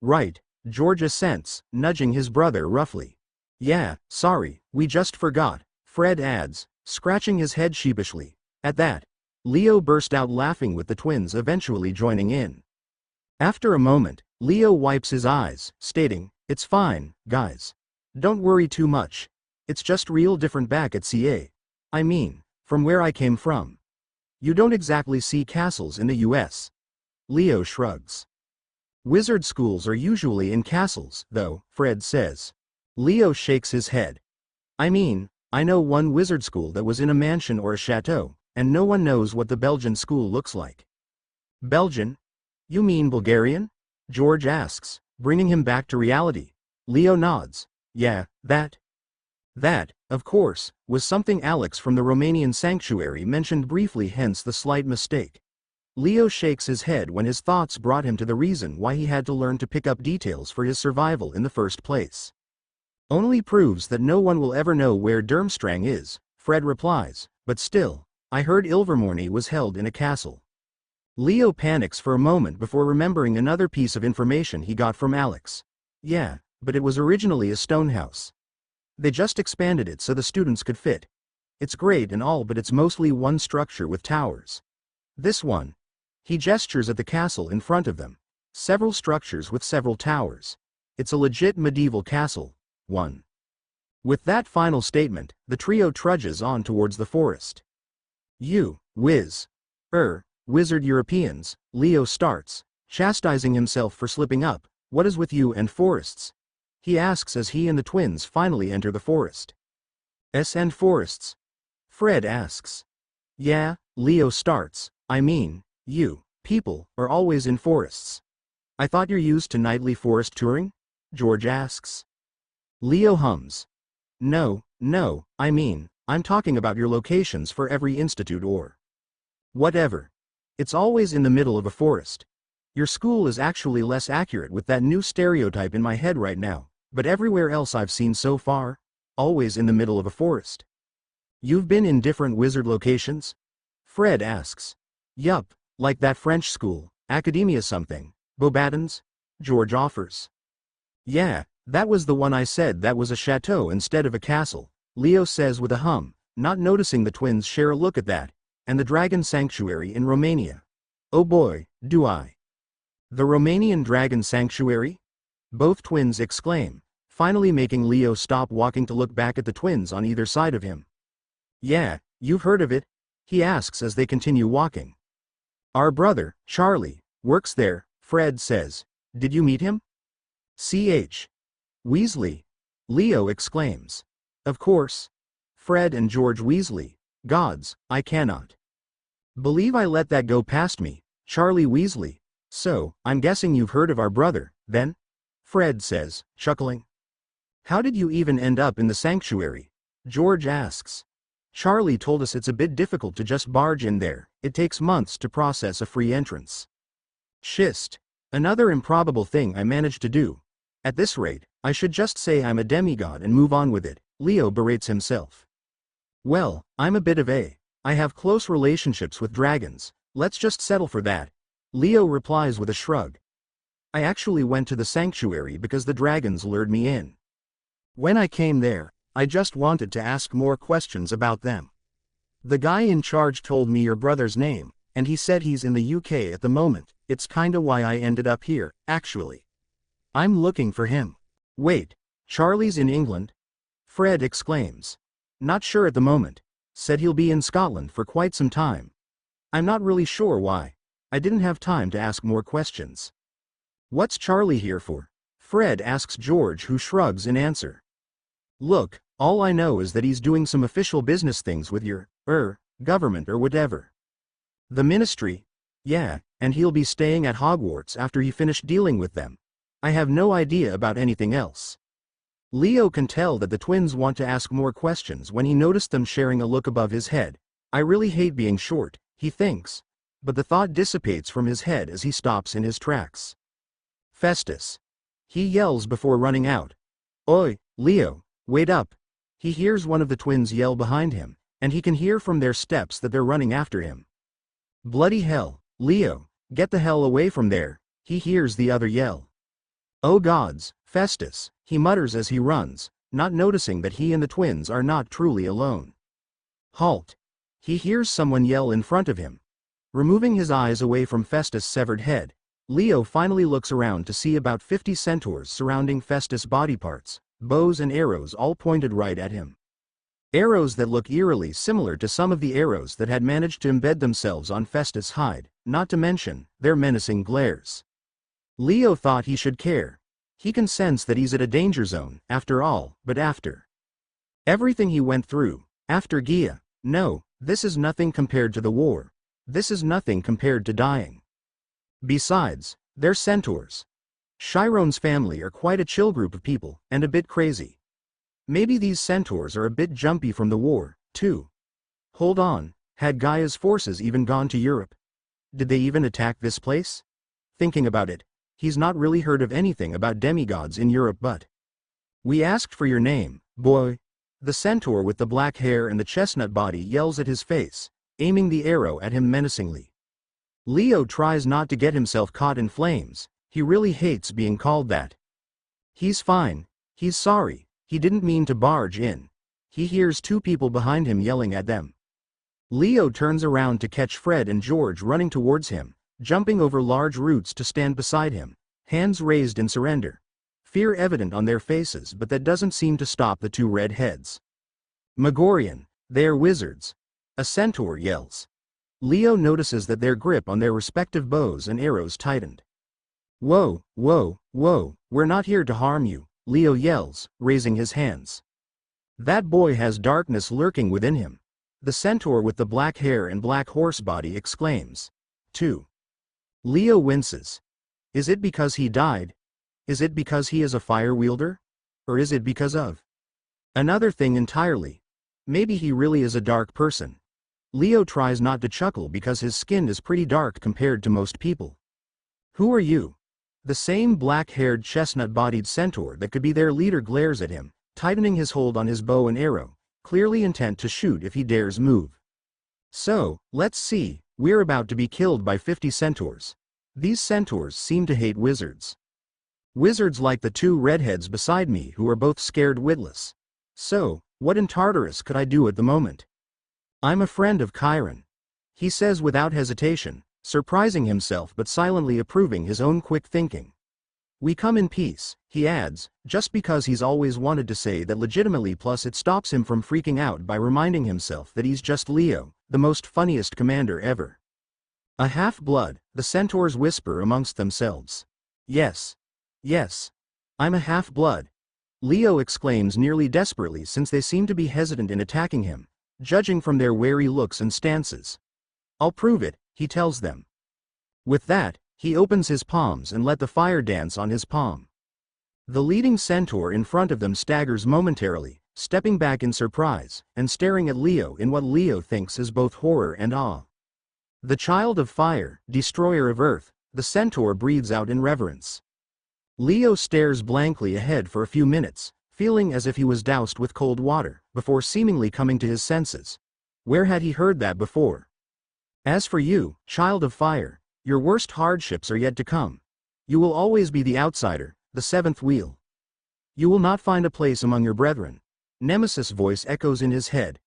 Right, George assents, nudging his brother roughly. Yeah, sorry, we just forgot, Fred adds, scratching his head sheepishly. At that, Leo burst out laughing with the twins eventually joining in. After a moment, Leo wipes his eyes, stating, it's fine, guys. Don't worry too much. It's just real different back at CA. I mean, from where I came from. You don't exactly see castles in the US. Leo shrugs. Wizard schools are usually in castles, though, Fred says. Leo shakes his head. I mean, I know one wizard school that was in a mansion or a chateau, and no one knows what the Belgian school looks like. Belgian? You mean Bulgarian? George asks, bringing him back to reality. Leo nods. Yeah, that, of course, was something Alex from the Romanian sanctuary mentioned briefly, hence the slight mistake. Leo shakes his head when his thoughts brought him to the reason why he had to learn to pick up details for his survival in the first place. Only proves that no one will ever know where Durmstrang is, Fred replies, but still, I heard Ilvermorny was held in a castle. Leo panics for a moment before remembering another piece of information he got from Alex. Yeah, but it was originally a stone house. They just expanded it so the students could fit. It's great and all, but it's mostly one structure with towers. This one. He gestures at the castle in front of them. Several structures with several towers. It's a legit medieval castle. 1. With that final statement, the trio trudges on towards the forest. You, wizard Europeans, Leo starts, chastising himself for slipping up. What is with you and forests? He asks as he and the twins finally enter the forest. And forests? Fred asks. Yeah, Leo starts, I mean, you, people, are always in forests. I thought you're used to nightly forest touring? George asks. Leo hums. No, I mean, I'm talking about your locations for every institute or whatever. It's always in the middle of a forest. Your school is actually less accurate with that new stereotype in my head right now, but everywhere else I've seen so far, always in the middle of a forest. You've been in different wizard locations? Fred asks. Yup, like that French school, Academia something, Beauxbatons? George offers. Yeah, that was the one I said that was a chateau instead of a castle, Leo says with a hum, not noticing the twins share a look at that, and the dragon sanctuary in Romania. Oh boy, do I. The Romanian dragon sanctuary? Both twins exclaim, finally making Leo stop walking to look back at the twins on either side of him. Yeah, you've heard of it? He asks as they continue walking. Our brother, Charlie, works there, Fred says. Did you meet him? Ch. Weasley? Leo exclaims. Of course. Fred and George Weasley. Gods, I cannot believe I let that go past me, Charlie Weasley. So, I'm guessing you've heard of our brother, then? Fred says, chuckling. How did you even end up in the sanctuary? George asks. Charlie told us it's a bit difficult to just barge in there, it takes months to process a free entrance. Schist. Another improbable thing I managed to do. At this rate, I should just say I'm a demigod and move on with it, Leo berates himself. Well, I'm a bit of a. I have close relationships with dragons, let's just settle for that. Leo replies with a shrug. I actually went to the sanctuary because the dragons lured me in. When I came there, I just wanted to ask more questions about them. The guy in charge told me your brother's name, and he said he's in the UK at the moment. It's kinda why I ended up here, actually. I'm looking for him. Wait, Charlie's in England? Fred exclaims. Not sure at the moment. Said he'll be in Scotland for quite some time. I'm not really sure why. I didn't have time to ask more questions. What's Charlie here for? Fred asks George, who shrugs in answer. Look, all I know is that he's doing some official business things with your, government or whatever. The ministry? Yeah, and he'll be staying at Hogwarts after he finished dealing with them. I have no idea about anything else. Leo can tell that the twins want to ask more questions when he noticed them sharing a look above his head. I really hate being short, he thinks. But the thought dissipates from his head as he stops in his tracks. Festus. He yells before running out. Oi, Leo, wait up. He hears one of the twins yell behind him, and he can hear from their steps that they're running after him. Bloody hell, Leo, get the hell away from there, he hears the other yell. Oh gods, Festus, he mutters as he runs, not noticing that he and the twins are not truly alone. Halt. He hears someone yell in front of him. Removing his eyes away from Festus' severed head, Leo finally looks around to see about 50 centaurs surrounding Festus' body parts, bows and arrows all pointed right at him. Arrows that look eerily similar to some of the arrows that had managed to embed themselves on Festus' hide, not to mention their menacing glares. Leo thought he should care. He can sense that he's at a danger zone, after all, but after everything he went through, after Gia, no, this is nothing compared to the war. This is nothing compared to dying. Besides, they're centaurs. Chiron's family are quite a chill group of people, and a bit crazy. Maybe these centaurs are a bit jumpy from the war, too. Hold on, had Gaia's forces even gone to Europe? Did they even attack this place? Thinking about it, he's not really heard of anything about demigods in Europe but. We asked for your name, boy. The centaur with the black hair and the chestnut body yells at his face, aiming the arrow at him menacingly. Leo tries not to get himself caught in flames. He really hates being called that. He's fine. He's sorry. He didn't mean to barge in. He hears two people behind him yelling at them. Leo turns around to catch Fred and George running towards him, jumping over large roots to stand beside him, hands raised in surrender. Fear evident on their faces, but that doesn't seem to stop the two red heads. Megorian, they're wizards. A centaur yells. Leo notices that their grip on their respective bows and arrows tightened. Whoa, whoa, whoa, we're not here to harm you, Leo yells, raising his hands. That boy has darkness lurking within him. The centaur with the black hair and black horse body exclaims. 2. Leo winces. Is it because he died? Is it because he is a fire wielder? Or is it because of another thing entirely? Maybe he really is a dark person. Leo tries not to chuckle because his skin is pretty dark compared to most people. Who are you? The same black-haired chestnut-bodied centaur that could be their leader glares at him, tightening his hold on his bow and arrow, clearly intent to shoot if he dares move. So, let's see, we're about to be killed by 50 centaurs. These centaurs seem to hate wizards. Wizards like the two redheads beside me who are both scared witless. So, what in Tartarus could I do at the moment? I'm a friend of Chiron. He says without hesitation, surprising himself but silently approving his own quick thinking. We come in peace, he adds, just because he's always wanted to say that legitimately, plus it stops him from freaking out by reminding himself that he's just Leo, the most funniest commander ever. A half-blood, the centaurs whisper amongst themselves. Yes. Yes. I'm a half-blood. Leo exclaims nearly desperately since they seem to be hesitant in attacking him, judging from their wary looks and stances. I'll prove it, he tells them. With that, he opens his palms and let the fire dance on his palm. The leading centaur in front of them staggers momentarily, stepping back in surprise, and staring at Leo in what Leo thinks is both horror and awe. The child of fire, destroyer of earth, the centaur breathes out in reverence. Leo stares blankly ahead for a few minutes, feeling as if he was doused with cold water, before seemingly coming to his senses. Where had he heard that before? As for you, child of fire, your worst hardships are yet to come. You will always be the outsider, the seventh wheel. You will not find a place among your brethren. Nemesis' voice echoes in his head.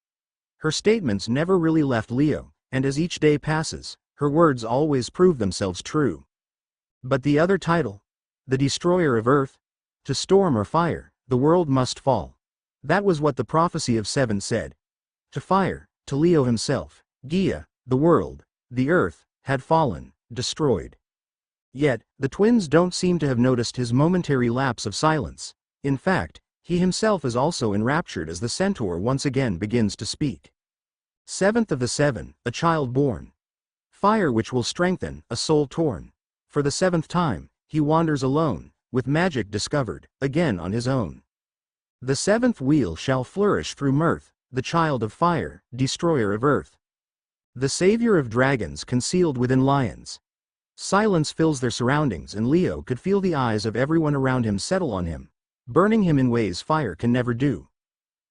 Her statements never really left Leo, and as each day passes, her words always prove themselves true. But the other title? The destroyer of earth? To storm or fire, the world must fall. That was what the prophecy of 7 said. To fire, to Leo himself, Gaia, the world, the earth, had fallen, destroyed. Yet, the twins don't seem to have noticed his momentary lapse of silence. In fact, he himself is also enraptured as the centaur once again begins to speak. 7th of the 7, a child born. Fire which will strengthen, a soul torn. For the 7th time, he wanders alone, with magic discovered, again on his own. The 7th wheel shall flourish through mirth, the child of fire, destroyer of earth. The savior of dragons concealed within lions. Silence fills their surroundings and Leo could feel the eyes of everyone around him settle on him, burning him in ways fire can never do.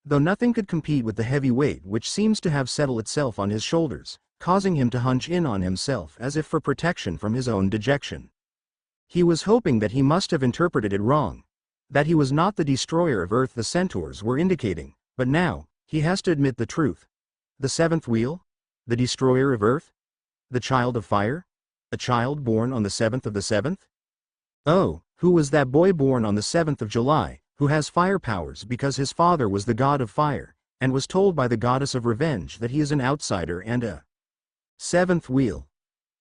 Though nothing could compete with the heavy weight which seems to have settled itself on his shoulders, causing him to hunch in on himself as if for protection from his own dejection. He was hoping that he must have interpreted it wrong, that he was not the destroyer of earth the centaurs were indicating, but now, he has to admit the truth. The 7th wheel? The destroyer of earth? The child of fire? A child born on the 7th of the 7th? Oh, who was that boy born on the 7th of July, who has fire powers because his father was the god of fire, and was told by the goddess of revenge that he is an outsider and a 7th wheel?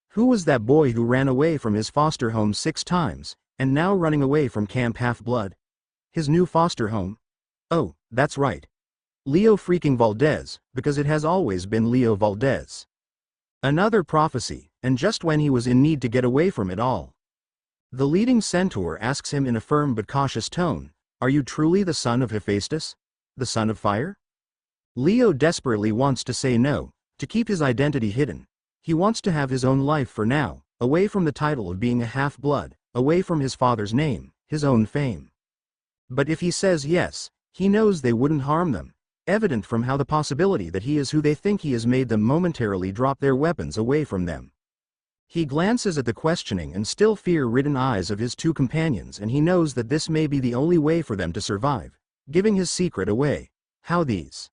Who was that boy who ran away from his foster home 6 times, and now running away from Camp Half-Blood? His new foster home? Oh, that's right. Leo freaking Valdez, because it has always been Leo Valdez. Another prophecy, and just when he was in need to get away from it all. The leading centaur asks him in a firm but cautious tone, "Are you truly the son of Hephaestus? The son of fire?" Leo desperately wants to say no, to keep his identity hidden. He wants to have his own life for now, away from the title of being a half-blood, away from his father's name, his own fame. But if he says yes, he knows they wouldn't harm them, evident from how the possibility that he is who they think he is made them momentarily drop their weapons away from them. He glances at the questioning and still fear-ridden eyes of his two companions, and he knows that this may be the only way for them to survive, giving his secret away. How these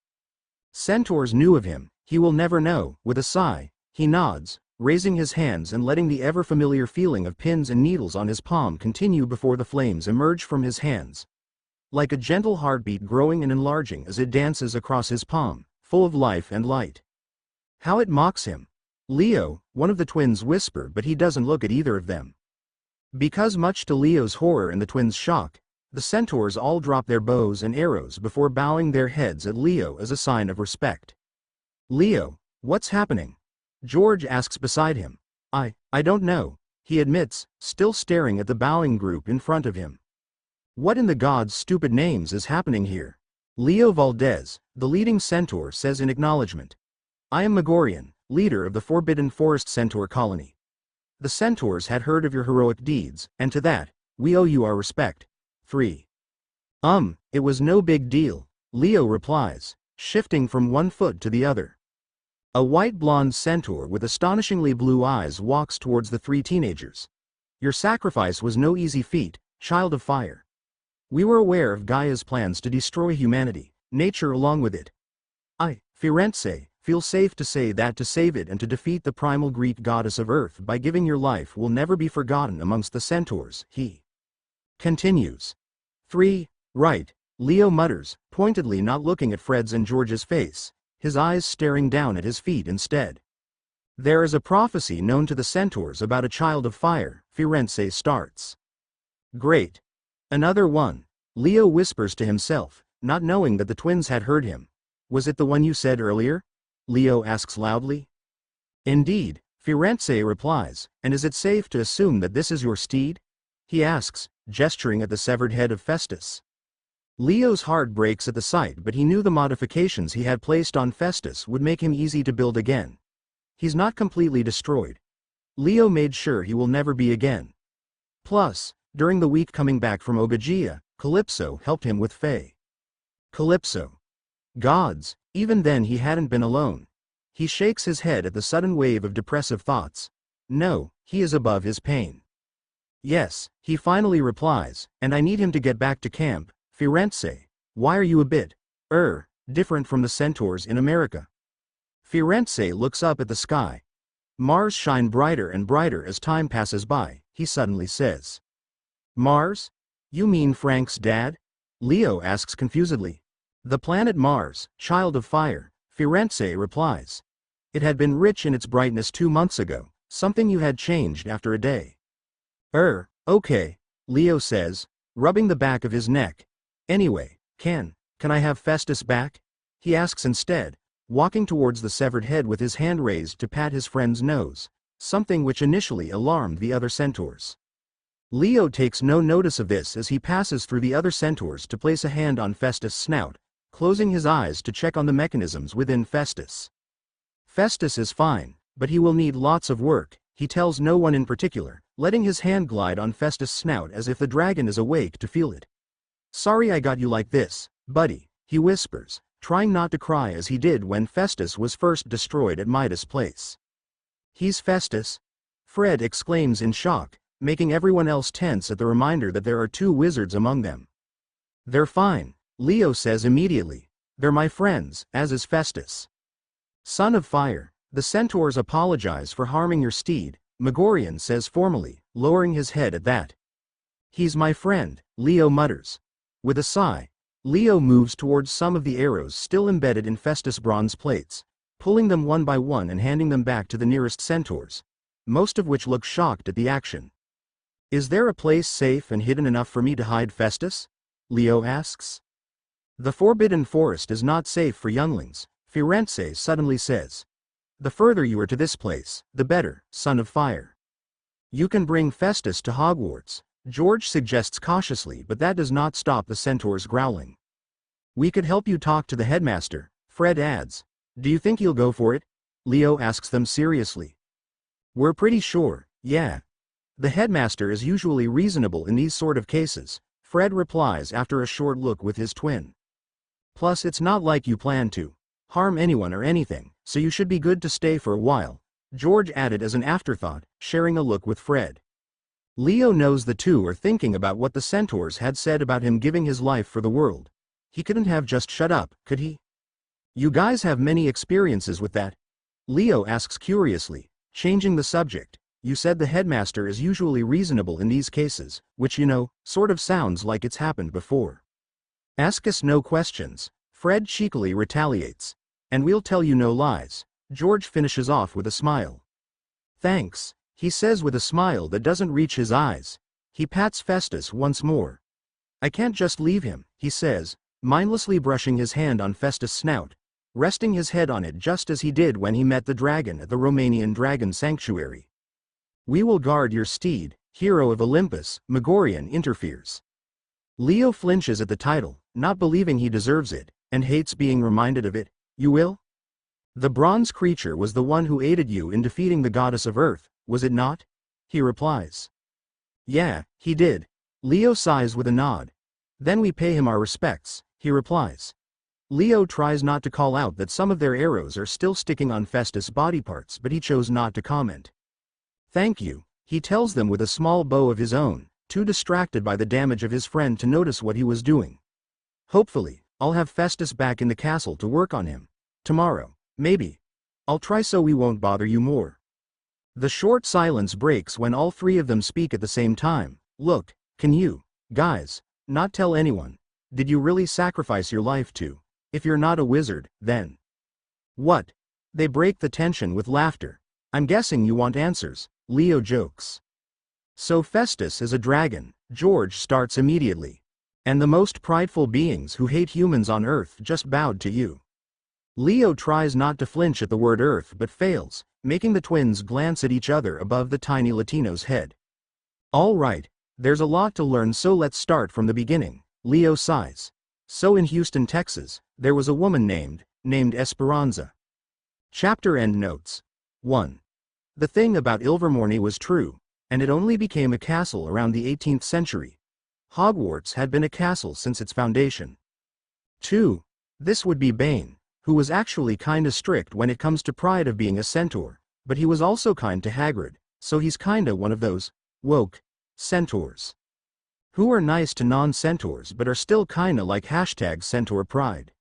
centaurs knew of him, he will never know. With a sigh, he nods, raising his hands and letting the ever-familiar feeling of pins and needles on his palm continue before the flames emerge from his hands. Like a gentle heartbeat growing and enlarging as it dances across his palm, full of life and light. How it mocks him. Leo, one of the twins, whisper, but he doesn't look at either of them. Because much to Leo's horror and the twins' shock, the centaurs all drop their bows and arrows before bowing their heads at Leo as a sign of respect. Leo, what's happening? George asks beside him. I don't know, he admits, still staring at the bowing group in front of him. What in the gods' stupid names is happening here? Leo Valdez, the leading centaur, says in acknowledgement. I am Megorian, leader of the Forbidden Forest Centaur colony. The centaurs had heard of your heroic deeds, and to that, we owe you our respect. 3. It was no big deal, Leo replies, shifting from one foot to the other. A white blonde centaur with astonishingly blue eyes walks towards the three teenagers. Your sacrifice was no easy feat, child of fire. We were aware of Gaia's plans to destroy humanity, nature along with it. I, Firenze, feel safe to say that to save it and to defeat the primal Greek goddess of earth by giving your life will never be forgotten amongst the centaurs, he continues. 3. Right, Leo mutters, pointedly not looking at Fred's and George's face, his eyes staring down at his feet instead. There is a prophecy known to the centaurs about a child of fire, Firenze starts. Great. Another one, Leo whispers to himself, not knowing that the twins had heard him. Was it the one you said earlier? Leo asks loudly. Indeed, Firenze replies, and is it safe to assume that this is your steed? He asks, gesturing at the severed head of Festus. Leo's heart breaks at the sight, but he knew the modifications he had placed on Festus would make him easy to build again. He's not completely destroyed. Leo made sure he will never be again. Plus, during the week coming back from Ogygia, Calypso helped him with Faye. Calypso. Gods, even then he hadn't been alone. He shakes his head at the sudden wave of depressive thoughts. No, he is above his pain. Yes, he finally replies, and I need him to get back to camp. Firenze, why are you a bit, different from the centaurs in America? Firenze looks up at the sky. Mars shine brighter and brighter as time passes by, he suddenly says. Mars? You mean Frank's dad? Leo asks confusedly. The planet Mars, child of fire, Firenze replies. It had been rich in its brightness 2 months ago, something you had changed after a day. Okay, Leo says, rubbing the back of his neck. Anyway, can I have Festus back? He asks instead, walking towards the severed head with his hand raised to pat his friend's nose, something which initially alarmed the other centaurs. Leo takes no notice of this as he passes through the other centaurs to place a hand on Festus' snout, closing his eyes to check on the mechanisms within Festus. Festus is fine, but he will need lots of work, he tells no one in particular, letting his hand glide on Festus' snout as if the dragon is awake to feel it. Sorry I got you like this, buddy, he whispers, trying not to cry as he did when Festus was first destroyed at Midas' place. He's Festus? Fred exclaims in shock, making everyone else tense at the reminder that there are 2 wizards among them. They're fine, Leo says immediately. They're my friends, as is Festus. Son of fire, the centaurs apologize for harming your steed, Megorian says formally, lowering his head at that. He's my friend, Leo mutters. With a sigh, Leo moves towards some of the arrows still embedded in Festus' bronze plates, pulling them one by one and handing them back to the nearest centaurs, most of which look shocked at the action. Is there a place safe and hidden enough for me to hide Festus? Leo asks. The Forbidden Forest is not safe for younglings, Firenze suddenly says. The further you are to this place, the better, son of fire. You can bring Festus to Hogwarts, George suggests cautiously, but that does not stop the centaurs growling. We could help you talk to the headmaster, Fred adds. Do you think he'll go for it? Leo asks them seriously. We're pretty sure, yeah. The headmaster is usually reasonable in these sort of cases, Fred replies after a short look with his twin. Plus it's not like you plan to harm anyone or anything, so you should be good to stay for a while, George added as an afterthought, sharing a look with Fred. Leo knows the two are thinking about what the centaurs had said about him giving his life for the world. He couldn't have just shut up, could he? You guys have many experiences with that? Leo asks curiously, changing the subject. You said the headmaster is usually reasonable in these cases, which sort of sounds like it's happened before. Ask us no questions, Fred cheekily retaliates. And we'll tell you no lies, George finishes off with a smile. Thanks, he says with a smile that doesn't reach his eyes. He pats Festus once more. I can't just leave him, he says, mindlessly brushing his hand on Festus' snout, resting his head on it just as he did when he met the dragon at the Romanian dragon sanctuary. We will guard your steed, hero of Olympus, Megorian interferes. Leo flinches at the title, not believing he deserves it, and hates being reminded of it. You will? The bronze creature was the one who aided you in defeating the goddess of earth, was it not? He replies. Yeah, he did. Leo sighs with a nod. Then we pay him our respects, he replies. Leo tries not to call out that some of their arrows are still sticking on Festus' body parts, but he chose not to comment. Thank you, he tells them with a small bow of his own, too distracted by the damage of his friend to notice what he was doing. Hopefully, I'll have Festus back in the castle to work on him. Tomorrow, maybe. I'll try so we won't bother you more. The short silence breaks when all three of them speak at the same time. Look, can you, guys, not tell anyone? Did you really sacrifice your life to? If you're not a wizard, then. What? They break the tension with laughter. I'm guessing you want answers, Leo jokes. So Festus is a dragon, George starts immediately. And the most prideful beings who hate humans on Earth just bowed to you. Leo tries not to flinch at the word Earth but fails, making the twins glance at each other above the tiny Latino's head. All right, there's a lot to learn, so let's start from the beginning, Leo sighs. So in Houston, Texas, there was a woman named Esperanza. Chapter end notes. 1. The thing about Ilvermorny was true, and it only became a castle around the 18th century. Hogwarts had been a castle since its foundation. 2. This would be Bane, who was actually kinda strict when it comes to pride of being a centaur, but he was also kind to Hagrid, so he's kinda one of those woke centaurs who are nice to non-centaurs but are still kinda like #centaur pride.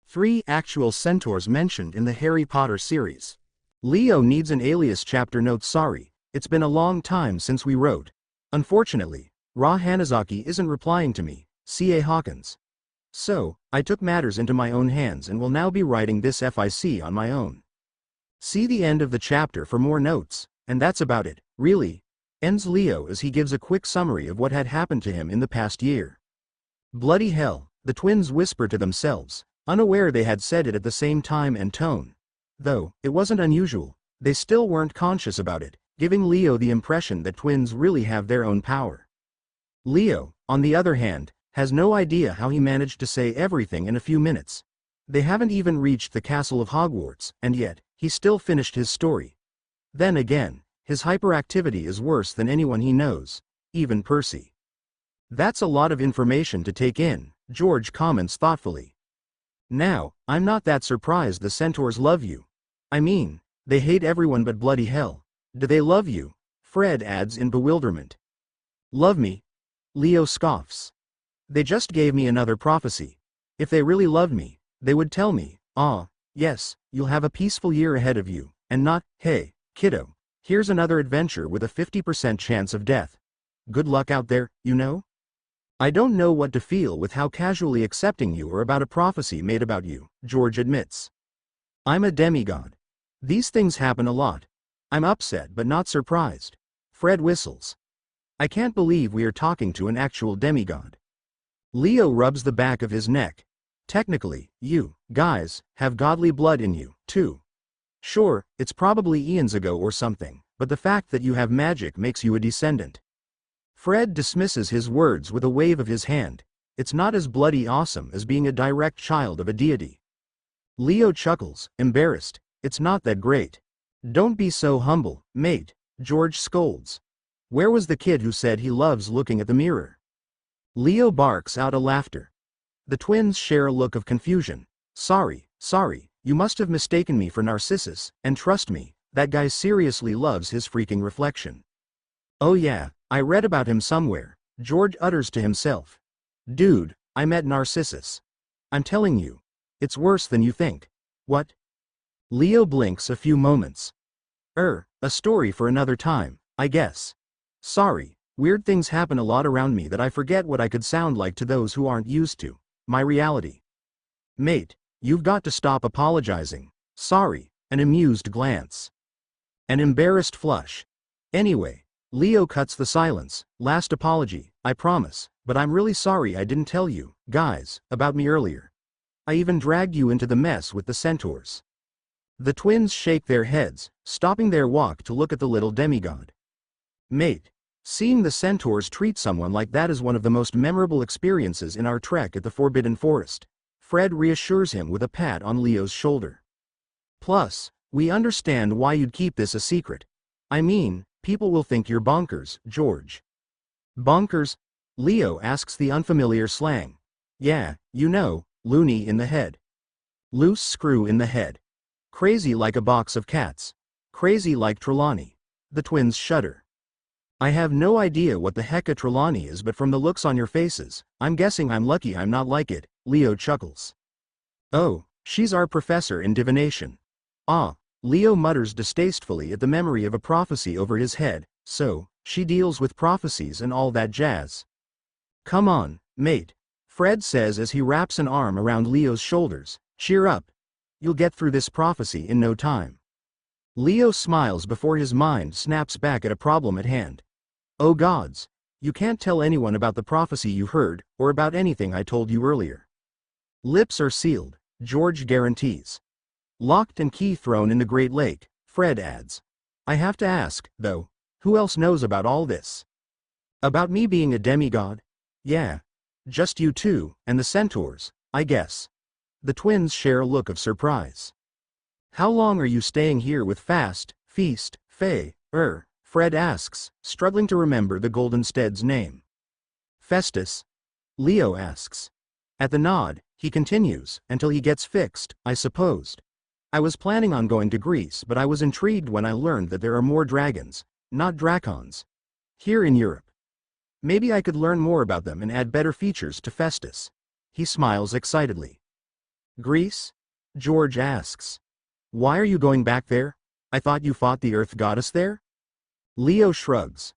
3 actual centaurs mentioned in the Harry Potter series. Leo needs an alias. Chapter notes. Sorry, it's been a long time since we wrote. Unfortunately, Ra Hanazaki isn't replying to me, C.A. Hawkins. So, I took matters into my own hands and will now be writing this FIC on my own. See the end of the chapter for more notes, and that's about it, really, ends Leo as he gives a quick summary of what had happened to him in the past year. Bloody hell, the twins whispered to themselves, unaware they had said it at the same time and tone. Though, it wasn't unusual, they still weren't conscious about it, giving Leo the impression that twins really have their own power. Leo, on the other hand, has no idea how he managed to say everything in a few minutes. They haven't even reached the castle of Hogwarts, and yet, he still finished his story. Then again, his hyperactivity is worse than anyone he knows, even Percy. That's a lot of information to take in, George comments thoughtfully. Now, I'm not that surprised the centaurs love you. I mean, they hate everyone but bloody hell. Do they love you? Fred adds in bewilderment. Love me? Leo scoffs. They just gave me another prophecy. If they really loved me, they would tell me, yes, you'll have a peaceful year ahead of you, and not, hey, kiddo, here's another adventure with a 50% chance of death. Good luck out there, you know? I don't know what to feel with how casually accepting you are about a prophecy made about you, George admits. I'm a demigod. These things happen a lot. I'm upset but not surprised. Fred whistles. I can't believe we are talking to an actual demigod. Leo rubs the back of his neck. Technically, you, guys, have godly blood in you, too. Sure, it's probably eons ago or something, but the fact that you have magic makes you a descendant. Fred dismisses his words with a wave of his hand. It's not as bloody awesome as being a direct child of a deity. Leo chuckles, embarrassed. It's not that great. Don't be so humble, mate, George scolds. Where was the kid who said he loves looking at the mirror? Leo barks out a laughter. The twins share a look of confusion. Sorry, you must have mistaken me for Narcissus, and trust me, That guy seriously loves his freaking reflection. Oh yeah, I read about him somewhere, George utters to himself. Dude, I met Narcissus. I'm telling you. It's worse than you think. What? Leo blinks a few moments. A story for another time, I guess. Sorry, weird things happen a lot around me that I forget what I could sound like to those who aren't used to my reality. Mate, you've got to stop apologizing. Sorry, an amused glance. An embarrassed flush. Anyway, Leo cuts the silence. Last apology, I promise, but I'm really sorry I didn't tell you, guys, about me earlier. I even dragged you into the mess with the centaurs. The twins shake their heads, stopping their walk to look at the little demigod. Mate, seeing the centaurs treat someone like that is one of the most memorable experiences in our trek at the Forbidden Forest. Fred reassures him with a pat on Leo's shoulder. Plus, we understand why you'd keep this a secret. I mean, people will think you're bonkers, George. Bonkers? Leo asks the unfamiliar slang. Yeah, you know, loony in the head. Loose screw in the head. Crazy like a box of cats. Crazy like Trelawney. The twins shudder. I have no idea what the heck a Trelawney is, but from the looks on your faces, I'm guessing I'm lucky I'm not like it, Leo chuckles. Oh, she's our professor in divination. Ah, Leo mutters distastefully at the memory of a prophecy over his head, so, she deals with prophecies and all that jazz. Come on, mate, Fred says as he wraps an arm around Leo's shoulders, cheer up. You'll get through this prophecy in no time. Leo smiles before his mind snaps back at a problem at hand. Oh gods, you can't tell anyone about the prophecy you heard, or about anything I told you earlier. Lips are sealed, George guarantees. Locked and key thrown in the Great Lake, Fred adds. I have to ask, though, who else knows about all this? About me being a demigod? Yeah. Just you two, and the centaurs, I guess. The twins share a look of surprise. How long are you staying here with Feast, Fred asks, struggling to remember the Goldenstead's name. Festus? Leo asks. At the nod, he continues, until he gets fixed, I supposed. I was planning on going to Greece, but I was intrigued when I learned that there are more dragons, not dracons, here in Europe. Maybe I could learn more about them and add better features to Festus. He smiles excitedly. Greece? George asks. Why are you going back there? I thought you fought the Earth Goddess there? Leo shrugs.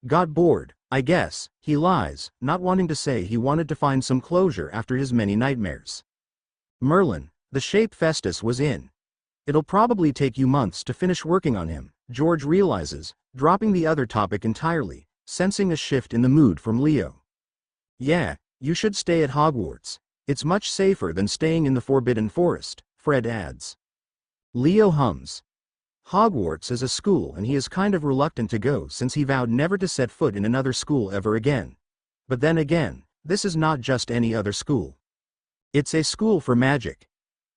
Got bored, I guess, he lies, not wanting to say he wanted to find some closure after his many nightmares. Merlin, the shape Festus was in. It'll probably take you months to finish working on him, George realizes, dropping the other topic entirely, sensing a shift in the mood from Leo. Yeah, you should stay at Hogwarts. It's much safer than staying in the Forbidden Forest, Fred adds. Leo hums. Hogwarts is a school and he is kind of reluctant to go since he vowed never to set foot in another school ever again. But then again, this is not just any other school. It's a school for magic.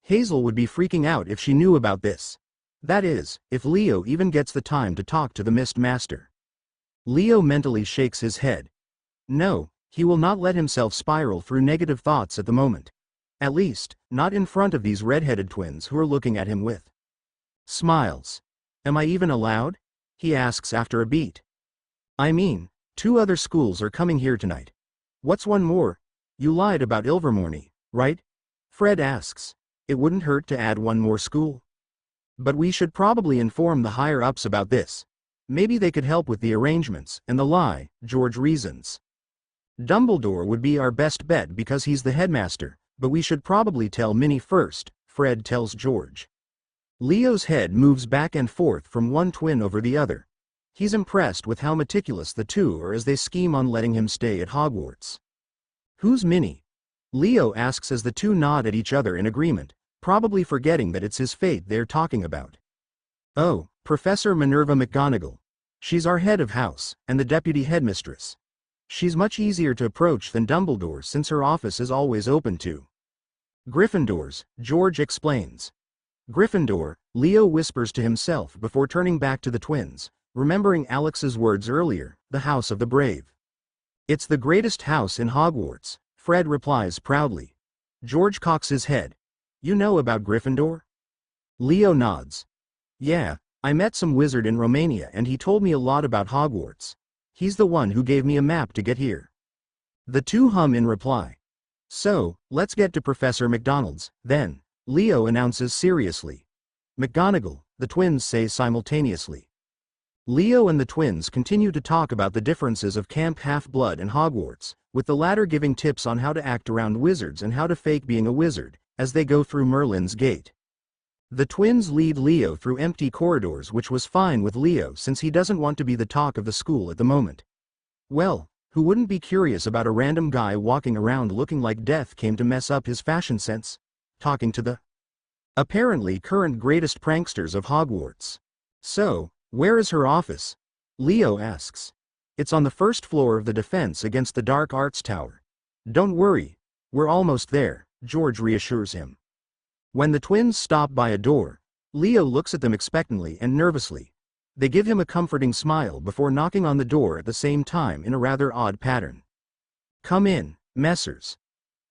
Hazel would be freaking out if she knew about this. That is, if Leo even gets the time to talk to the Mist Master. Leo mentally shakes his head. No, he will not let himself spiral through negative thoughts at the moment. At least, not in front of these red-headed twins who are looking at him with smiles. Am I even allowed? He asks after a beat. I mean, 2 other schools are coming here tonight. What's one more? You lied about Ilvermorny, right? Fred asks. It wouldn't hurt to add one more school. But we should probably inform the higher-ups about this. Maybe they could help with the arrangements and the lie, George reasons. Dumbledore would be our best bet because he's the headmaster, but we should probably tell Minnie first, Fred tells George. Leo's head moves back and forth from one twin over the other. He's impressed with how meticulous the two are as they scheme on letting him stay at Hogwarts. Who's Minnie? Leo asks as the two nod at each other in agreement, probably forgetting that it's his fate they're talking about. Oh, Professor Minerva McGonagall. She's our head of house, and the deputy headmistress. She's much easier to approach than Dumbledore since her office is always open to Gryffindors, George explains. Gryffindor, Leo whispers to himself before turning back to the twins, remembering Alex's words earlier, the House of the Brave. It's the greatest house in Hogwarts, Fred replies proudly. George cocks his head. You know about Gryffindor? Leo nods. Yeah, I met some wizard in Romania and he told me a lot about Hogwarts. He's the one who gave me a map to get here. The two hum in reply. So, let's get to Professor McDonald's, then, Leo announces seriously. McGonagall, the twins say simultaneously. Leo and the twins continue to talk about the differences of Camp Half-Blood and Hogwarts, with the latter giving tips on how to act around wizards and how to fake being a wizard, as they go through Merlin's gate. The twins lead Leo through empty corridors, which was fine with Leo since he doesn't want to be the talk of the school at the moment. Well, who wouldn't be curious about a random guy walking around looking like death came to mess up his fashion sense? Talking to the apparently current greatest pranksters of Hogwarts. So, where is her office? Leo asks. It's on the first floor of the defense against the Dark Arts Tower. Don't worry, we're almost there, George reassures him. When the twins stop by a door, Leo looks at them expectantly and nervously. They give him a comforting smile before knocking on the door at the same time in a rather odd pattern. Come in, Messrs.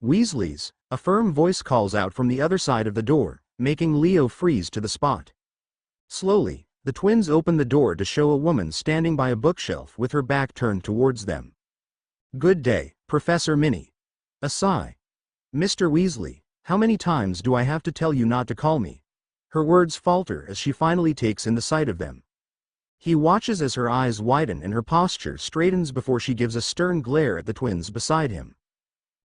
Weasleys, a firm voice calls out from the other side of the door, making Leo freeze to the spot. Slowly, the twins open the door to show a woman standing by a bookshelf with her back turned towards them. Good day, Professor Minnie. A sigh. Mr. Weasley, how many times do I have to tell you not to call me? Her words falter as she finally takes in the sight of them. He watches as her eyes widen and her posture straightens before she gives a stern glare at the twins beside him.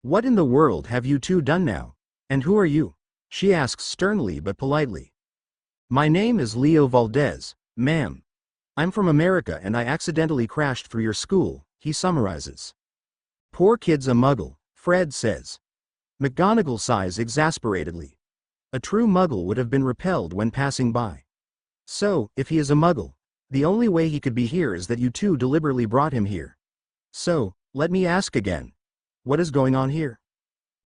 What in the world have you two done now? And who are you? She asks sternly but politely. My name is Leo Valdez, ma'am. I'm from America and I accidentally crashed through your school, he summarizes. Poor kid's a muggle, Fred says. McGonagall sighs exasperatedly. A true muggle would have been repelled when passing by. So, if he is a muggle, the only way he could be here is that you two deliberately brought him here. So, let me ask again. What is going on here?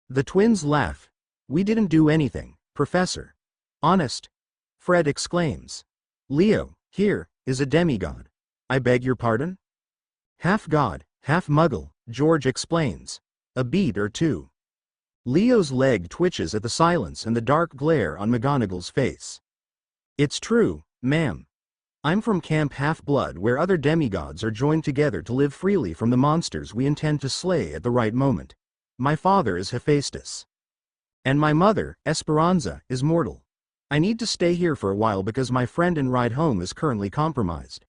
The twins laugh. We didn't do anything, Professor. Honest? Fred exclaims. Leo, here, is a demigod. I beg your pardon? Half god, half muggle, George explains. A bead or two. Leo's leg twitches at the silence and the dark glare on McGonagall's face. It's true, ma'am. I'm from Camp Half-Blood where other demigods are joined together to live freely from the monsters we intend to slay at the right moment. My father is Hephaestus. And my mother, Esperanza, is mortal. I need to stay here for a while because my friend and ride home is currently compromised.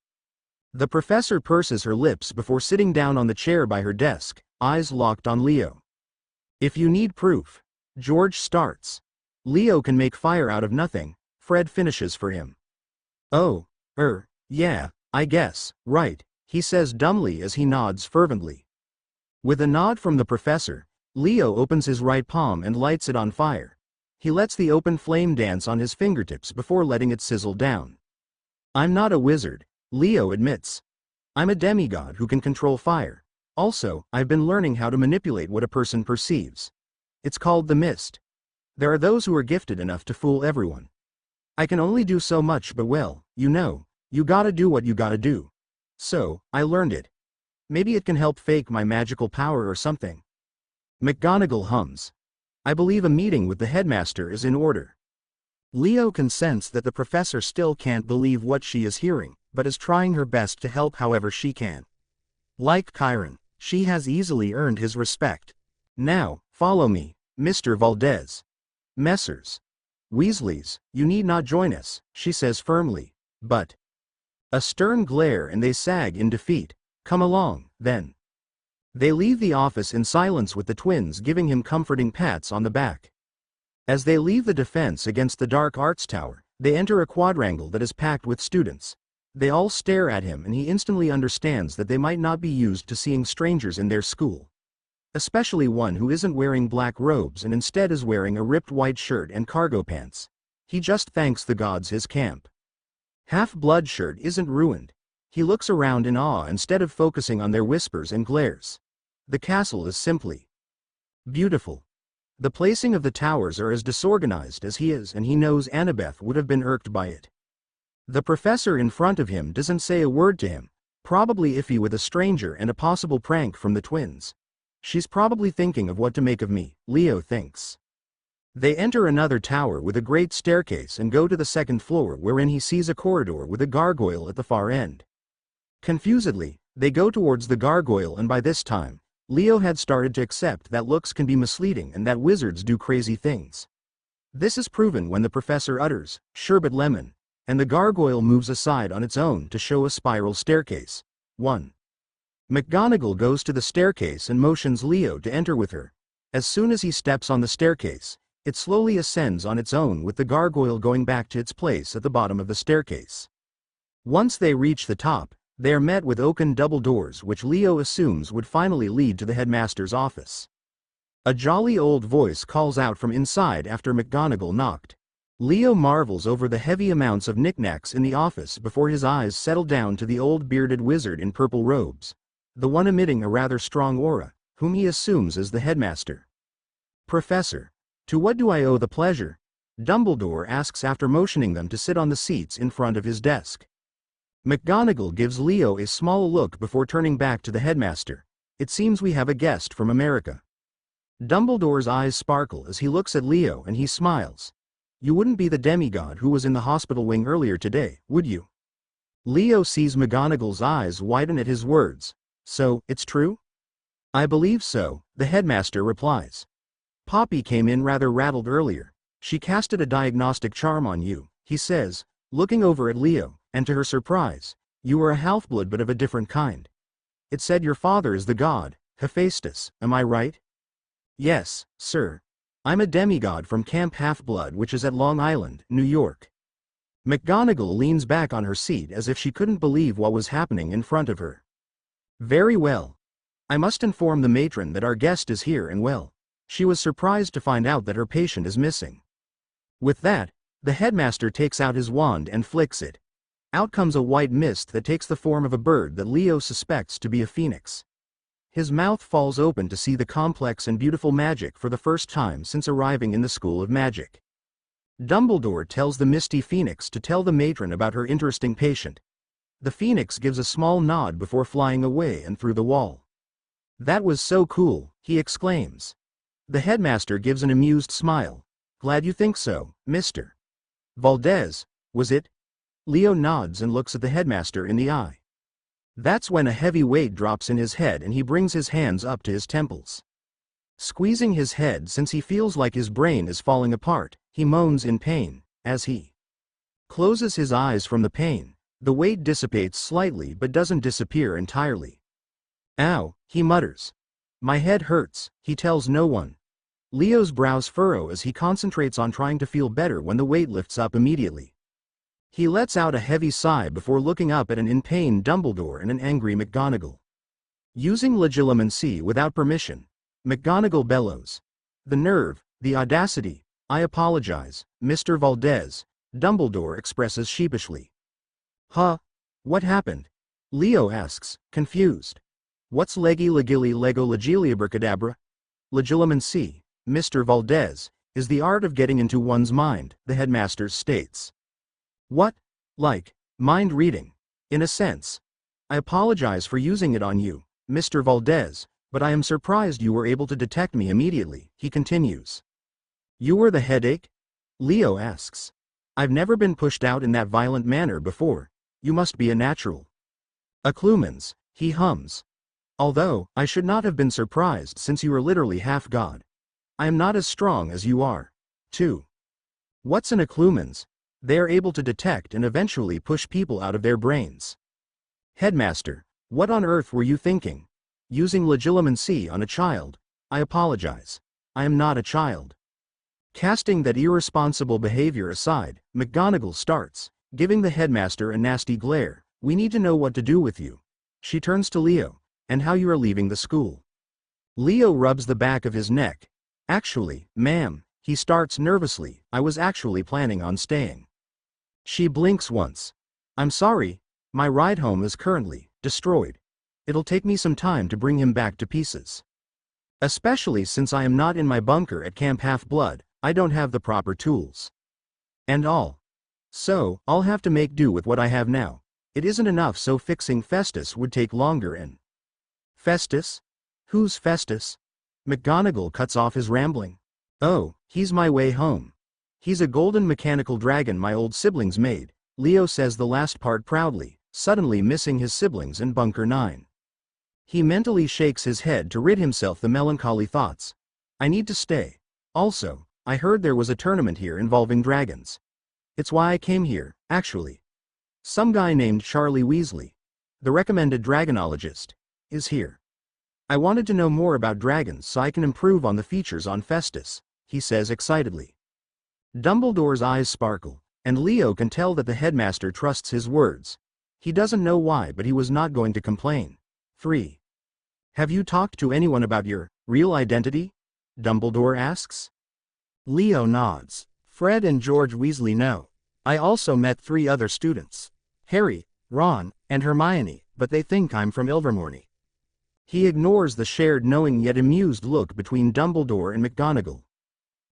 The professor purses her lips before sitting down on the chair by her desk, eyes locked on Leo. If you need proof, George starts. Leo can make fire out of nothing, Fred finishes for him. Oh, yeah, I guess, right, he says dumbly as he nods fervently. With a nod from the professor, Leo opens his right palm and lights it on fire. He lets the open flame dance on his fingertips before letting it sizzle down. I'm not a wizard, Leo admits. I'm a demigod who can control fire. Also, I've been learning how to manipulate what a person perceives. It's called the mist. There are those who are gifted enough to fool everyone. I can only do so much but well, you gotta do what you gotta do. So, I learned it. Maybe it can help fake my magical power or something. McGonagall hums. I believe a meeting with the headmaster is in order. Leo can sense that the professor still can't believe what she is hearing, but is trying her best to help however she can. Like Chiron, she has easily earned his respect. Now, follow me, Mr. Valdez. Messrs. Weasleys, you need not join us, she says firmly, but. A stern glare and they sag in defeat. Come along, then. They leave the office in silence with the twins giving him comforting pats on the back. As they leave the defense against the Dark Arts Tower, they enter a quadrangle that is packed with students. They all stare at him and he instantly understands that they might not be used to seeing strangers in their school. Especially one who isn't wearing black robes and instead is wearing a ripped white shirt and cargo pants. He just thanks the gods his camp Half-Blood shirt isn't ruined. He looks around in awe instead of focusing on their whispers and glares. The castle is simply beautiful. The placing of the towers are as disorganized as he is and he knows Annabeth would have been irked by it. The professor in front of him doesn't say a word to him, probably iffy with a stranger and a possible prank from the twins. She's probably thinking of what to make of me, Leo thinks. They enter another tower with a great staircase and go to the second floor, wherein he sees a corridor with a gargoyle at the far end. Confusedly, they go towards the gargoyle, and by this time, Leo had started to accept that looks can be misleading and that wizards do crazy things. This is proven when the professor utters, "Sherbet lemon," and the gargoyle moves aside on its own to show a spiral staircase. 1. McGonagall goes to the staircase and motions Leo to enter with her. As soon as he steps on the staircase, it slowly ascends on its own, with the gargoyle going back to its place at the bottom of the staircase. Once they reach the top, they are met with oaken double doors, which Leo assumes would finally lead to the headmaster's office. A jolly old voice calls out from inside after McGonagall knocked. Leo marvels over the heavy amounts of knickknacks in the office before his eyes settle down to the old bearded wizard in purple robes, the one emitting a rather strong aura, whom he assumes is the headmaster. "Professor, to what do I owe the pleasure?" Dumbledore asks after motioning them to sit on the seats in front of his desk. McGonagall gives Leo a small look before turning back to the headmaster. "It seems we have a guest from America." Dumbledore's eyes sparkle as he looks at Leo, and he smiles. "You wouldn't be the demigod who was in the hospital wing earlier today, would you?" Leo sees McGonagall's eyes widen at his words. "So, it's true?" "I believe so," the headmaster replies. "Poppy came in rather rattled earlier. She casted a diagnostic charm on you," he says, looking over at Leo, and to her surprise, "You were a half-blood but of a different kind. It said your father is the god, Hephaestus, am I right?" "Yes, sir. I'm a demigod from Camp Half-Blood, which is at Long Island, New York." McGonagall leans back on her seat as if she couldn't believe what was happening in front of her. "Very well. I must inform the matron that our guest is here and well." She was surprised to find out that her patient is missing. With that, the headmaster takes out his wand and flicks it. Out comes a white mist that takes the form of a bird that Leo suspects to be a phoenix. His mouth falls open to see the complex and beautiful magic for the first time since arriving in the School of Magic. Dumbledore tells the misty phoenix to tell the matron about her interesting patient. The phoenix gives a small nod before flying away and through the wall. "That was so cool," he exclaims. The headmaster gives an amused smile. "Glad you think so, Mr. Valdez, was it?" Leo nods and looks at the headmaster in the eye. That's when a heavy weight drops in his head and he brings his hands up to his temples. Squeezing his head since he feels like his brain is falling apart, he moans in pain. As he closes his eyes from the pain, the weight dissipates slightly but doesn't disappear entirely. "Ow," he mutters. "My head hurts," he tells no one. Leo's brows furrow as he concentrates on trying to feel better when the weight lifts up immediately. He lets out a heavy sigh before looking up at an in-pain Dumbledore and an angry McGonagall. Using legilimency without permission, McGonagall bellows. "The nerve, the audacity, I apologize, Mr. Valdez," Dumbledore expresses sheepishly. "Huh? What happened?" Leo asks, confused. "What's leggy legilly lego legiliabracadabra?" "Legilimency, Mr. Valdez, is the art of getting into one's mind," the headmaster states. "What? Like mind reading?" "In a sense. I apologize for using it on you, Mr. Valdez, but I am surprised you were able to detect me immediately," he continues. "You were the headache?" Leo asks. "I've never been pushed out in that violent manner before. You must be a natural." "Acclumens," he hums. "Although, I should not have been surprised since you are literally half god. I am not as strong as you are, too." "What's an acclumens?" "They are able to detect and eventually push people out of their brains." "Headmaster, what on earth were you thinking? Using legilimency on a child? I apologize. I am not a child." Casting that irresponsible behavior aside, McGonagall starts, giving the headmaster a nasty glare. "We need to know what to do with you." She turns to Leo, "And how you are leaving the school." Leo rubs the back of his neck. "Actually, ma'am," he starts nervously, "I was actually planning on staying." She blinks once. "I'm sorry, my ride home is currently destroyed. It'll take me some time to bring him back to pieces. Especially since I am not in my bunker at Camp Half-Blood, I don't have the proper tools. And all. So, I'll have to make do with what I have now. It isn't enough, so fixing Festus would take longer and—" "Festus? Who's Festus?" McGonagall cuts off his rambling. Oh, he's my way home. He's a golden mechanical dragon my old siblings made, Leo says the last part proudly, suddenly missing his siblings in Bunker 9. He mentally shakes his head to rid himself the melancholy thoughts. I need to stay. Also, I heard there was a tournament here involving dragons. It's why I came here, actually. Some guy named Charlie Weasley, the recommended dragonologist, is here. I wanted to know more about dragons so I can improve on the features on Festus, he says excitedly. Dumbledore's eyes sparkle, and Leo can tell that the headmaster trusts his words. He doesn't know why, but he was not going to complain. 3. Have you talked to anyone about your real identity? Dumbledore asks. Leo nods. Fred and George Weasley know. I also met 3 other students. Harry, Ron, and Hermione, but they think I'm from Ilvermorny. He ignores the shared knowing yet amused look between Dumbledore and McGonagall.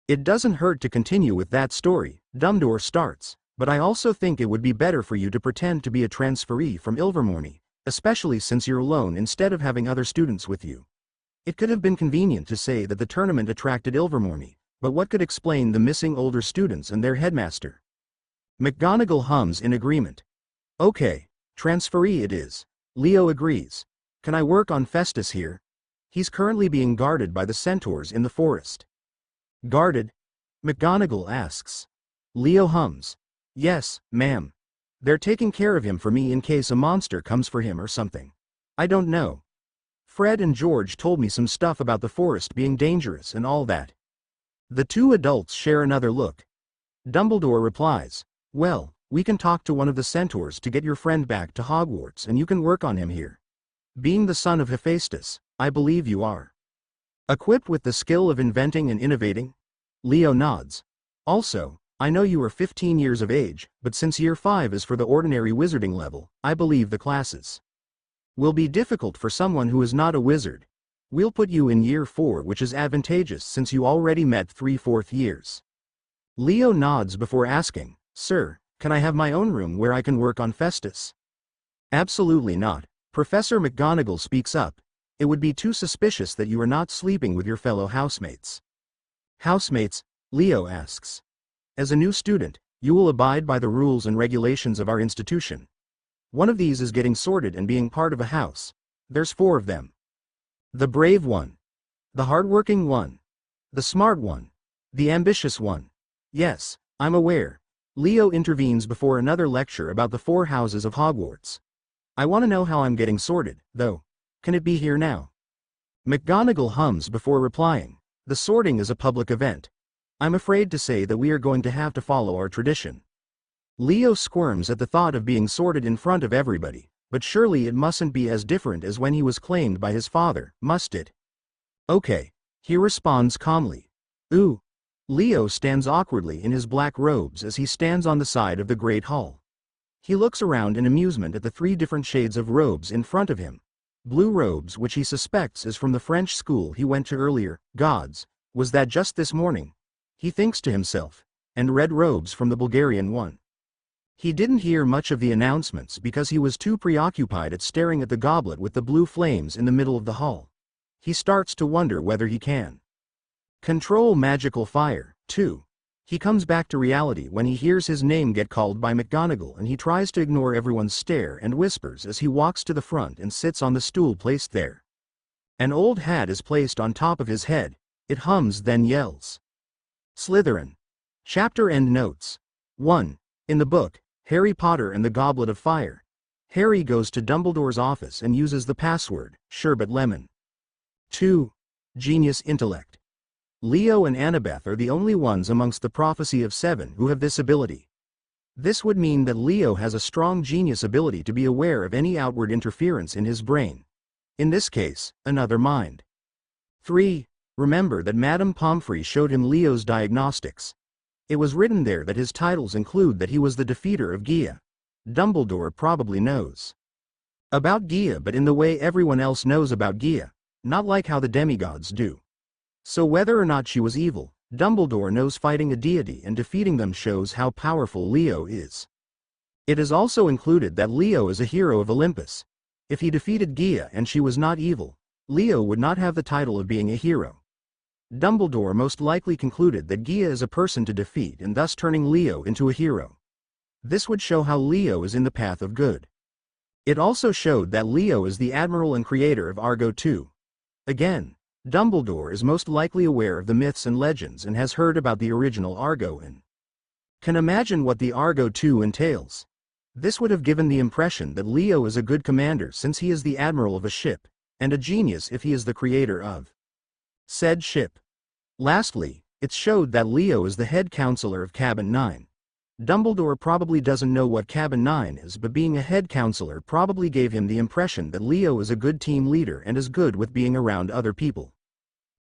It doesn't hurt to continue with that story, Dumbledore starts, but I also think it would be better for you to pretend to be a transferee from Ilvermorny, especially since you're alone instead of having other students with you. It could have been convenient to say that the tournament attracted Ilvermorny, but what could explain the missing older students and their headmaster? McGonagall hums in agreement. Okay, transferee it is. Leo agrees. Can I work on Festus here? He's currently being guarded by the centaurs in the forest. Guarded? McGonagall asks. Leo hums. Yes, ma'am. They're taking care of him for me in case a monster comes for him or something. I don't know. Fred and George told me some stuff about the forest being dangerous and all that. The 2 adults share another look. Dumbledore replies, well, we can talk to one of the centaurs to get your friend back to Hogwarts and you can work on him here. Being the son of Hephaestus, I believe you are. Equipped with the skill of inventing and innovating? Leo nods. Also, I know you are 15 years of age, but since year 5 is for the ordinary wizarding level, I believe the classes will be difficult for someone who is not a wizard. We'll put you in year 4, which is advantageous since you already met 3/4 years. Leo nods before asking, Sir, can I have my own room where I can work on Festus? Absolutely not. Professor McGonagall speaks up. It would be too suspicious that you are not sleeping with your fellow housemates. Housemates? Leo asks. As a new student, you will abide by the rules and regulations of our institution. One of these is getting sorted and being part of a house. There's 4 of them. The brave one. The hardworking one. The smart one. The ambitious one. Yes, I'm aware. Leo intervenes before another lecture about the 4 houses of Hogwarts. I want to know how I'm getting sorted, though. Can it be here now? McGonagall hums before replying. The sorting is a public event. I'm afraid to say that we are going to have to follow our tradition. Leo squirms at the thought of being sorted in front of everybody, but surely it mustn't be as different as when he was claimed by his father, must it? Okay, he responds calmly. Ooh. Leo stands awkwardly in his black robes as he stands on the side of the Great Hall. He looks around in amusement at the 3 different shades of robes in front of him. Blue robes, which he suspects is from the French school he went to earlier. Gods, was that just this morning? He thinks to himself. And red robes from the Bulgarian one. He didn't hear much of the announcements because he was too preoccupied at staring at the goblet with the blue flames in the middle of the hall. He starts to wonder whether he can control magical fire, too. He comes back to reality when he hears his name get called by McGonagall and he tries to ignore everyone's stare and whispers as he walks to the front and sits on the stool placed there. An old hat is placed on top of his head. It hums then yells. Slytherin. Chapter End Notes. 1. In the book, Harry Potter and the Goblet of Fire, Harry goes to Dumbledore's office and uses the password, Sherbet Lemon. 2. Genius Intellect. Leo and Annabeth are the only ones amongst the Prophecy of 7 who have this ability. This would mean that Leo has a strong genius ability to be aware of any outward interference in his brain. In this case, another mind. 3. Remember that Madame Pomfrey showed him Leo's diagnostics. It was written there that his titles include that he was the defeater of Gia. Dumbledore probably knows about Gia, but in the way everyone else knows about Gia, not like how the demigods do. So whether or not she was evil, Dumbledore knows fighting a deity and defeating them shows how powerful Leo is. It is also included that Leo is a hero of Olympus. If he defeated Gia and she was not evil, Leo would not have the title of being a hero. Dumbledore most likely concluded that Gia is a person to defeat and thus turning Leo into a hero. This would show how Leo is in the path of good. It also showed that Leo is the admiral and creator of Argo 2. Again, Dumbledore is most likely aware of the myths and legends and has heard about the original Argo and can imagine what the Argo 2 entails. This would have given the impression that Leo is a good commander since he is the admiral of a ship, and a genius if he is the creator of said ship. Lastly, it showed that Leo is the head counselor of Cabin 9. Dumbledore probably doesn't know what Cabin 9 is, but being a head counselor probably gave him the impression that Leo is a good team leader and is good with being around other people.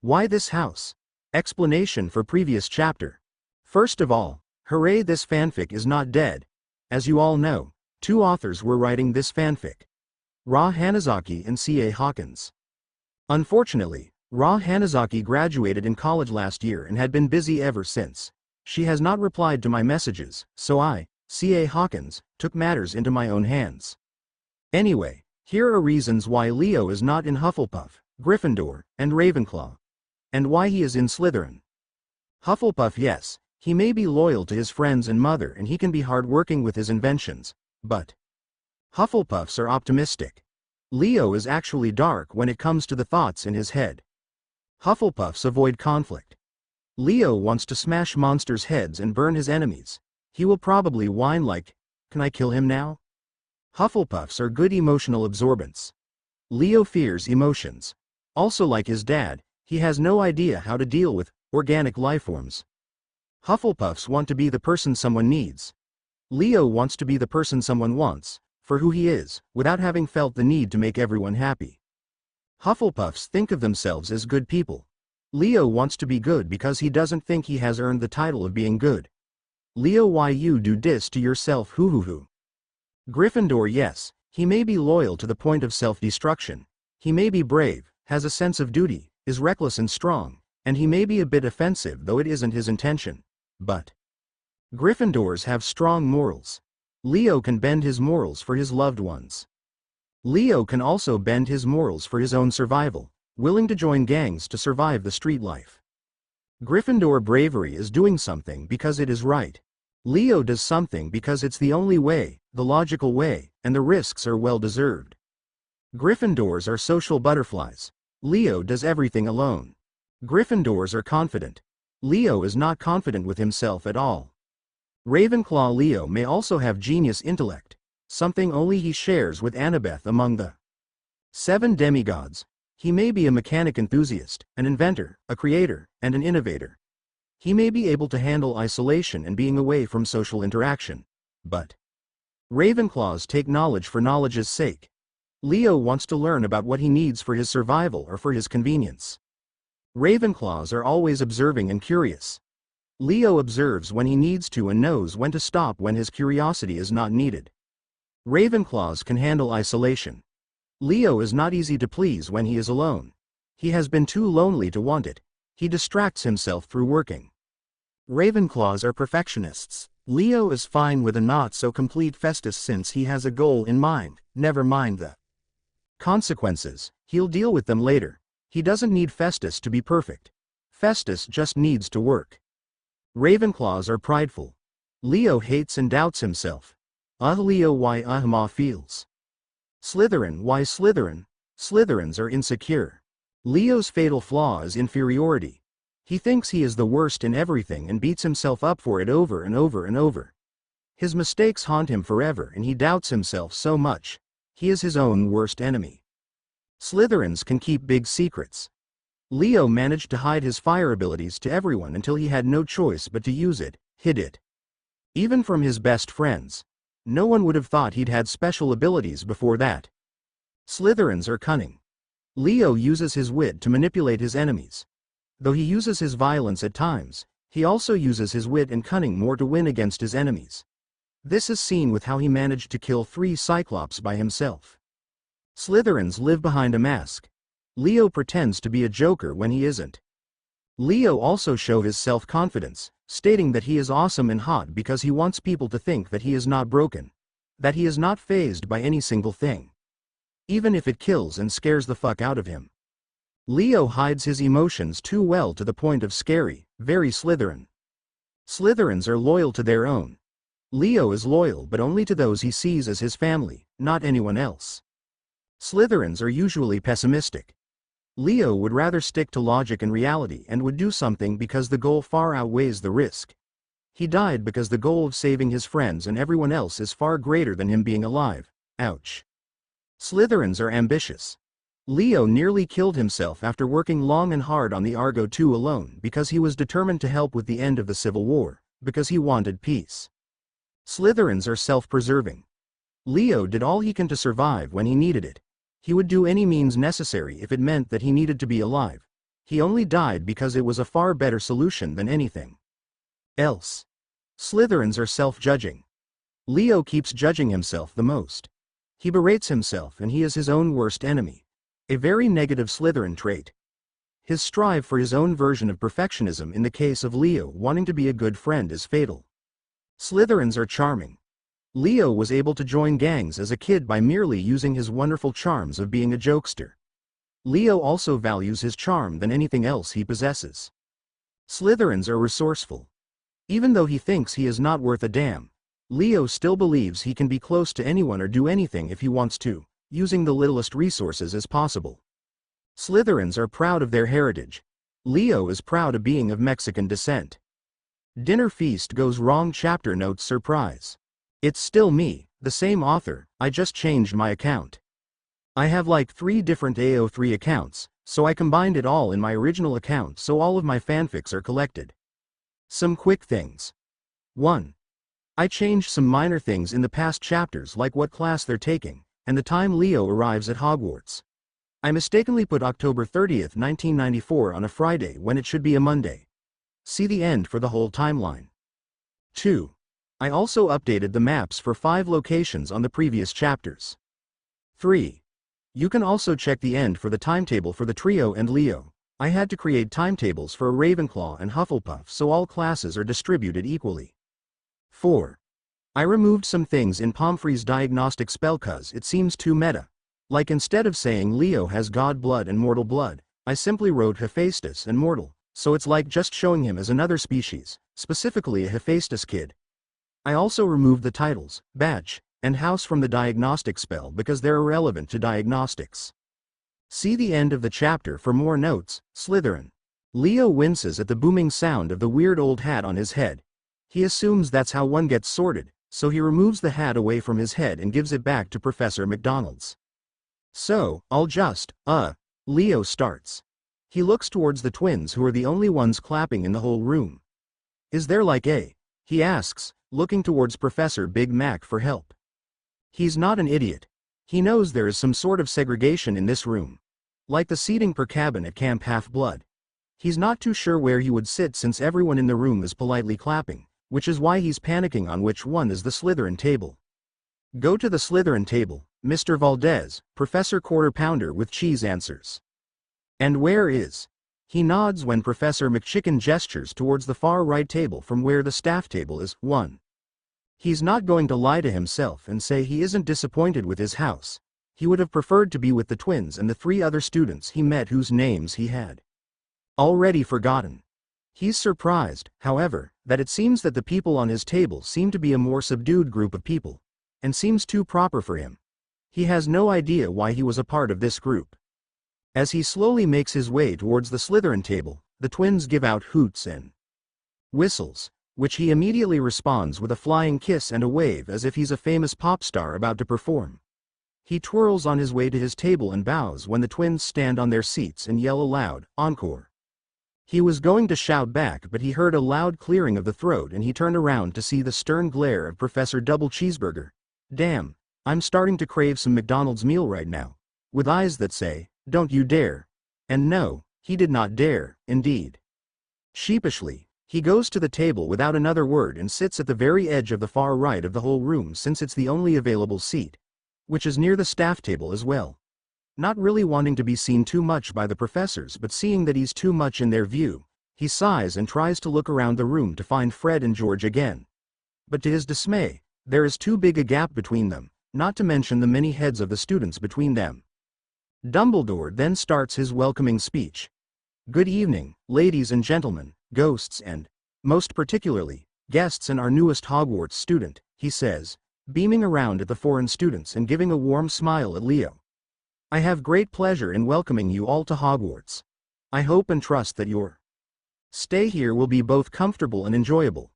Why this house? Explanation for previous chapter. First of all, hooray, this fanfic is not dead. As you all know, two authors were writing this fanfic. Ra Hanazaki and C.A. Hawkins. Unfortunately, Ra Hanazaki graduated in college last year and had been busy ever since. She has not replied to my messages, so I, C.A. Hawkins, took matters into my own hands. Anyway, here are reasons why Leo is not in Hufflepuff, Gryffindor, and Ravenclaw. And why he is in Slytherin. Hufflepuff, yes, he may be loyal to his friends and mother and he can be hard-working with his inventions, but Hufflepuffs are optimistic. Leo is actually dark when it comes to the thoughts in his head. Hufflepuffs avoid conflict. Leo wants to smash monsters' heads and burn his enemies. He will probably whine like, "Can I kill him now?" Hufflepuffs are good emotional absorbents. Leo fears emotions. Also, like his dad, he has no idea how to deal with organic lifeforms. Hufflepuffs want to be the person someone needs. Leo wants to be the person someone wants, for who he is, without having felt the need to make everyone happy. Hufflepuffs think of themselves as good people. Leo wants to be good because he doesn't think he has earned the title of being good. Leo, why you do this to yourself, hoo hoo hoo. Gryffindor, yes, he may be loyal to the point of self-destruction. He may be brave, has a sense of duty, is reckless and strong, and he may be a bit offensive though it isn't his intention. But Gryffindors have strong morals. Leo can bend his morals for his loved ones. Leo can also bend his morals for his own survival, willing to join gangs to survive the street life. Gryffindor bravery is doing something because it is right. Leo does something because it's the only way, the logical way, and the risks are well deserved. Gryffindors are social butterflies. Leo does everything alone. Gryffindors are confident. Leo is not confident with himself at all. Ravenclaw Leo may also have genius intellect, something only he shares with Annabeth among the 7 demigods. He may be a mechanic enthusiast, an inventor, a creator, and an innovator. He may be able to handle isolation and being away from social interaction. But Ravenclaws take knowledge for knowledge's sake. Leo wants to learn about what he needs for his survival or for his convenience. Ravenclaws are always observing and curious. Leo observes when he needs to and knows when to stop when his curiosity is not needed. Ravenclaws can handle isolation. Leo is not easy to please when he is alone. He has been too lonely to want it. He distracts himself through working. Ravenclaws are perfectionists. Leo is fine with a not-so-complete Festus since he has a goal in mind, never mind the consequences, he'll deal with them later. He doesn't need Festus to be perfect. Festus just needs to work. Ravenclaws are prideful. Leo hates and doubts himself. Leo, why ma feels. Slytherin, why Slytherin? Slytherins are insecure. Leo's fatal flaw is inferiority. He thinks he is the worst in everything and beats himself up for it over and over and over. His mistakes haunt him forever and he doubts himself so much. He is his own worst enemy. Slytherins can keep big secrets. Leo managed to hide his fire abilities to everyone until he had no choice but to use it, hid it. Even from his best friends. No one would have thought he'd had special abilities before that. Slytherins are cunning. Leo uses his wit to manipulate his enemies. Though he uses his violence at times, he also uses his wit and cunning more to win against his enemies. This is seen with how he managed to kill 3 Cyclops by himself. Slytherins live behind a mask. Leo pretends to be a joker when he isn't. Leo also showed his self-confidence, stating that he is awesome and hot because he wants people to think that he is not broken. That he is not fazed by any single thing. Even if it kills and scares the fuck out of him. Leo hides his emotions too well to the point of scary, very Slytherin. Slytherins are loyal to their own. Leo is loyal but only to those he sees as his family, not anyone else. Slytherins are usually pessimistic. Leo would rather stick to logic and reality and would do something because the goal far outweighs the risk. He died because the goal of saving his friends and everyone else is far greater than him being alive. Ouch. Slytherins are ambitious. Leo nearly killed himself after working long and hard on the Argo 2 alone because he was determined to help with the end of the Civil War, because he wanted peace. Slytherins are self-preserving. Leo did all he can to survive when he needed it. He would do any means necessary if it meant that he needed to be alive. He only died because it was a far better solution than anything else. Slytherins are self-judging. Leo keeps judging himself the most. He berates himself and he is his own worst enemy. A very negative Slytherin trait. His strive for his own version of perfectionism in the case of Leo wanting to be a good friend is fatal. Slytherins are charming. Leo was able to join gangs as a kid by merely using his wonderful charms of being a jokester. Leo also values his charm than anything else he possesses. Slytherins are resourceful. Even though he thinks he is not worth a damn, Leo still believes he can be close to anyone or do anything if he wants to, using the littlest resources as possible. Slytherins are proud of their heritage. Leo is proud of being of Mexican descent. Dinner feast goes wrong. Chapter notes surprise. It's still me, the same author, I just changed my account. I have like 3 different AO3 accounts, so I combined it all in my original account so all of my fanfics are collected. Some quick things. 1. I changed some minor things in the past chapters like what class they're taking, and the time Leo arrives at Hogwarts. I mistakenly put October 30th, 1994 on a Friday when it should be a Monday. See the end for the whole timeline. 2. I also updated the maps for 5 locations on the previous chapters. 3. You can also check the end for the timetable for the trio and Leo. I had to create timetables for Ravenclaw and Hufflepuff so all classes are distributed equally. 4. I removed some things in Pomfrey's diagnostic spell cause it seems too meta. Like instead of saying Leo has god blood and mortal blood, I simply wrote Hephaestus and mortal, so it's like just showing him as another species, specifically a Hephaestus kid. I also removed the titles, badge, and house from the diagnostic spell because they're irrelevant to diagnostics. See the end of the chapter for more notes. Slytherin. Leo winces at the booming sound of the weird old hat on his head. He assumes that's how one gets sorted, so he removes the hat away from his head and gives it back to Professor McDonald's. So, I'll just, Leo starts. He looks towards the twins who are the only ones clapping in the whole room. Is there like a? He asks, looking towards Professor Big Mac for help. He's not an idiot. He knows there is some sort of segregation in this room. Like the seating per cabin at Camp Half-Blood. He's not too sure where he would sit since everyone in the room is politely clapping, which is why he's panicking on which one is the Slytherin table. Go to the Slytherin table, Mr. Valdez, Professor Quarter Pounder with cheese answers. And where is? He nods when Professor McChicken gestures towards the far right table from where the staff table is. 1. He's not going to lie to himself and say he isn't disappointed with his house. He would have preferred to be with the twins and the 3 other students he met whose names he had already forgotten. He's surprised, however, that it seems that the people on his table seem to be a more subdued group of people, and seems too proper for him. He has no idea why he was a part of this group. As he slowly makes his way towards the Slytherin table, the twins give out hoots and whistles, which he immediately responds with a flying kiss and a wave as if he's a famous pop star about to perform. He twirls on his way to his table and bows when the twins stand on their seats and yell aloud, "Encore!" He was going to shout back but he heard a loud clearing of the throat and he turned around to see the stern glare of Professor Double Cheeseburger. Damn, I'm starting to crave some McDonald's meal right now. With eyes that say, "Don't you dare." And no, he did not dare, indeed. Sheepishly, he goes to the table without another word and sits at the very edge of the far right of the whole room since it's the only available seat, which is near the staff table as well. Not really wanting to be seen too much by the professors but seeing that he's too much in their view, he sighs and tries to look around the room to find Fred and George again. But to his dismay, there is too big a gap between them, not to mention the many heads of the students between them. Dumbledore then starts his welcoming speech. "Good evening, ladies and gentlemen, ghosts and, most particularly, guests and our newest Hogwarts student," he says, beaming around at the foreign students and giving a warm smile at Leo. "I have great pleasure in welcoming you all to Hogwarts. I hope and trust that your stay here will be both comfortable and enjoyable.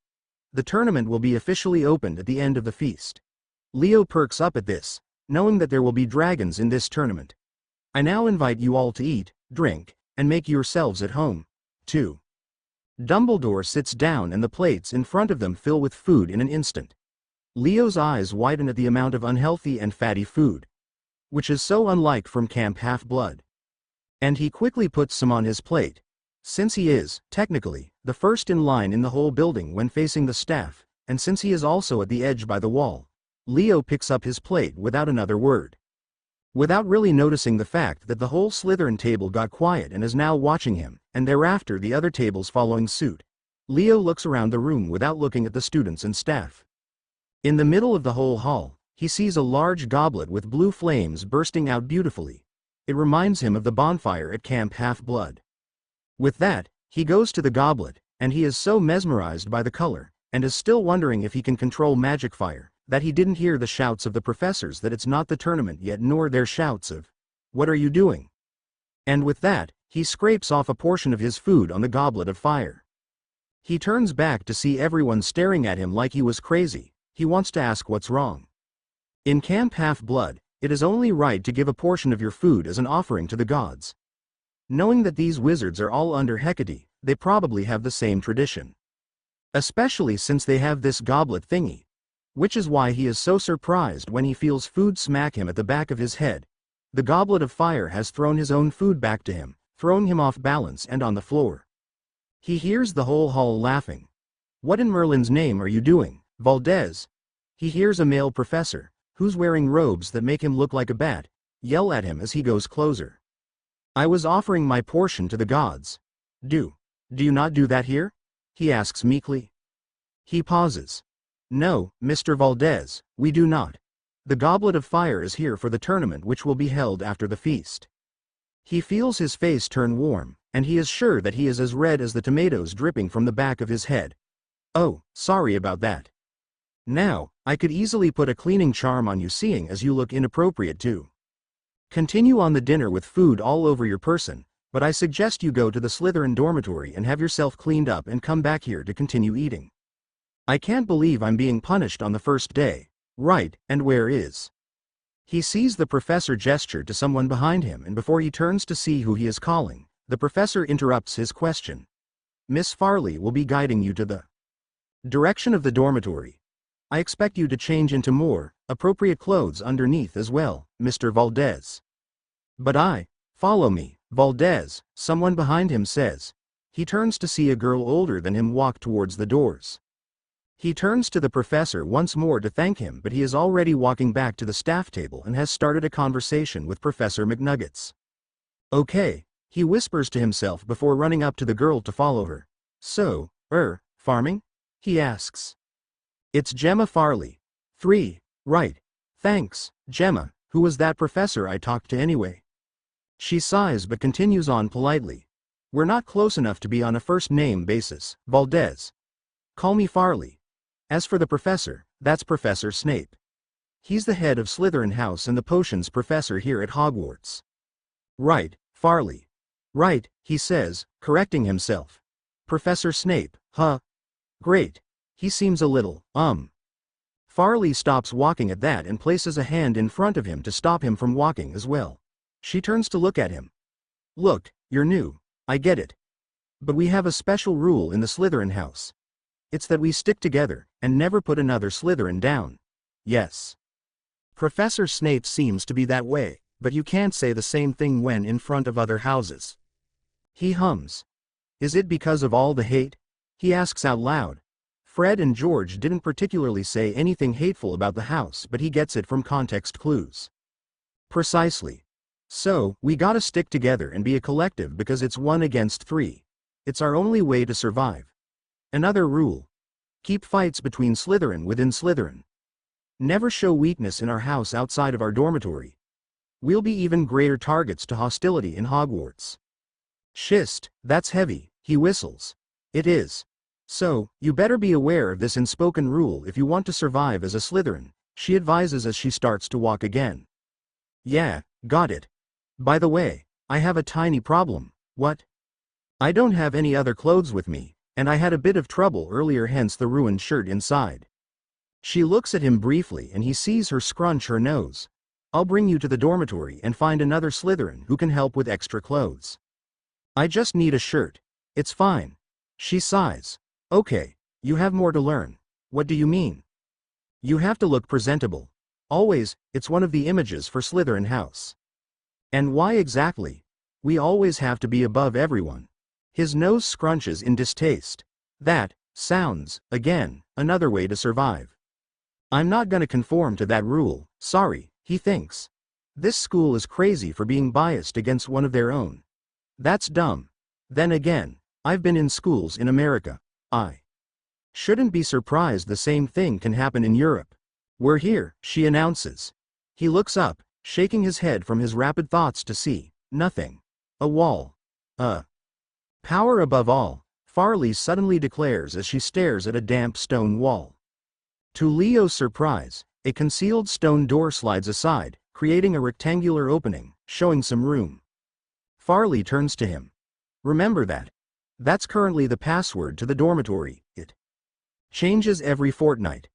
The tournament will be officially opened at the end of the feast." Leo perks up at this, knowing that there will be dragons in this tournament. "I now invite you all to eat, drink, and make yourselves at home, too." Dumbledore sits down and the plates in front of them fill with food in an instant. Leo's eyes widen at the amount of unhealthy and fatty food, which is so unlike from Camp Half-Blood. And he quickly puts some on his plate, since he is, technically, the first in line in the whole building when facing the staff, and since he is also at the edge by the wall, Leo picks up his plate without another word. Without really noticing the fact that the whole Slytherin table got quiet and is now watching him, and thereafter the other tables following suit, Leo looks around the room without looking at the students and staff. In the middle of the whole hall, he sees a large goblet with blue flames bursting out beautifully. It reminds him of the bonfire at Camp Half-Blood. With that, he goes to the goblet, and he is so mesmerized by the color, and is still wondering if he can control magic fire, that he didn't hear the shouts of the professors that it's not the tournament yet nor their shouts of, "What are you doing?" And with that, he scrapes off a portion of his food on the goblet of fire. He turns back to see everyone staring at him like he was crazy. He wants to ask what's wrong. In Camp Half-Blood, it is only right to give a portion of your food as an offering to the gods. Knowing that these wizards are all under Hecate, they probably have the same tradition. Especially since they have this goblet thingy. Which is why he is so surprised when he feels food smack him at the back of his head. The goblet of fire has thrown his own food back to him, throwing him off balance and on the floor. He hears the whole hall laughing. "What in Merlin's name are you doing, Valdez?" He hears a male professor, who's wearing robes that make him look like a bat, yell at him as he goes closer. "I was offering my portion to the gods. Do you not do that here?" he asks meekly. He pauses. "No, Mr. Valdez, we do not. The goblet of fire is here for the tournament which will be held after the feast." He feels his face turn warm, and he is sure that he is as red as the tomatoes dripping from the back of his head. "Oh, sorry about that. Now, I could easily put a cleaning charm on you seeing as you look inappropriate too. Continue on the dinner with food all over your person, but I suggest you go to the Slytherin dormitory and have yourself cleaned up and come back here to continue eating. I can't believe I'm being punished on the first day. Right, and where is?" He sees the professor gesture to someone behind him, and before he turns to see who he is calling, the professor interrupts his question. "Miss Farley will be guiding you to the direction of the dormitory. I expect you to change into more appropriate clothes underneath as well, Mr. Valdez." "But follow me, Valdez," someone behind him says. He turns to see a girl older than him walk towards the doors. He turns to the professor once more to thank him, but he is already walking back to the staff table and has started a conversation with Professor McNuggets. "Okay," he whispers to himself before running up to the girl to follow her. "So, farming?" he asks. "It's Gemma Farley. 3, right. Thanks, Gemma. Who was that professor I talked to anyway?" She sighs but continues on politely. "We're not close enough to be on a first-name basis, Valdez. Call me Farley. As for the professor, that's Professor Snape. He's the head of Slytherin House and the potions professor here at Hogwarts." "Right, Farley. Right," he says, correcting himself. "Professor Snape, huh? Great. He seems a little, Farley stops walking at that and places a hand in front of him to stop him from walking as well. She turns to look at him. "Look, you're new, I get it. But we have a special rule in the Slytherin House. It's that we stick together, and never put another Slytherin down. Yes. Professor Snape seems to be that way, but you can't say the same thing when in front of other houses." He hums. "Is it because of all the hate?" he asks out loud. Fred and George didn't particularly say anything hateful about the house, but he gets it from context clues. "Precisely. So, we gotta stick together and be a collective because it's 1 against 3. It's our only way to survive. Another rule. Keep fights between Slytherin within Slytherin. Never show weakness in our house outside of our dormitory. We'll be even greater targets to hostility in Hogwarts. Schist, that's heavy, he whistles. It is. So, you better be aware of this unspoken rule if you want to survive as a Slytherin, she advises as she starts to walk again. Yeah, got it. By the way, I have a tiny problem. What? I don't have any other clothes with me, and I had a bit of trouble earlier, hence the ruined shirt inside. She looks at him briefly and he sees her scrunch her nose. I'll bring you to the dormitory and find another Slytherin who can help with extra clothes. I just need a shirt. It's fine. She sighs. Okay, you have more to learn. What do you mean? You have to look presentable. Always, it's one of the images for Slytherin house. And why exactly? We always have to be above everyone. His nose scrunches in distaste. That sounds, again, another way to survive. I'm not gonna conform to that rule, sorry, he thinks. This school is crazy for being biased against one of their own. That's dumb. Then again, I've been in schools in America. I shouldn't be surprised the same thing can happen in Europe. We're here, she announces. He looks up, shaking his head from his rapid thoughts to see nothing. A wall. Power above all, Farley suddenly declares as she stares at a damp stone wall. To Leo's surprise, a concealed stone door slides aside, creating a rectangular opening, showing some room. Farley turns to him. Remember that. That's currently the password to the dormitory. It changes every fortnight.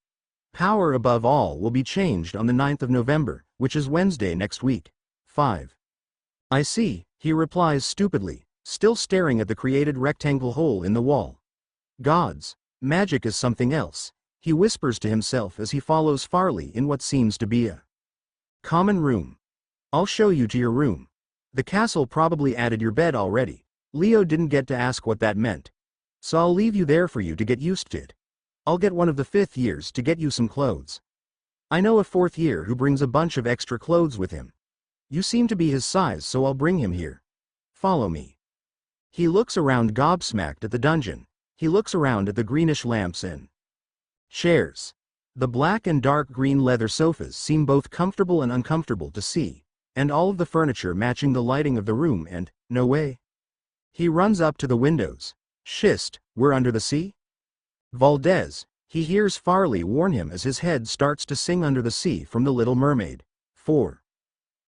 Power above all will be changed on the 9th of November, which is Wednesday next week. 5. I see, he replies stupidly, still staring at the created rectangle hole in the wall. Gods, magic is something else, he whispers to himself as he follows Farley in what seems to be a common room. I'll show you to your room. The castle probably added your bed already. Leo didn't get to ask what that meant. So I'll leave you there for you to get used to it. I'll get one of the 5th years to get you some clothes. I know a 4th year who brings a bunch of extra clothes with him. You seem to be his size, so I'll bring him here. Follow me. He looks around gobsmacked at the dungeon. He looks around at the greenish lamps and chairs. The black and dark green leather sofas seem both comfortable and uncomfortable to see, and all of the furniture matching the lighting of the room and, no way. He runs up to the windows. Schist, we're under the sea? Valdez, he hears Farley warn him as his head starts to sing under the sea from The Little Mermaid. 4.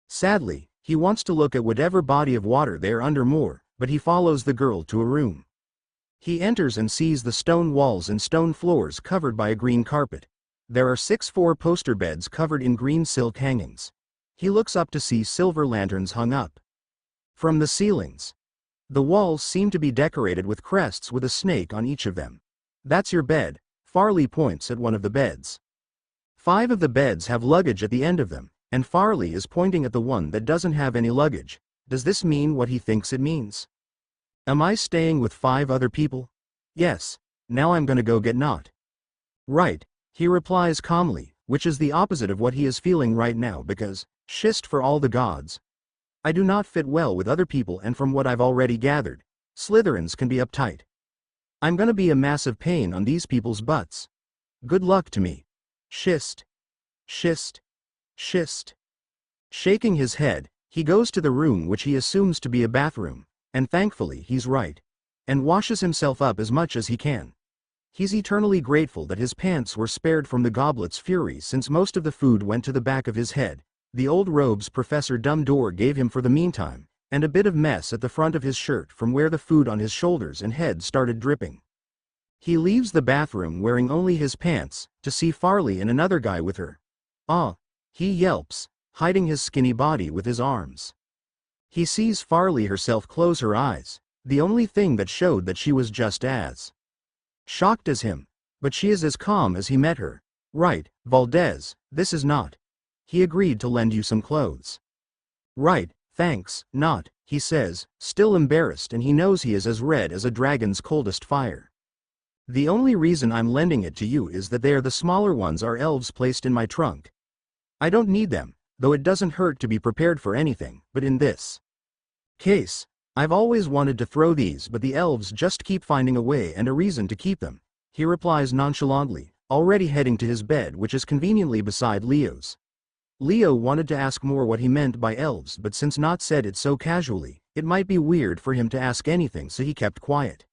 Sadly, he wants to look at whatever body of water they're under more, but he follows the girl to a room. He enters and sees the stone walls and stone floors covered by a green carpet. There are 6 4-poster beds covered in green silk hangings. He looks up to see silver lanterns hung up from the ceilings. The walls seem to be decorated with crests with a snake on each of them. That's your bed, Farley points at one of the beds. 5 of the beds have luggage at the end of them, and Farley is pointing at the one that doesn't have any luggage. Does this mean what he thinks it means? Am I staying with 5 other people? Yes, now I'm gonna go get not. Right, he replies calmly, which is the opposite of what he is feeling right now because, schist for all the gods. I do not fit well with other people, and from what I've already gathered, Slytherins can be uptight. I'm gonna be a massive pain on these people's butts. Good luck to me. Schist. Schist. Schist. Shaking his head, he goes to the room which he assumes to be a bathroom, and thankfully he's right, and washes himself up as much as he can. He's eternally grateful that his pants were spared from the goblet's fury since most of the food went to the back of his head, the old robes Professor Dumbledore gave him for the meantime, and a bit of mess at the front of his shirt from where the food on his shoulders and head started dripping. He leaves the bathroom wearing only his pants, to see Farley and another guy with her. Ah! He yelps, hiding his skinny body with his arms. He sees Farley herself close her eyes, the only thing that showed that she was just as shocked as him, but she is as calm as he met her. Right, Valdez, this is not. He agreed to lend you some clothes. Right, thanks, not, he says, still embarrassed, and he knows he is as red as a dragon's coldest fire. The only reason I'm lending it to you is that they are the smaller ones are elves placed in my trunk. I don't need them, though it doesn't hurt to be prepared for anything, but in this case, I've always wanted to throw these, but the elves just keep finding a way and a reason to keep them, he replies nonchalantly, already heading to his bed, which is conveniently beside Leo's. Leo wanted to ask more what he meant by elves, but since Not said it so casually, it might be weird for him to ask anything, so he kept quiet.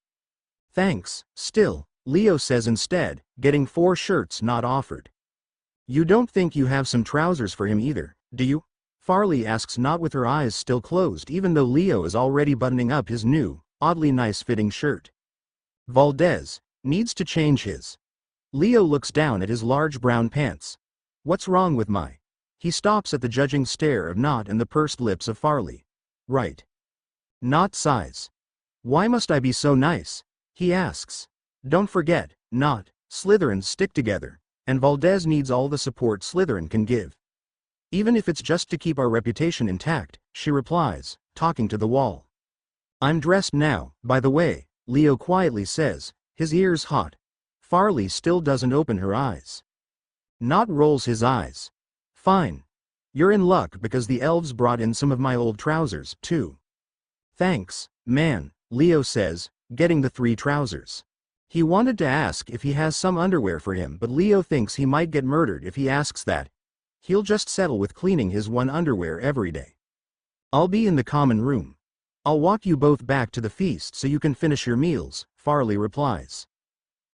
Thanks, still, Leo says instead, getting 4 shirts Not offered. You don't think you have some trousers for him either, do you? Farley asks Not with her eyes still closed, even though Leo is already buttoning up his new, oddly nice-fitting shirt. Valdez needs to change his. Leo looks down at his large brown pants. What's wrong with my? He stops at the judging stare of Not and the pursed lips of Farley. Right. Not sighs. Why must I be so nice? He asks. Don't forget, Not, Slytherins stick together, and Valdez needs all the support Slytherin can give. Even if it's just to keep our reputation intact, she replies, talking to the wall. I'm dressed now, by the way, Leo quietly says, his ears hot. Farley still doesn't open her eyes. Not rolls his eyes. Fine. You're in luck because the elves brought in some of my old trousers, too. Thanks, man, Leo says, getting the 3 trousers. He wanted to ask if he has some underwear for him, but Leo thinks he might get murdered if he asks that. He'll just settle with cleaning his one underwear every day. I'll be in the common room. I'll walk you both back to the feast so you can finish your meals, Farley replies.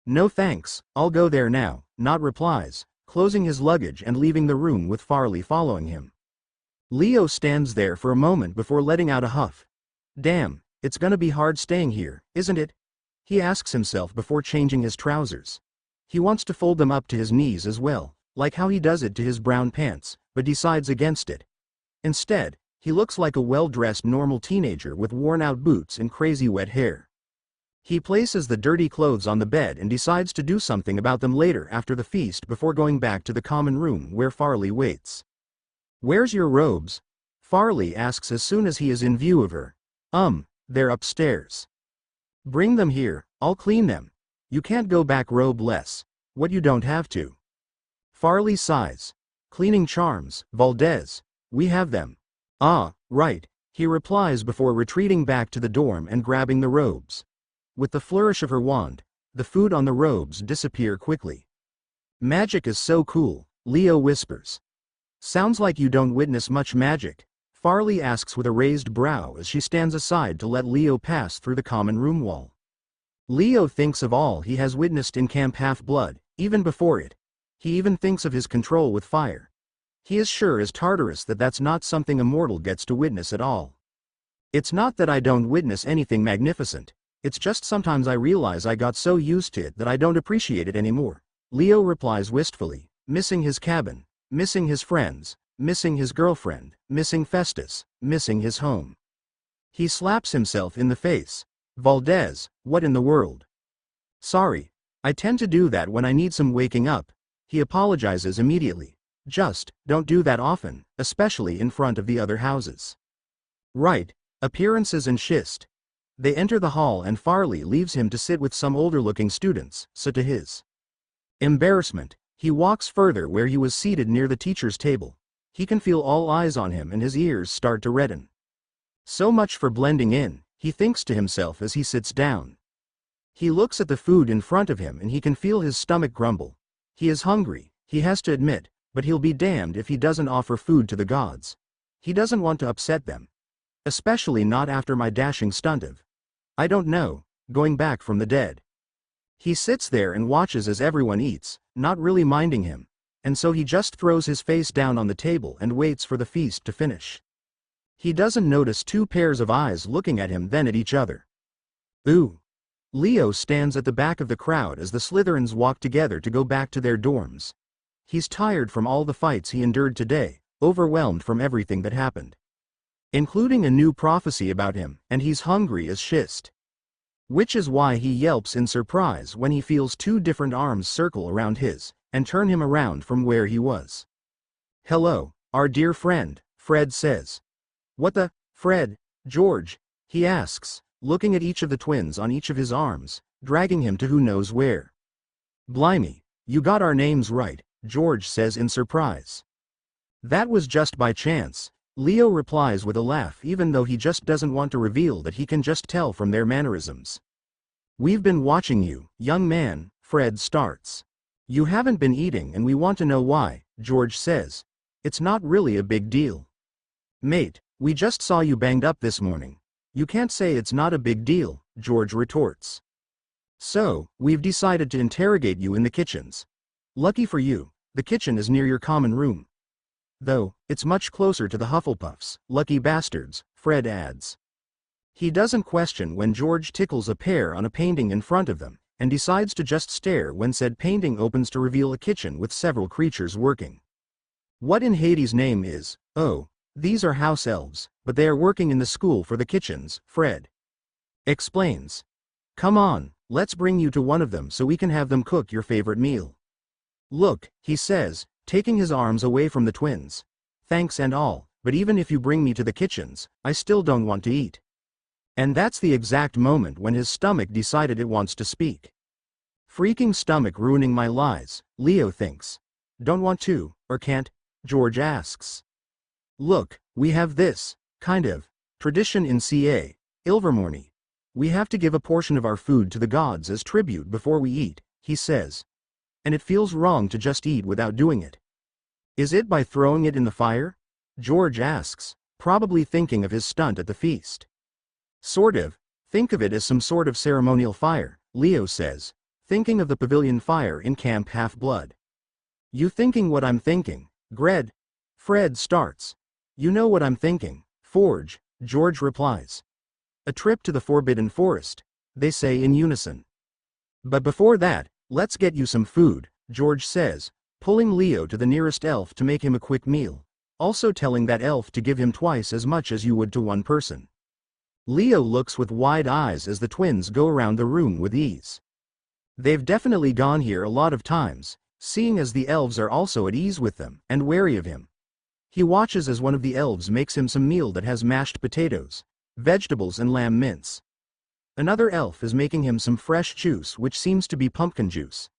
No thanks, I'll go there now, Not replies, closing his luggage and leaving the room with Farley following him. Leo stands there for a moment before letting out a huff. Damn, it's gonna be hard staying here, isn't it? He asks himself before changing his trousers. He wants to fold them up to his knees as well, like how he does it to his brown pants, but decides against it. Instead, he looks like a well-dressed normal teenager with worn-out boots and crazy wet hair. He places the dirty clothes on the bed and decides to do something about them later after the feast before going back to the common room where Farley waits. Where's your robes? Farley asks as soon as he is in view of her. They're upstairs. Bring them here, I'll clean them. You can't go back robe-less. What you don't have to. Farley sighs. Cleaning charms, Valdez. We have them. Ah, right, he replies before retreating back to the dorm and grabbing the robes. With the flourish of her wand, the food on the robes disappear quickly. Magic is so cool, Leo whispers. Sounds like you don't witness much magic, Farley asks with a raised brow as she stands aside to let Leo pass through the common room wall. Leo thinks of all he has witnessed in Camp Half-Blood, even before it. He even thinks of his control with fire. He is sure as Tartarus that that's not something a mortal gets to witness at all. It's not that I don't witness anything magnificent. It's just sometimes I realize I got so used to it that I don't appreciate it anymore. Leo replies wistfully, missing his cabin, missing his friends, missing his girlfriend, missing Festus, missing his home. He slaps himself in the face. Valdez, what in the world? Sorry, I tend to do that when I need some waking up. He apologizes immediately. Just, don't do that often, especially in front of the other houses. Right, appearances and schist. They enter the hall and Farley leaves him to sit with some older-looking students, so to his embarrassment, he walks further where he was seated near the teacher's table. He can feel all eyes on him and his ears start to redden. So much for blending in, he thinks to himself as he sits down. He looks at the food in front of him and he can feel his stomach grumble. He is hungry, he has to admit, but he'll be damned if he doesn't offer food to the gods. He doesn't want to upset them. Especially not after my dashing stunt of, I don't know, going back from the dead. He sits there and watches as everyone eats, not really minding him, and so he just throws his face down on the table and waits for the feast to finish. He doesn't notice 2 pairs of eyes looking at him then at each other. Ooh. Leo stands at the back of the crowd as the Slytherins walk together to go back to their dorms. He's tired from all the fights he endured today, overwhelmed from everything that happened. Including a new prophecy about him, and he's hungry as schist. Which is why he yelps in surprise when he feels 2 different arms circle around his, and turn him around from where he was. Hello, our dear friend, Fred says. What the, Fred, George? He asks, looking at each of the twins on each of his arms, dragging him to who knows where. Blimey, you got our names right, George says in surprise. That was just by chance. Leo replies with a laugh even though he just doesn't want to reveal that he can just tell from their mannerisms. We've been watching you, young man, Fred starts. You haven't been eating and we want to know why, George says. It's not really a big deal. Mate, we just saw you banged up this morning. You can't say it's not a big deal, George retorts. So, we've decided to interrogate you in the kitchens. Lucky for you, the kitchen is near your common room. Though, it's much closer to the Hufflepuffs, lucky bastards, Fred adds. He doesn't question when George tickles a pear on a painting in front of them, and decides to just stare when said painting opens to reveal a kitchen with several creatures working. What in Hades' name is, oh, these are house elves, but they are working in the school for the kitchens, Fred explains. Come on, let's bring you to one of them so we can have them cook your favorite meal. Look, he says, taking his arms away from the twins. Thanks and all, but even if you bring me to the kitchens, I still don't want to eat. And that's the exact moment when his stomach decided it wants to speak. Freaking stomach ruining my lies, Leo thinks. Don't want to, or can't? George asks. Look, we have this, kind of, tradition in CA, Ilvermorny. We have to give a portion of our food to the gods as tribute before we eat, he says. And it feels wrong to just eat without doing it. Is it by throwing it in the fire? George asks, probably thinking of his stunt at the feast. Sort of, think of it as some sort of ceremonial fire, Leo says, thinking of the pavilion fire in Camp Half-Blood. You thinking what I'm thinking, Gred? Fred starts. You know what I'm thinking, Forge, George replies. A trip to the Forbidden Forest, they say in unison. But before that, let's get you some food, George says, pulling Leo to the nearest elf to make him a quick meal, also telling that elf to give him twice as much as you would to one person. Leo looks with wide eyes as the twins go around the room with ease. They've definitely gone here a lot of times, seeing as the elves are also at ease with them and wary of him. He watches as one of the elves makes him some meal that has mashed potatoes, vegetables and lamb mince. Another elf is making him some fresh juice which seems to be pumpkin juice.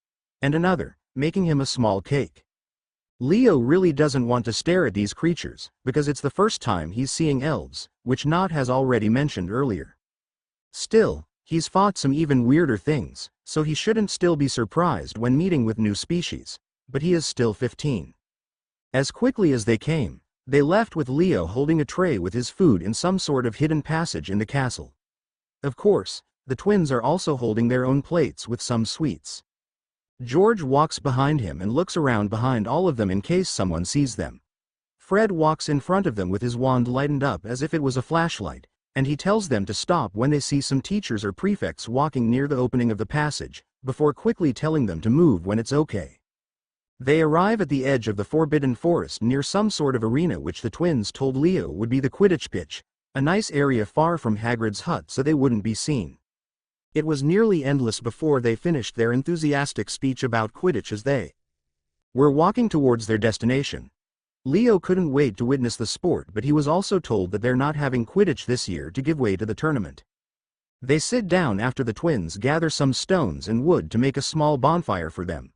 And another, making him a small cake. Leo really doesn't want to stare at these creatures, because it's the first time he's seeing elves, which Nott has already mentioned earlier. Still, he's fought some even weirder things, so he shouldn't still be surprised when meeting with new species, but he is still 15. As quickly as they came, they left with Leo holding a tray with his food in some sort of hidden passage in the castle. Of course, the twins are also holding their own plates with some sweets. George walks behind him and looks around behind all of them in case someone sees them. Fred walks in front of them with his wand lightened up as if it was a flashlight, and he tells them to stop when they see some teachers or prefects walking near the opening of the passage, before quickly telling them to move when it's okay. They arrive at the edge of the Forbidden Forest near some sort of arena which the twins told Leo would be the Quidditch pitch, a nice area far from Hagrid's hut so they wouldn't be seen. It was nearly endless before they finished their enthusiastic speech about Quidditch as they were walking towards their destination. Leo couldn't wait to witness the sport, but he was also told that they're not having Quidditch this year to give way to the tournament. They sit down after the twins gather some stones and wood to make a small bonfire for them.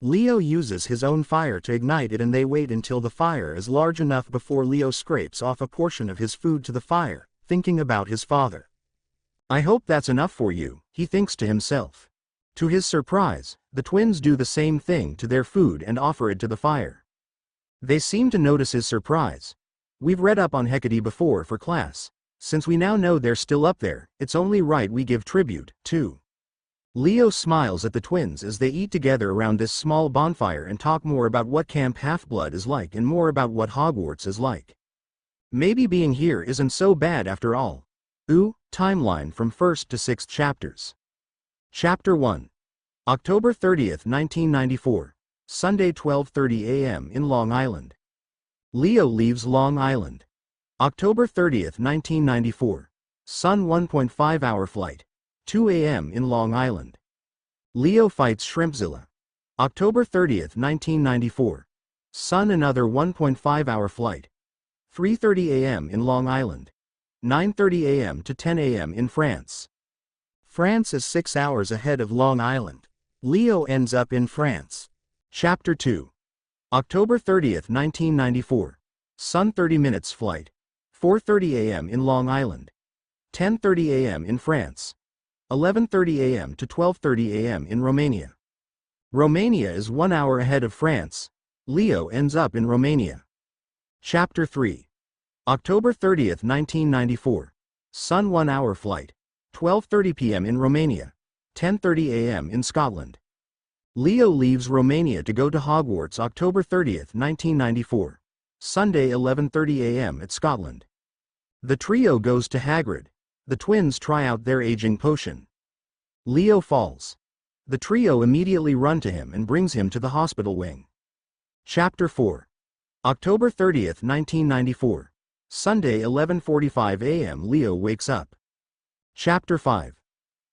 Leo uses his own fire to ignite it and they wait until the fire is large enough before Leo scrapes off a portion of his food to the fire, thinking about his father. I hope that's enough for you, he thinks to himself. To his surprise, the twins do the same thing to their food and offer it to the fire. They seem to notice his surprise. We've read up on Hecate before for class. Since we now know they're still up there, it's only right we give tribute, too. Leo smiles at the twins as they eat together around this small bonfire and talk more about what Camp Half-Blood is like and more about what Hogwarts is like. Maybe being here isn't so bad after all. Ooh, timeline from 1st to 6th chapters. Chapter 1. October 30th, 1994. Sunday 12:30 a.m. in Long Island. Leo leaves Long Island. October 30th, 1994. Sun 1.5-hour flight. 2 a.m. in Long Island. Leo fights Shrimpzilla. October 30th, 1994. Sun another 1.5-hour flight. 3:30 a.m. in Long Island. 9:30 a.m. to 10 a.m. in France. France is 6 hours ahead of Long Island. Leo ends up in France. Chapter 2. October 30th, 1994. Sun 30 minutes flight. 4:30 a.m. in Long Island. 10:30 a.m. in France. 11:30 a.m. to 12:30 a.m. in Romania. Romania is 1 hour ahead of France. Leo ends up in Romania. Chapter 3. October 30th, 1994. Sun 1-hour flight. 12:30 p.m. in Romania. 10:30 a.m. in Scotland. Leo leaves Romania to go to Hogwarts October 30th, 1994. Sunday 11:30 a.m. at Scotland. The trio goes to Hagrid. The twins try out their aging potion. Leo falls. The trio immediately run to him and brings him to the hospital wing. Chapter 4. October 30th, 1994. Sunday 11:45 a.m. Leo wakes up. Chapter 5.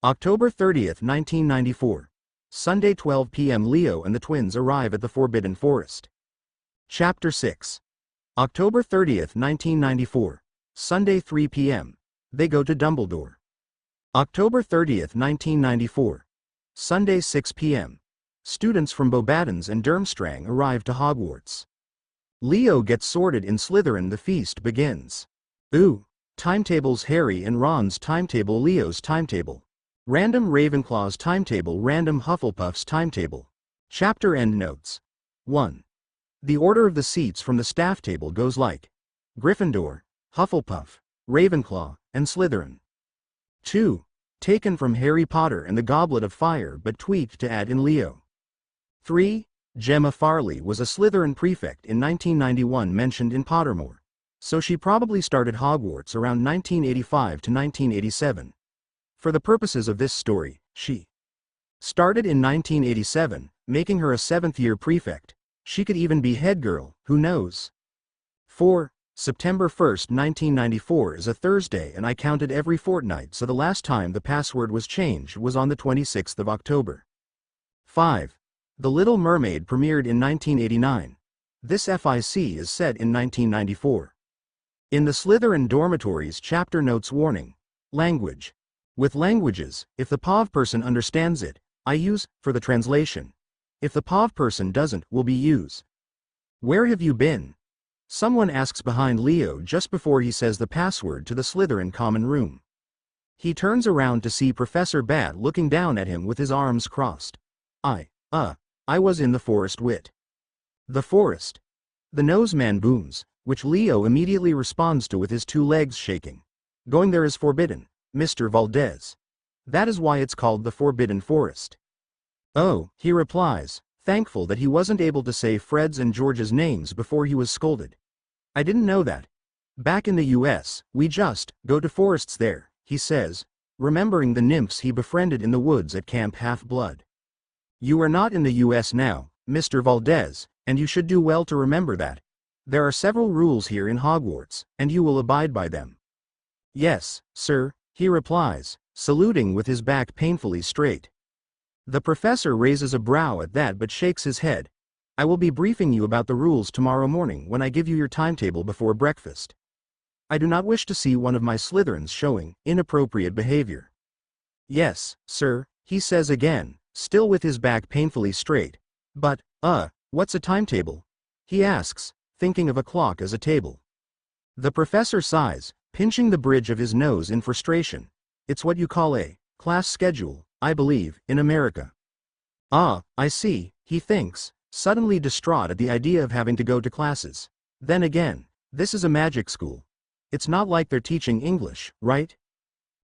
October 30th, 1994. Sunday 12 p.m. Leo and the twins arrive at the Forbidden Forest. Chapter 6. October 30th, 1994. Sunday 3 p.m. They go to Dumbledore. October 30th, 1994. Sunday 6 p.m. Students from Bobadins and Durmstrang arrive to Hogwarts. Leo gets sorted in Slytherin. The feast begins. Ooh. Timetables: Harry and Ron's timetable, Leo's timetable. Random Ravenclaw's timetable, random Hufflepuff's timetable. Chapter end notes. 1. The order of the seats from the staff table goes like Gryffindor, Hufflepuff, Ravenclaw, and Slytherin. 2. Taken from Harry Potter and the Goblet of Fire but tweaked to add in Leo. 3. Gemma Farley was a Slytherin prefect in 1991, mentioned in Pottermore. So she probably started Hogwarts around 1985 to 1987. For the purposes of this story, she started in 1987, making her a 7th-year prefect. She could even be head girl, who knows? 4. September 1st, 1994 is a Thursday and I counted every fortnight, so the last time the password was changed was on the 26th of October. 5. The Little Mermaid premiered in 1989. This FIC is set in 1994. In the Slytherin dormitories. Chapter notes. Warning. Language. With languages, if the POV person understands it, I use, for the translation. If the POV person doesn't, will be use. Where have you been? Someone asks behind Leo just before he says the password to the Slytherin common room. He turns around to see Professor Bat looking down at him with his arms crossed. I was in the forest. Wit. The forest. The Noseman booms, which Leo immediately responds to with his 2 legs shaking. Going there is forbidden, Mr. Valdez. That is why it's called the Forbidden Forest. Oh, he replies, thankful that he wasn't able to say Fred's and George's names before he was scolded. I didn't know that. Back in the US, we just go to forests there, he says, remembering the nymphs he befriended in the woods at Camp Half-Blood. You are not in the US now, Mr. Valdez, and you should do well to remember that. There are several rules here in Hogwarts, and you will abide by them. Yes, sir, he replies, saluting with his back painfully straight. The professor raises a brow at that but shakes his head. I will be briefing you about the rules tomorrow morning when I give you your timetable before breakfast. I do not wish to see one of my Slytherins showing inappropriate behavior. Yes, sir, he says again, still with his back painfully straight. But, what's a timetable? He asks, thinking of a clock as a table. The professor sighs, pinching the bridge of his nose in frustration. It's what you call a class schedule, I believe, in America. Ah, I see, he thinks, suddenly distraught at the idea of having to go to classes. Then again, this is a magic school. It's not like they're teaching English, right?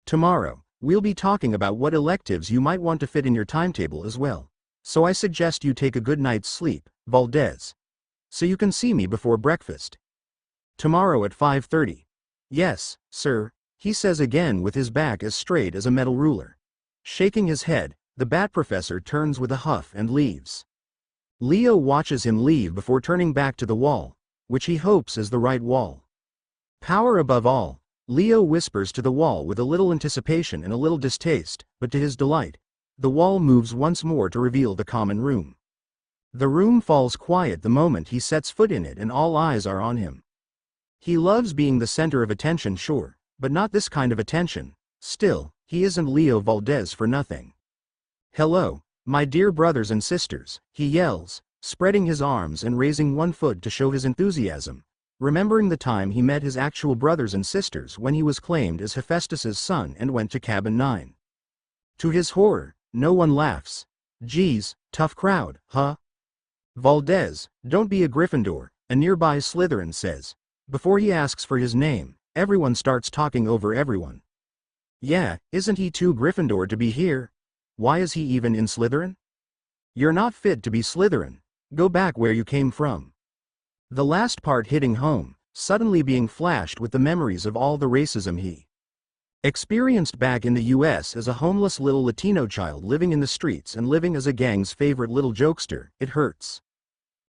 Tomorrow, we'll be talking about what electives you might want to fit in your timetable as well. So I suggest you take a good night's sleep, Valdez. So you can see me before breakfast. Tomorrow at 5:30. Yes, sir, he says again with his back as straight as a metal ruler. Shaking his head, the Bat Professor turns with a huff and leaves. Leo watches him leave before turning back to the wall, which he hopes is the right wall. Power above all, Leo whispers to the wall with a little anticipation and a little distaste, but to his delight, the wall moves once more to reveal the common room. The room falls quiet the moment he sets foot in it and all eyes are on him. He loves being the center of attention, sure, but not this kind of attention. Still, he isn't Leo Valdez for nothing. Hello, my dear brothers and sisters, he yells, spreading his arms and raising one foot to show his enthusiasm, remembering the time he met his actual brothers and sisters when he was claimed as Hephaestus's son and went to Cabin 9. To his horror, no one laughs. Geez, tough crowd, huh? Valdez, don't be a Gryffindor, a nearby Slytherin says. Before he asks for his name, everyone starts talking over everyone. Yeah, isn't he too Gryffindor to be here? Why is he even in Slytherin? You're not fit to be Slytherin. Go back where you came from. The last part hitting home, suddenly being flashed with the memories of all the racism he experienced back in the US as a homeless little Latino child living in the streets and living as a gang's favorite little jokester. It hurts.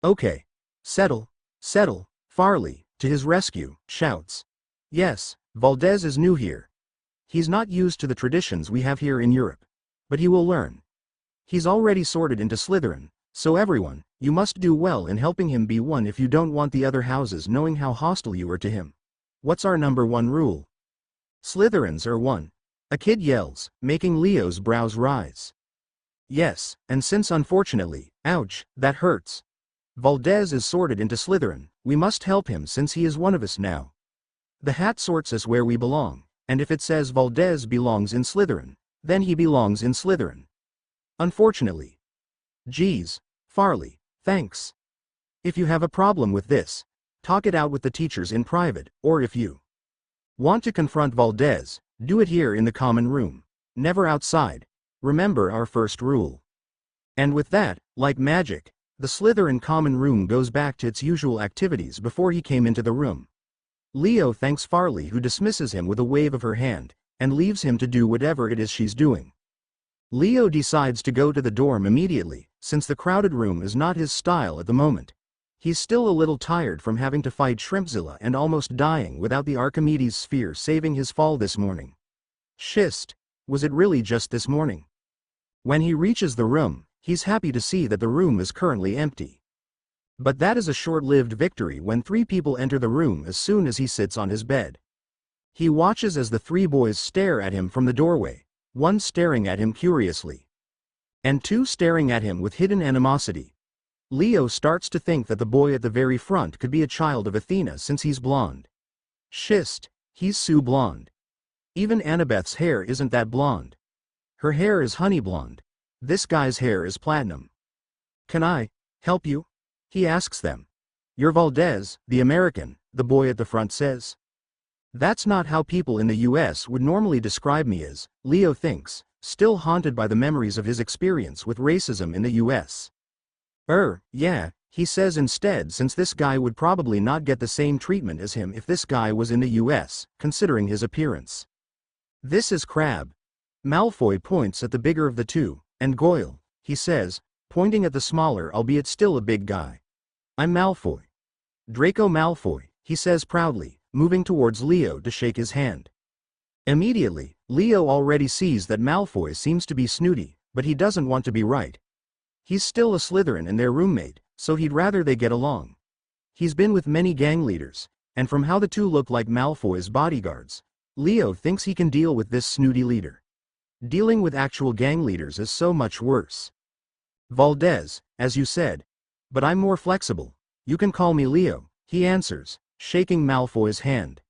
Okay. Settle. Settle. Farley, to his rescue, shouts. Yes, Valdez is new here. He's not used to the traditions we have here in Europe. But he will learn. He's already sorted into Slytherin, so everyone, you must do well in helping him be one if you don't want the other houses knowing how hostile you are to him. What's our number one rule? Slytherins are one. A kid yells, making Leo's brows rise. Yes, and since unfortunately, ouch, that hurts. Valdez is sorted into Slytherin, we must help him since he is one of us now. The hat sorts us where we belong, and if it says Valdez belongs in Slytherin, then he belongs in Slytherin. Unfortunately. Geez, Farley, thanks. If you have a problem with this, talk it out with the teachers in private, or if you want to confront Valdez, do it here in the common room. Never outside. Remember our first rule. And with that, like magic, the Slytherin common room goes back to its usual activities before he came into the room. Leo thanks Farley, who dismisses him with a wave of her hand, and leaves him to do whatever it is she's doing. Leo decides to go to the dorm immediately, since the crowded room is not his style at the moment. He's still a little tired from having to fight Shrimpzilla and almost dying without the Archimedes sphere saving his fall this morning. Schist, was it really just this morning? When he reaches the room, he's happy to see that the room is currently empty. But that is a short-lived victory when 3 people enter the room as soon as he sits on his bed. He watches as the 3 boys stare at him from the doorway, 1 staring at him curiously, and 2 staring at him with hidden animosity. Leo starts to think that the boy at the very front could be a child of Athena since he's blonde. Schist, he's Sue blonde. Even Annabeth's hair isn't that blonde. Her hair is honey blonde. This guy's hair is platinum. Can I help you? He asks them. You're Valdez, the American, the boy at the front says. That's not how people in the US would normally describe me as, Leo thinks, still haunted by the memories of his experience with racism in the US. Yeah, he says instead, since this guy would probably not get the same treatment as him if this guy was in the US, considering his appearance. This is Crabbe. Malfoy points at the bigger of the 2, and Goyle, he says, pointing at the smaller albeit still a big guy. I'm Malfoy. Draco Malfoy, he says proudly, moving towards Leo to shake his hand. Immediately, Leo already sees that Malfoy seems to be snooty, but he doesn't want to be right. He's still a Slytherin and their roommate, so he'd rather they get along. He's been with many gang leaders, and from how the 2 look like Malfoy's bodyguards, Leo thinks he can deal with this snooty leader. Dealing with actual gang leaders is so much worse. Valdez, as you said. But I'm more flexible. You can call me Leo, he answers, shaking Malfoy's hand.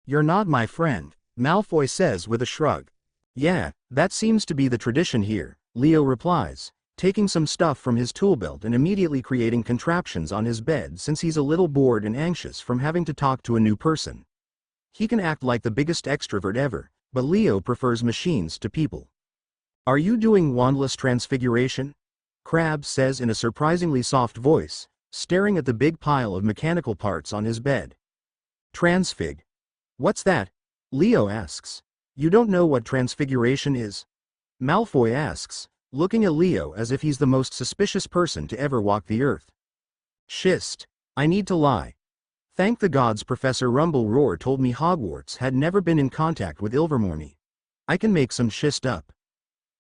You're not my friend, Malfoy says with a shrug. Yeah, that seems to be the tradition here, Leo replies, taking some stuff from his tool belt and immediately creating contraptions on his bed since he's a little bored and anxious from having to talk to a new person. He can act like the biggest extrovert ever, but Leo prefers machines to people. Are you doing wandless transfiguration? Crabbe says in a surprisingly soft voice, staring at the big pile of mechanical parts on his bed. Transfig. What's that? Leo asks. You don't know what transfiguration is? Malfoy asks, looking at Leo as if he's the most suspicious person to ever walk the earth. Schist. I need to lie. Thank the gods Professor Rumble-Roar told me Hogwarts had never been in contact with Ilvermorny. I can make some schist up.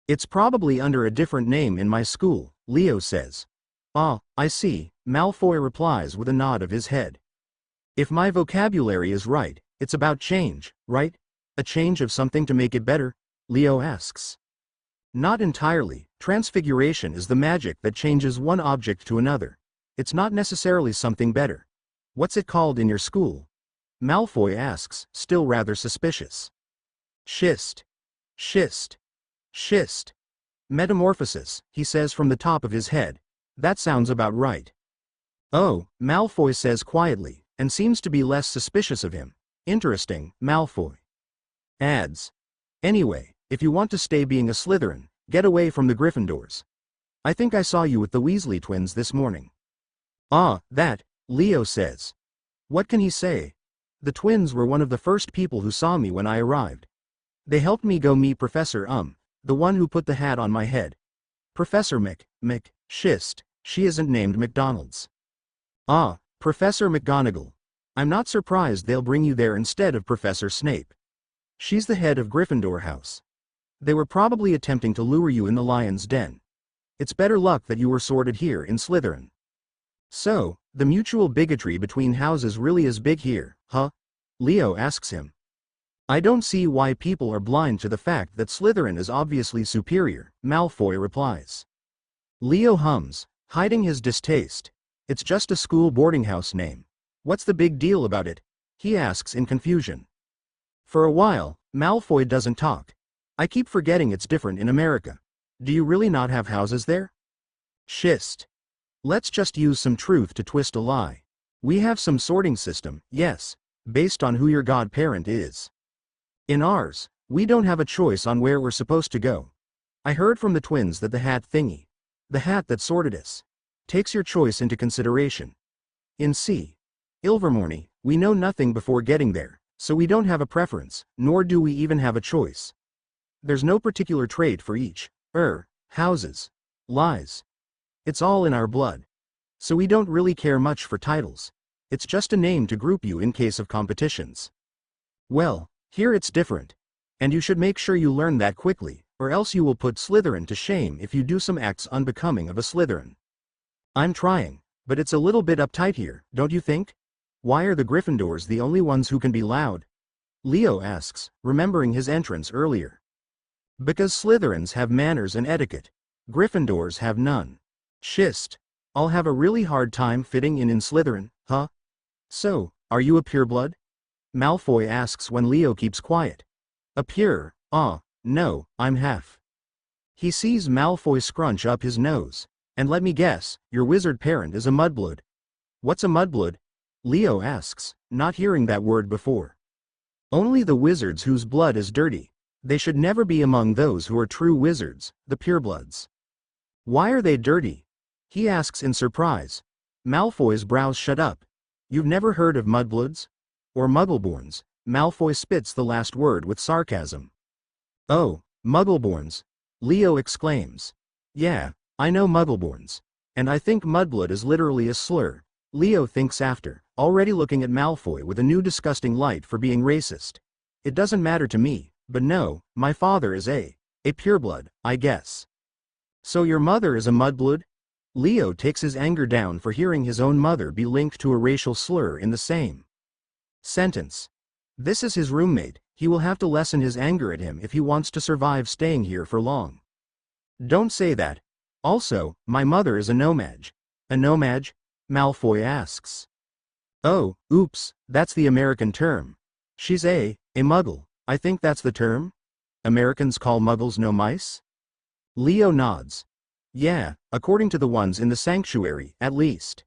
It's probably under a different name in my school, Leo says. Ah, I see, Malfoy replies with a nod of his head. If my vocabulary is right, it's about change, right? A change of something to make it better? Leo asks. Not entirely. Transfiguration is the magic that changes one object to another. It's not necessarily something better. What's it called in your school? Malfoy asks, still rather suspicious. Schist. Schist. Schist. Metamorphosis, he says from the top of his head. That sounds about right. Oh, Malfoy says quietly, and seems to be less suspicious of him. Interesting, Malfoy adds. Anyway, if you want to stay being a Slytherin, get away from the Gryffindors. I think I saw you with the Weasley twins this morning. Ah, that, Leo says. What can he say? The twins were one of the first people who saw me when I arrived. They helped me go meet Professor the one who put the hat on my head. Professor Schist, she isn't named McDonald's. Ah, Professor McGonagall. I'm not surprised they'll bring you there instead of Professor Snape. She's the head of Gryffindor House. They were probably attempting to lure you in the lion's den. It's better luck that you were sorted here in Slytherin. So, the mutual bigotry between houses really is big here, huh? Leo asks him. I don't see why people are blind to the fact that Slytherin is obviously superior, Malfoy replies. Leo hums, hiding his distaste. It's just a school boarding house name. What's the big deal about it? He asks in confusion. For a while, Malfoy doesn't talk. I keep forgetting it's different in America. Do you really not have houses there? Schist. Let's just use some truth to twist a lie. We have some sorting system, yes, based on who your godparent is. In ours, we don't have a choice on where we're supposed to go. I heard from the twins that the hat thingy, the hat that sorted us, takes your choice into consideration. In Ilvermorny, we know nothing before getting there, so we don't have a preference, nor do we even have a choice. There's no particular trait for each, houses, lies. It's all in our blood. So we don't really care much for titles. It's just a name to group you in case of competitions. Well, here it's different. And you should make sure you learn that quickly, or else you will put Slytherin to shame if you do some acts unbecoming of a Slytherin. I'm trying, but it's a little bit uptight here, don't you think? Why are the Gryffindors the only ones who can be loud? Leo asks, remembering his entrance earlier. Because Slytherins have manners and etiquette. Gryffindors have none. Schist. I'll have a really hard time fitting in Slytherin, huh? So, are you a pureblood? Malfoy asks when Leo keeps quiet. A pure, no, I'm half. He sees Malfoy scrunch up his nose. And let me guess, your wizard parent is a mudblood. What's a mudblood? Leo asks, not hearing that word before. Only the wizards whose blood is dirty. They should never be among those who are true wizards, the purebloods. Why are they dirty? He asks in surprise. Malfoy's brows shut up. You've never heard of mudbloods? Or muggleborns? Malfoy spits the last word with sarcasm. Oh, muggleborns! Leo exclaims. Yeah, I know muggleborns. And I think mudblood is literally a slur. Leo thinks after, already looking at Malfoy with a new disgusting light for being racist. It doesn't matter to me, but no, my father is a pureblood, I guess. So your mother is a mudblood? Leo takes his anger down for hearing his own mother be linked to a racial slur in the same sentence. This is his roommate, he will have to lessen his anger at him if he wants to survive staying here for long. Don't say that. Also, my mother is a nomad. A nomad? Malfoy asks. Oh, oops, that's the American term. She's a muggle, I think that's the term? Americans call muggles no mice? Leo nods. Yeah, according to the ones in the sanctuary, at least.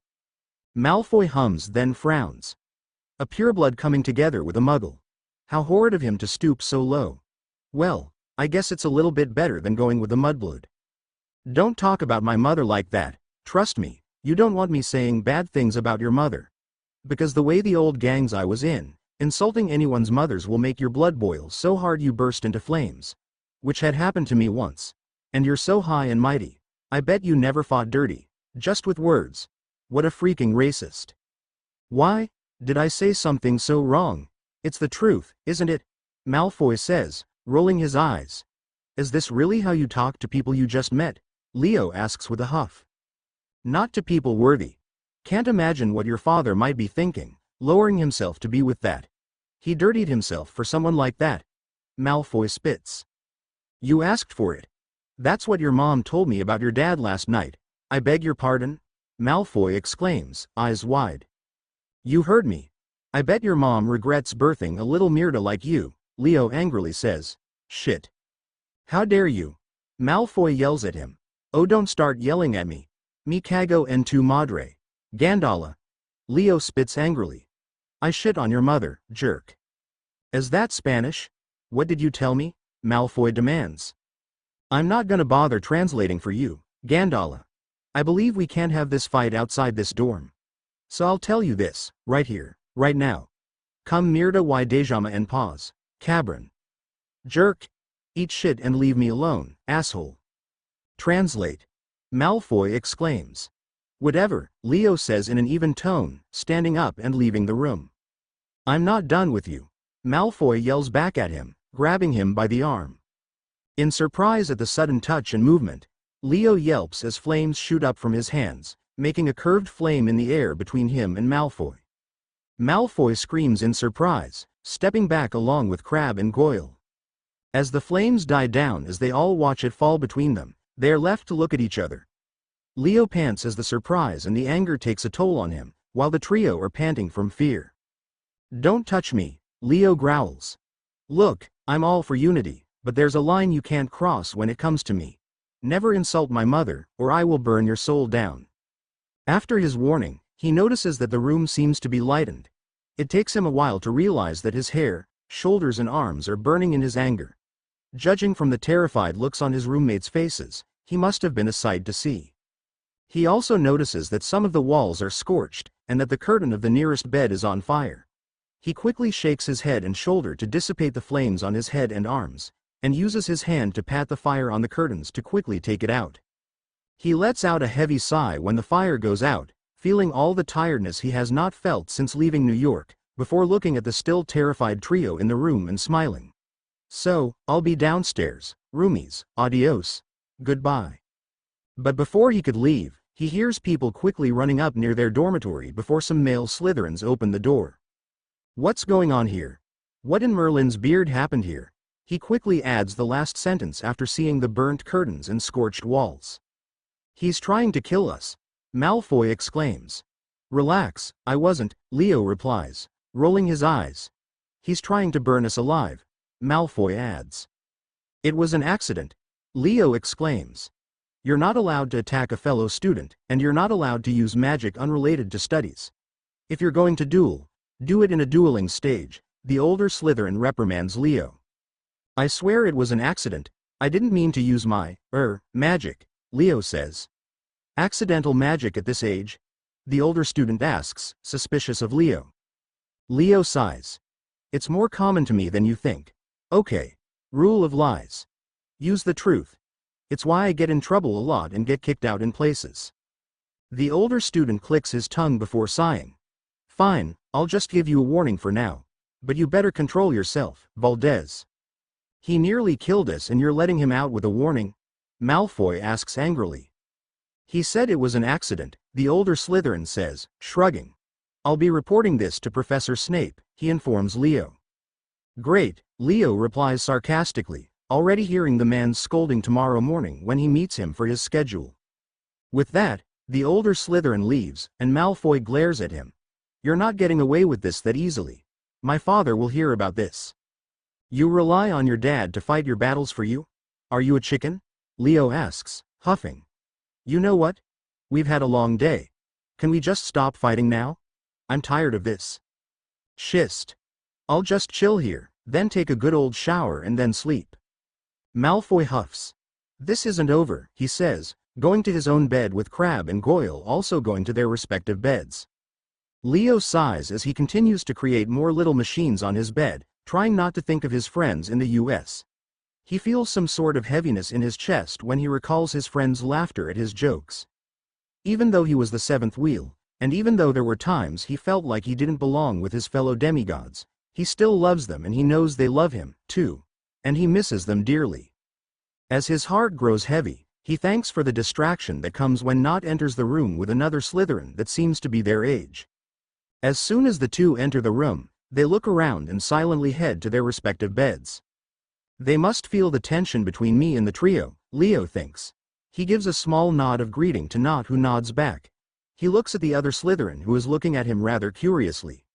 Malfoy hums then frowns. A pureblood coming together with a muggle. How horrid of him to stoop so low. Well, I guess it's a little bit better than going with a mudblood. Don't talk about my mother like that, trust me, you don't want me saying bad things about your mother. Because the way the old gangs I was in, insulting anyone's mothers will make your blood boil so hard you burst into flames. Which had happened to me once. And you're so high and mighty. I bet you never fought dirty. Just with words. What a freaking racist. Why? Did I say something so wrong? It's the truth, isn't it? Malfoy says, rolling his eyes. Is this really how you talk to people you just met? Leo asks with a huff. Not to people worthy. Can't imagine what your father might be thinking, lowering himself to be with that. He dirtied himself for someone like that. Malfoy spits. You asked for it. That's what your mom told me about your dad last night. I beg your pardon? Malfoy exclaims, eyes wide. You heard me. I bet your mom regrets birthing a little Myrta like you, Leo angrily says. Shit. How dare you? Malfoy yells at him. Oh, don't start yelling at me. Me cago en tu madre. Gandala. Leo spits angrily. I shit on your mother, jerk. Is that Spanish? What did you tell me? Malfoy demands. I'm not gonna bother translating for you, Gandala. I believe we can't have this fight outside this dorm. So I'll tell you this, right here, right now. Come mierda y dejama en paz, cabron. Jerk. Eat shit and leave me alone, asshole. Translate. Malfoy exclaims. Whatever, Leo says in an even tone, standing up and leaving the room. I'm not done with you. Malfoy yells back at him, grabbing him by the arm. In surprise at the sudden touch and movement, Leo yelps as flames shoot up from his hands, making a curved flame in the air between him and Malfoy. Malfoy screams in surprise, stepping back along with Crabbe and Goyle. As the flames die down as they all watch it fall between them, they are left to look at each other. Leo pants as the surprise and the anger takes a toll on him, while the trio are panting from fear. Don't touch me, Leo growls. Look, I'm all for unity, but there's a line you can't cross when it comes to me. Never insult my mother, or I will burn your soul down. After his warning, he notices that the room seems to be lightened. It takes him a while to realize that his hair, shoulders and arms are burning in his anger. Judging from the terrified looks on his roommates' faces, he must have been a sight to see. He also notices that some of the walls are scorched, and that the curtain of the nearest bed is on fire. He quickly shakes his head and shoulder to dissipate the flames on his head and arms, and uses his hand to pat the fire on the curtains to quickly take it out. He lets out a heavy sigh when the fire goes out, feeling all the tiredness he has not felt since leaving New York, before looking at the still terrified trio in the room and smiling. So, I'll be downstairs, roomies, adios, goodbye. But before he could leave, he hears people quickly running up near their dormitory before some male Slytherins open the door. What's going on here? What in Merlin's beard happened here? He quickly adds the last sentence after seeing the burnt curtains and scorched walls. He's trying to kill us, Malfoy exclaims. Relax, I wasn't, Leo replies, rolling his eyes. He's trying to burn us alive, Malfoy adds. It was an accident, Leo exclaims. You're not allowed to attack a fellow student, and you're not allowed to use magic unrelated to studies. If you're going to duel, do it in a dueling stage, the older Slytherin reprimands Leo. I swear it was an accident, I didn't mean to use my, magic, Leo says. Accidental magic at this age? The older student asks, suspicious of Leo. Leo sighs. It's more common to me than you think. Okay. Rule of lies. Use the truth. It's why I get in trouble a lot and get kicked out in places. The older student clicks his tongue before sighing. Fine, I'll just give you a warning for now. But you better control yourself, Valdez. He nearly killed us and you're letting him out with a warning? Malfoy asks angrily. He said it was an accident, the older Slytherin says, shrugging. I'll be reporting this to Professor Snape, he informs Leo. Great, Leo replies sarcastically, already hearing the man's scolding tomorrow morning when he meets him for his schedule. With that, the older Slytherin leaves, and Malfoy glares at him. You're not getting away with this that easily. My father will hear about this. You rely on your dad to fight your battles for you? Are you a chicken? Leo asks, huffing. You know what? We've had a long day. Can we just stop fighting now? I'm tired of this. Shist. I'll just chill here, then take a good old shower and then sleep. Malfoy huffs. This isn't over, he says, going to his own bed with Crabbe and Goyle also going to their respective beds. Leo sighs as he continues to create more little machines on his bed, trying not to think of his friends in the US. He feels some sort of heaviness in his chest when he recalls his friends' laughter at his jokes. Even though he was the seventh wheel, and even though there were times he felt like he didn't belong with his fellow demigods, he still loves them and he knows they love him, too. And he misses them dearly. As his heart grows heavy, he thanks for the distraction that comes when Nott enters the room with another Slytherin that seems to be their age. As soon as the two enter the room, they look around and silently head to their respective beds. They must feel the tension between me and the trio, Leo thinks. He gives a small nod of greeting to Nott, who nods back. He looks at the other Slytherin who is looking at him rather curiously.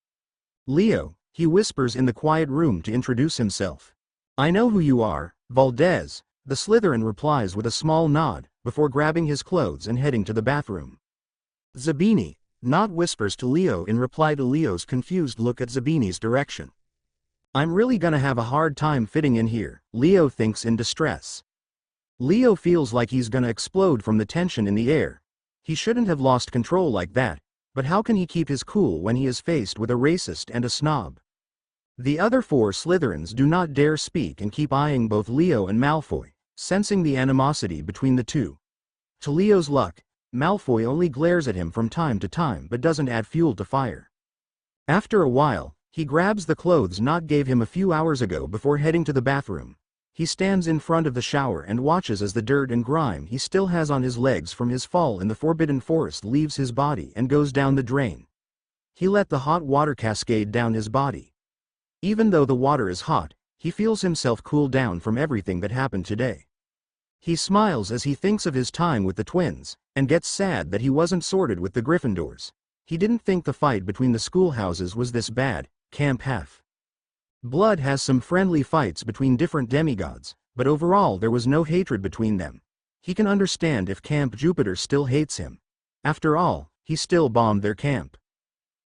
Leo, he whispers in the quiet room to introduce himself. I know who you are, Valdez, the Slytherin replies with a small nod, before grabbing his clothes and heading to the bathroom. Zabini, Nod whispers to Leo in reply to Leo's confused look at Zabini's direction. I'm really gonna have a hard time fitting in here, Leo thinks in distress. Leo feels like he's gonna explode from the tension in the air. He shouldn't have lost control like that, but how can he keep his cool when he is faced with a racist and a snob? The other 4 Slytherins do not dare speak and keep eyeing both Leo and Malfoy, sensing the animosity between the two. To Leo's luck, Malfoy only glares at him from time to time but doesn't add fuel to fire. After a while, he grabs the clothes Nod gave him a few hours ago before heading to the bathroom. He stands in front of the shower and watches as the dirt and grime he still has on his legs from his fall in the Forbidden Forest leaves his body and goes down the drain. He let the hot water cascade down his body. Even though the water is hot, he feels himself cool down from everything that happened today. He smiles as he thinks of his time with the twins, and gets sad that he wasn't sorted with the Gryffindors. He didn't think the fight between the schoolhouses was this bad. Camp Half Blood has some friendly fights between different demigods, but overall there was no hatred between them. He can understand if Camp Jupiter still hates him. After all, he still bombed their camp.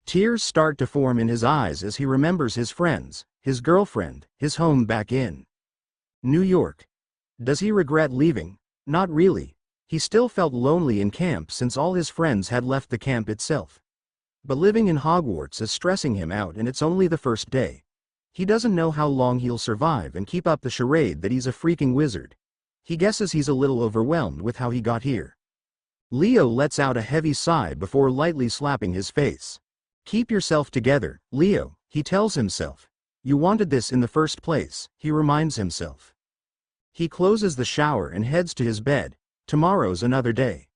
Tears start to form in his eyes as he remembers his friends, his girlfriend, his home back in New York. Does he regret leaving? Not really. He still felt lonely in camp since all his friends had left the camp itself. But living in Hogwarts is stressing him out, and it's only the first day. He doesn't know how long he'll survive and keep up the charade that he's a freaking wizard. He guesses he's a little overwhelmed with how he got here. Leo lets out a heavy sigh before lightly slapping his face. Keep yourself together, Leo, he tells himself. You wanted this in the first place, he reminds himself. He closes the shower and heads to his bed. Tomorrow's another day.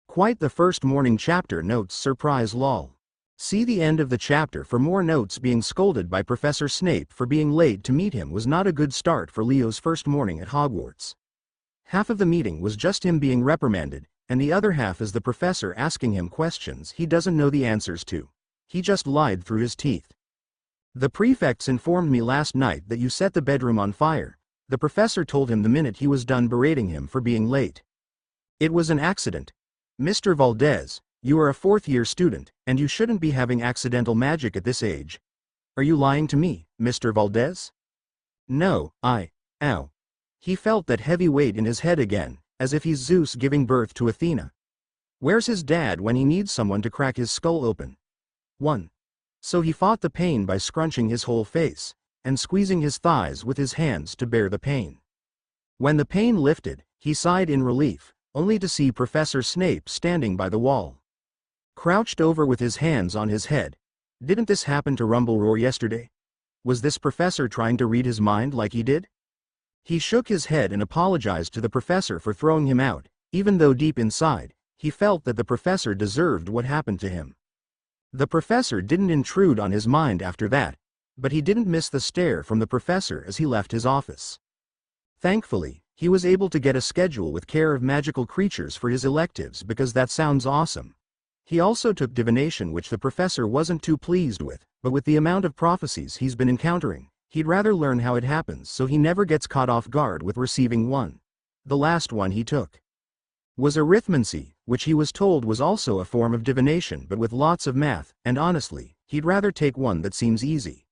Quite the first morning chapter notes surprise lol. See the end of the chapter for more notes. Being scolded by Professor Snape for being late to meet him was not a good start for Leo's first morning at Hogwarts. Half of the meeting was just him being reprimanded, and the other half is the professor asking him questions he doesn't know the answers to. He just lied through his teeth. The prefects informed me last night that you set the bedroom on fire, the professor told him the minute he was done berating him for being late. It was an accident. Mr. Valdez, you are a 4th-year student, and you shouldn't be having accidental magic at this age. Are you lying to me, Mr. Valdez? No, ow. He felt that heavy weight in his head again, as if he's Zeus giving birth to Athena. Where's his dad when he needs someone to crack his skull open? 1. So he fought the pain by scrunching his whole face, and squeezing his thighs with his hands to bear the pain. When the pain lifted, he sighed in relief, only to see Professor Snape standing by the wall. Crouched over with his hands on his head. Didn't this happen to Rumbleroar yesterday? Was this professor trying to read his mind like he did? He shook his head and apologized to the professor for throwing him out, even though deep inside, he felt that the professor deserved what happened to him. The professor didn't intrude on his mind after that, but he didn't miss the stare from the professor as he left his office. Thankfully, he was able to get a schedule with care of magical creatures for his electives because that sounds awesome. He also took divination, which the professor wasn't too pleased with, but with the amount of prophecies he's been encountering, he'd rather learn how it happens so he never gets caught off guard with receiving one. The last one he took was arithmancy, which he was told was also a form of divination but with lots of math, and honestly, he'd rather take one that seems easy.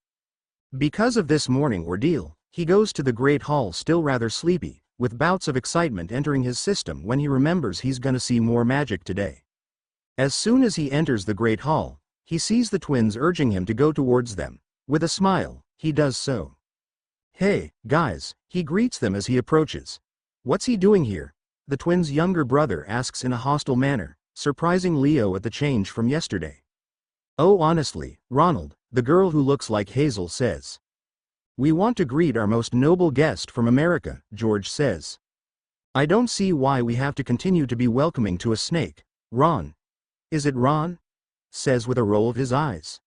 Because of this morning ordeal, he goes to the Great Hall still rather sleepy, with bouts of excitement entering his system when he remembers he's gonna see more magic today. As soon as he enters the Great Hall, he sees the twins urging him to go towards them. With a smile, he does so. Hey, guys, he greets them as he approaches. What's he doing here? The twins' younger brother asks in a hostile manner, surprising Leo at the change from yesterday. Oh, honestly, Ronald, the girl who looks like Hazel says. We want to greet our most noble guest from America, George says. I don't see why we have to continue to be welcoming to a snake, Ron. Is it Ron? Says with a roll of his eyes.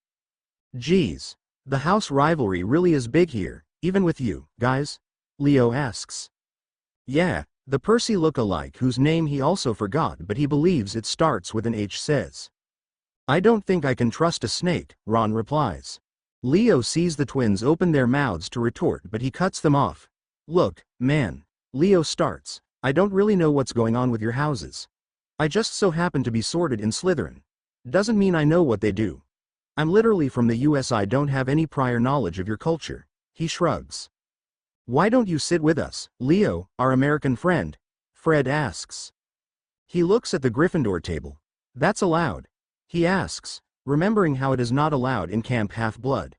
Geez, the house rivalry really is big here, even with you, guys? Leo asks. Yeah, the Percy look-alike whose name he also forgot but he believes it starts with an H says. I don't think I can trust a snake, Ron replies. Leo sees the twins open their mouths to retort but he cuts them off. Look, man. Leo starts, I don't really know what's going on with your houses. I just so happen to be sorted in Slytherin. Doesn't mean I know what they do. I'm literally from the US. I don't have any prior knowledge of your culture. He shrugs. Why don't you sit with us, Leo, our American friend? Fred asks. He looks at the Gryffindor table. That's allowed? He asks, remembering how it is not allowed in Camp Half-Blood.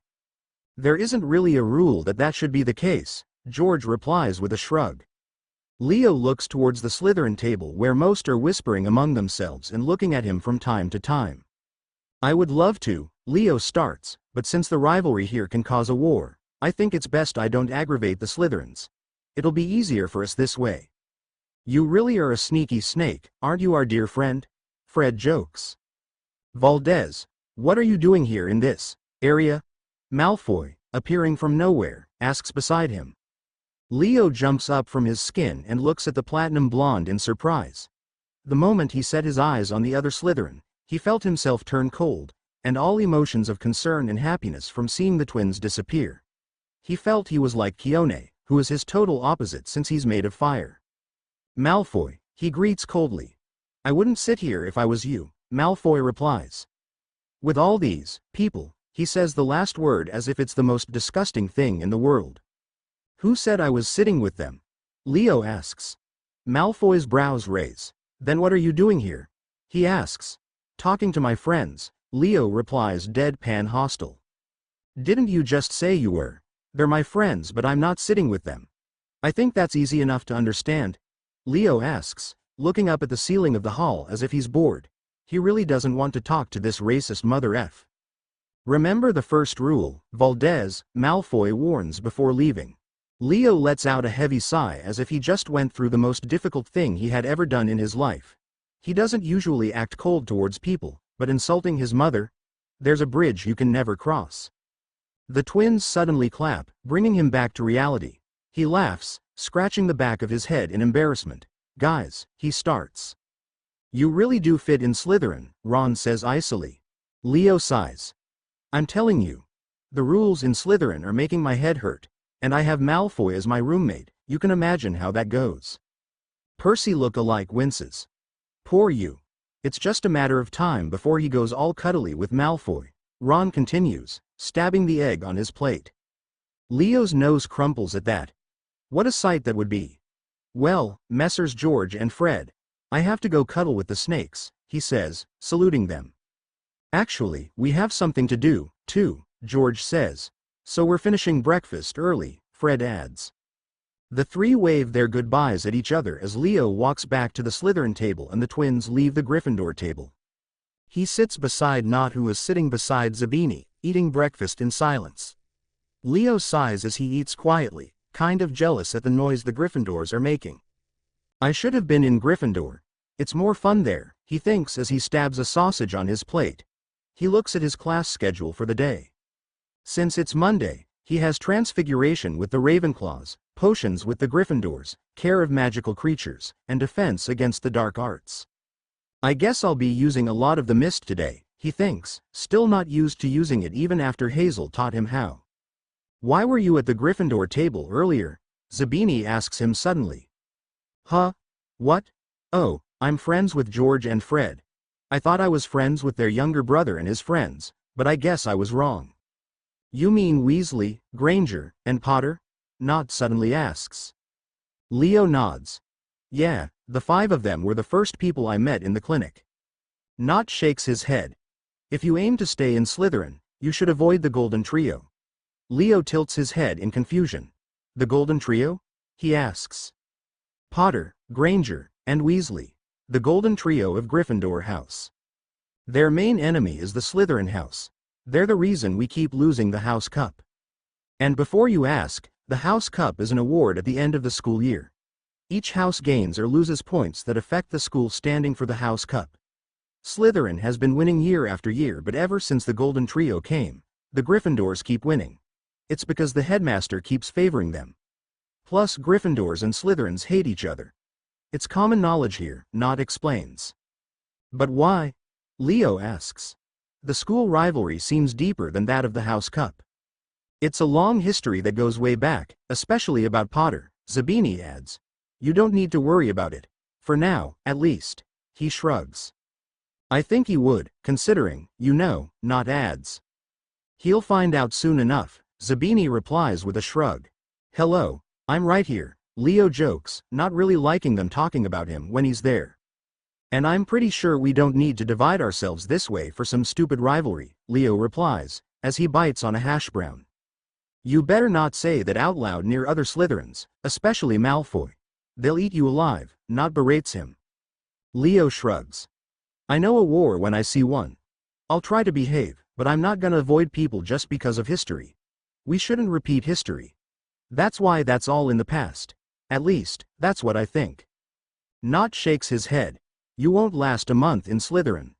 There isn't really a rule that should be the case, George replies with a shrug. Leo looks towards the Slytherin table where most are whispering among themselves and looking at him from time to time. I would love to, Leo starts, but since the rivalry here can cause a war, I think it's best I don't aggravate the Slytherins. It'll be easier for us this way. You really are a sneaky snake, aren't you, our dear friend? Fred jokes. Valdez, what are you doing here in this area? Malfoy, appearing from nowhere, asks beside him. Leo jumps up from his skin and looks at the platinum blonde in surprise. The moment he set his eyes on the other Slytherin, he felt himself turn cold, and all emotions of concern and happiness from seeing the twins disappear. He felt he was like Keone, who is his total opposite since he's made of fire. Malfoy, he greets coldly. I wouldn't sit here if I was you, Malfoy replies. With all these people, he says the last word as if it's the most disgusting thing in the world. Who said I was sitting with them? Leo asks. Malfoy's brows raise. Then what are you doing here? He asks. Talking to my friends, Leo replies, deadpan hostile. Didn't you just say you were? They're my friends, but I'm not sitting with them. I think that's easy enough to understand. Leo asks, looking up at the ceiling of the hall as if he's bored. He really doesn't want to talk to this racist mother F. Remember the first rule, Valdez, Malfoy warns before leaving. Leo lets out a heavy sigh as if he just went through the most difficult thing he had ever done in his life. He doesn't usually act cold towards people, but insulting his mother? There's a bridge you can never cross. The twins suddenly clap, bringing him back to reality. He laughs, scratching the back of his head in embarrassment. Guys, he starts. You really do fit in Slytherin, Ron says icily. Leo sighs. I'm telling you. The rules in Slytherin are making my head hurt, and I have Malfoy as my roommate. You can imagine how that goes. Percy look-alike winces. Poor you. It's just a matter of time before he goes all cuddly with Malfoy. Ron continues, stabbing the egg on his plate. Leo's nose crumples at that. What a sight that would be. Well, Messrs. George and Fred, I have to go cuddle with the snakes, he says, saluting them. Actually, we have something to do, too, George says. So we're finishing breakfast early, Fred adds. The three wave their goodbyes at each other as Leo walks back to the Slytherin table and the twins leave the Gryffindor table. He sits beside Nott, who is sitting beside Zabini, eating breakfast in silence. Leo sighs as he eats quietly, kind of jealous at the noise the Gryffindors are making. I should have been in Gryffindor. It's more fun there, he thinks as he stabs a sausage on his plate. He looks at his class schedule for the day. Since it's Monday, he has Transfiguration with the Ravenclaws, Potions with the Gryffindors, Care of Magical Creatures, and Defense against the Dark Arts. I guess I'll be using a lot of the mist today, he thinks, still not used to using it even after Hazel taught him how. Why were you at the Gryffindor table earlier? Zabini asks him suddenly. Huh? What? Oh, I'm friends with George and Fred. I thought I was friends with their younger brother and his friends, but I guess I was wrong. You mean Weasley, Granger, and Potter? Nott suddenly asks. Leo nods. Yeah, the five of them were the first people I met in the clinic. Nott shakes his head. If you aim to stay in Slytherin, you should avoid the Golden Trio. Leo tilts his head in confusion. The Golden Trio? He asks. Potter, Granger, and Weasley. The Golden Trio of Gryffindor House. Their main enemy is the Slytherin House. They're the reason we keep losing the House Cup. And before you ask, the House Cup is an award at the end of the school year. Each house gains or loses points that affect the school standing for the House Cup. Slytherin has been winning year after year, but ever since the Golden Trio came, the Gryffindors keep winning. It's because the headmaster keeps favoring them. Plus, Gryffindors and Slytherins hate each other. It's common knowledge here, Nott explains. But why? Leo asks. The school rivalry seems deeper than that of the House Cup. It's a long history that goes way back, especially about Potter, Zabini adds. You don't need to worry about it. For now, at least. He shrugs. I think he would, considering, not ads. He'll find out soon enough, Zabini replies with a shrug. Hello, I'm right here, Leo jokes, not really liking them talking about him when he's there. And I'm pretty sure we don't need to divide ourselves this way for some stupid rivalry, Leo replies, as he bites on a hash brown. You better not say that out loud near other Slytherins, especially Malfoy. They'll eat you alive, not berates him. Leo shrugs. I know a war when I see one. I'll try to behave, but I'm not gonna avoid people just because of history. We shouldn't repeat history. That's why that's all in the past. At least, that's what I think. Nott shakes his head. You won't last a month in Slytherin.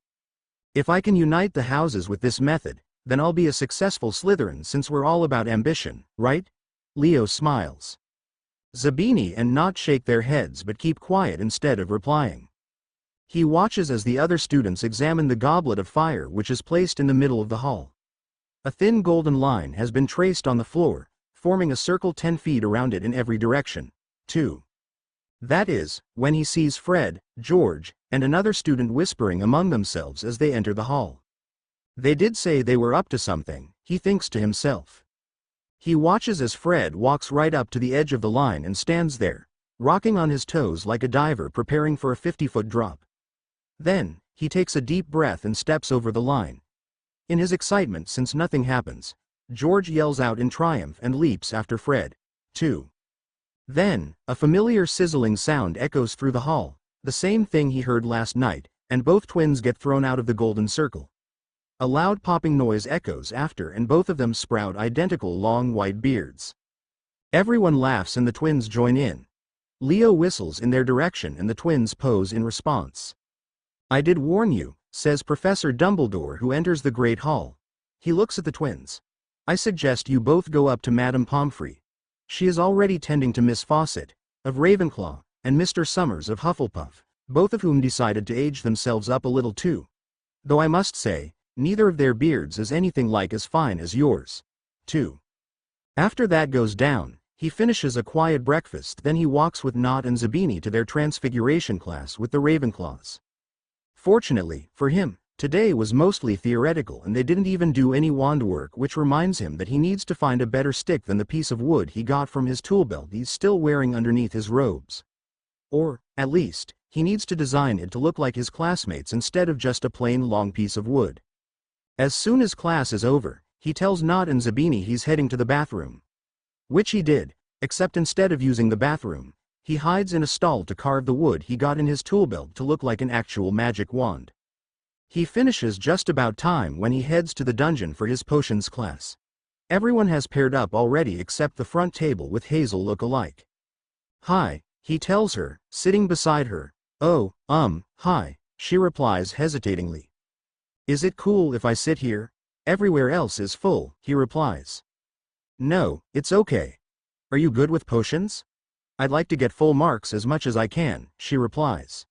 If I can unite the houses with this method, then I'll be a successful Slytherin since we're all about ambition, right? Leo smiles. Zabini and Nott shake their heads but keep quiet instead of replying. He watches as the other students examine the goblet of fire which is placed in the middle of the hall. A thin golden line has been traced on the floor, forming a circle 10 feet around it in every direction. 2. That is, when he sees Fred, George, and another student whispering among themselves as they enter the hall. They did say they were up to something, he thinks to himself. He watches as Fred walks right up to the edge of the line and stands there, rocking on his toes like a diver preparing for a 50-foot drop. Then, he takes a deep breath and steps over the line. In his excitement since nothing happens, George yells out in triumph and leaps after Fred. 2. Then, a familiar sizzling sound echoes through the hall, the same thing he heard last night, and both twins get thrown out of the golden circle. A loud popping noise echoes after and both of them sprout identical long white beards. Everyone laughs and the twins join in. Leo whistles in their direction and the twins pose in response. I did warn you, says Professor Dumbledore who enters the Great Hall. He looks at the twins. I suggest you both go up to Madame Pomfrey. She is already tending to Miss Fawcett, of Ravenclaw, and Mr. Summers of Hufflepuff, both of whom decided to age themselves up a little too. Though I must say, neither of their beards is anything like as fine as yours. 2. After that goes down, he finishes a quiet breakfast, then he walks with Nott and Zabini to their transfiguration class with the Ravenclaws. Fortunately, for him, today was mostly theoretical and they didn't even do any wand work, which reminds him that he needs to find a better stick than the piece of wood he got from his tool belt he's still wearing underneath his robes. Or, at least, he needs to design it to look like his classmates instead of just a plain long piece of wood. As soon as class is over, he tells Nott and Zabini he's heading to the bathroom. Which he did, except instead of using the bathroom, he hides in a stall to carve the wood he got in his tool belt to look like an actual magic wand. He finishes just about time when he heads to the dungeon for his potions class. Everyone has paired up already except the front table with Hazel look-alike. Hi, he tells her, sitting beside her. Oh, hi, she replies hesitatingly. Is it cool if I sit here? Everywhere else is full, he replies. No, it's okay. Are you good with potions? I'd like to get full marks as much as I can, she replies.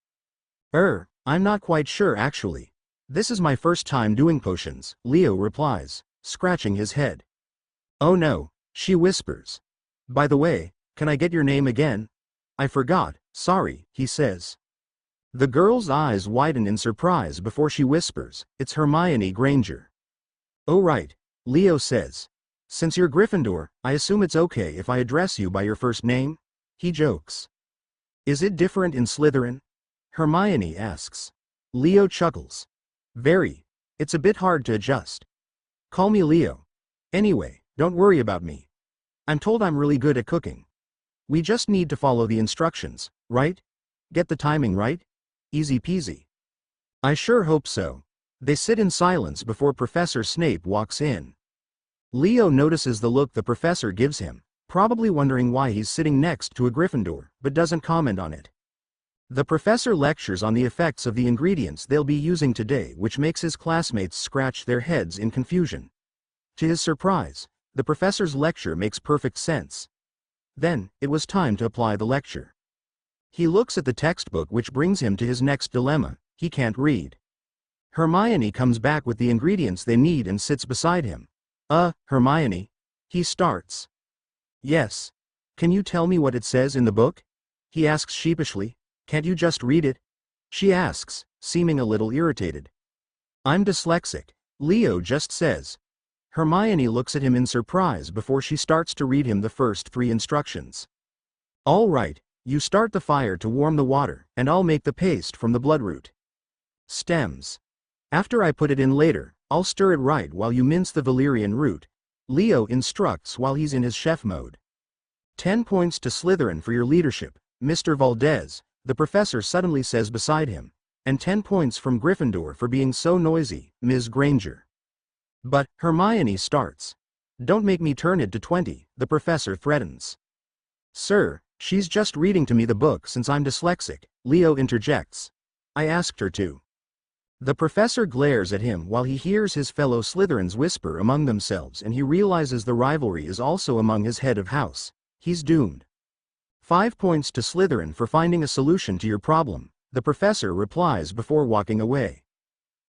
I'm not quite sure actually. This is my first time doing potions, Leo replies, scratching his head. Oh no, she whispers. By the way, can I get your name again? I forgot, sorry, he says. The girl's eyes widen in surprise before she whispers, it's Hermione Granger. Oh right, Leo says. Since you're Gryffindor, I assume it's okay if I address you by your first name? He jokes. Is it different in Slytherin? Hermione asks. Leo chuckles. Very. It's a bit hard to adjust. Call me Leo. Anyway, don't worry about me. I'm told I'm really good at cooking. We just need to follow the instructions, right? Get the timing right? Easy peasy. I sure hope so. They sit in silence before Professor Snape walks in. Leo notices the look the professor gives him, probably wondering why he's sitting next to a Gryffindor, but doesn't comment on it. The professor lectures on the effects of the ingredients they'll be using today, which makes his classmates scratch their heads in confusion. To his surprise, the professor's lecture makes perfect sense. Then, it was time to apply the lecture. He looks at the textbook, which brings him to his next dilemma: he can't read. Hermione comes back with the ingredients they need and sits beside him. Hermione. He starts. Yes. Can you tell me what it says in the book? He asks sheepishly. Can't you just read it? She asks, seeming a little irritated. I'm dyslexic, Leo just says. Hermione looks at him in surprise before she starts to read him the first 3 instructions. All right, you start the fire to warm the water, and I'll make the paste from the bloodroot. Stems. After I put it in later, I'll stir it right while you mince the valerian root, Leo instructs while he's in his chef mode. 10 points to Slytherin for your leadership, Mr. Valdez, the professor suddenly says beside him, and 10 points from Gryffindor for being so noisy, Ms. Granger. But, Hermione starts. Don't make me turn it to 20, the professor threatens. Sir, she's just reading to me the book since I'm dyslexic, Leo interjects. I asked her to. The professor glares at him while he hears his fellow Slytherins whisper among themselves and he realizes the rivalry is also among his head of house. He's doomed. 5 points to Slytherin for finding a solution to your problem, the professor replies before walking away.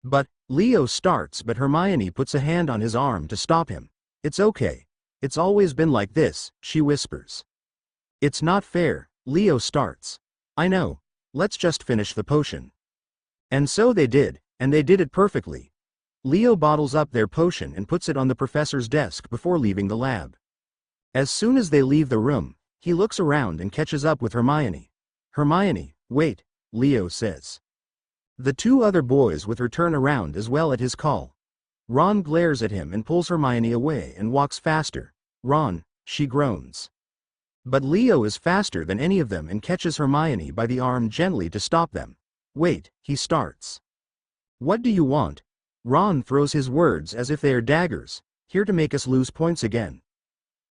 But, Leo starts but Hermione puts a hand on his arm to stop him. It's okay. It's always been like this, she whispers. It's not fair, Leo starts. I know. Let's just finish the potion. And so they did, and they did it perfectly. Leo bottles up their potion and puts it on the professor's desk before leaving the lab. As soon as they leave the room, he looks around and catches up with Hermione. Hermione, wait, Leo says. The 2 other boys with her turn around as well at his call. Ron glares at him and pulls Hermione away and walks faster. Ron, she groans. But Leo is faster than any of them and catches Hermione by the arm gently to stop them. Wait, he starts. What do you want? Ron throws his words as if they are daggers, here to make us lose points again.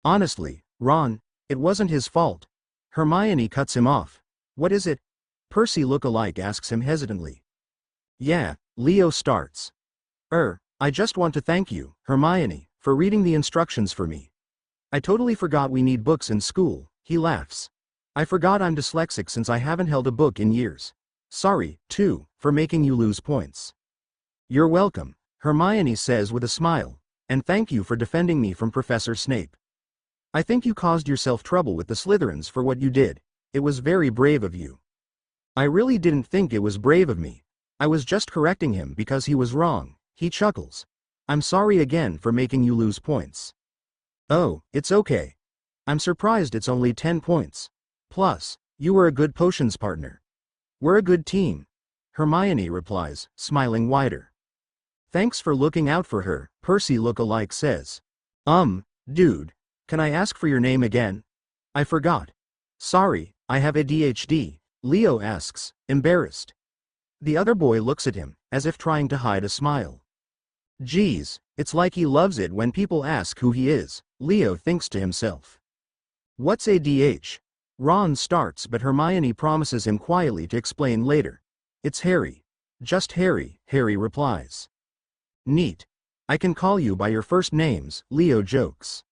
Honestly, Ron, it wasn't his fault. Hermione cuts him off. What is it? Percy look-alike asks him hesitantly. Yeah, Leo starts. I just want to thank you, Hermione, for reading the instructions for me. I totally forgot we need books in school, he laughs. I forgot I'm dyslexic since I haven't held a book in years. Sorry, too, for making you lose points. You're welcome, Hermione says with a smile, and thank you for defending me from Professor Snape. I think you caused yourself trouble with the Slytherins for what you did. It was very brave of you. I really didn't think it was brave of me. I was just correcting him because he was wrong, he chuckles. I'm sorry again for making you lose points. Oh, it's okay. I'm surprised it's only 10 points. Plus, you were a good potions partner. We're a good team, Hermione replies, smiling wider. Thanks for looking out for her, Percy look-alike says. Dude, can I ask for your name again? I forgot. Sorry, I have ADHD, Leo asks, embarrassed. The other boy looks at him, as if trying to hide a smile. Geez, it's like he loves it when people ask who he is, Leo thinks to himself. What's ADH? Ron starts but Hermione promises him quietly to explain later. It's Harry. Just Harry, Harry replies. Neat. I can call you by your first names, Leo jokes.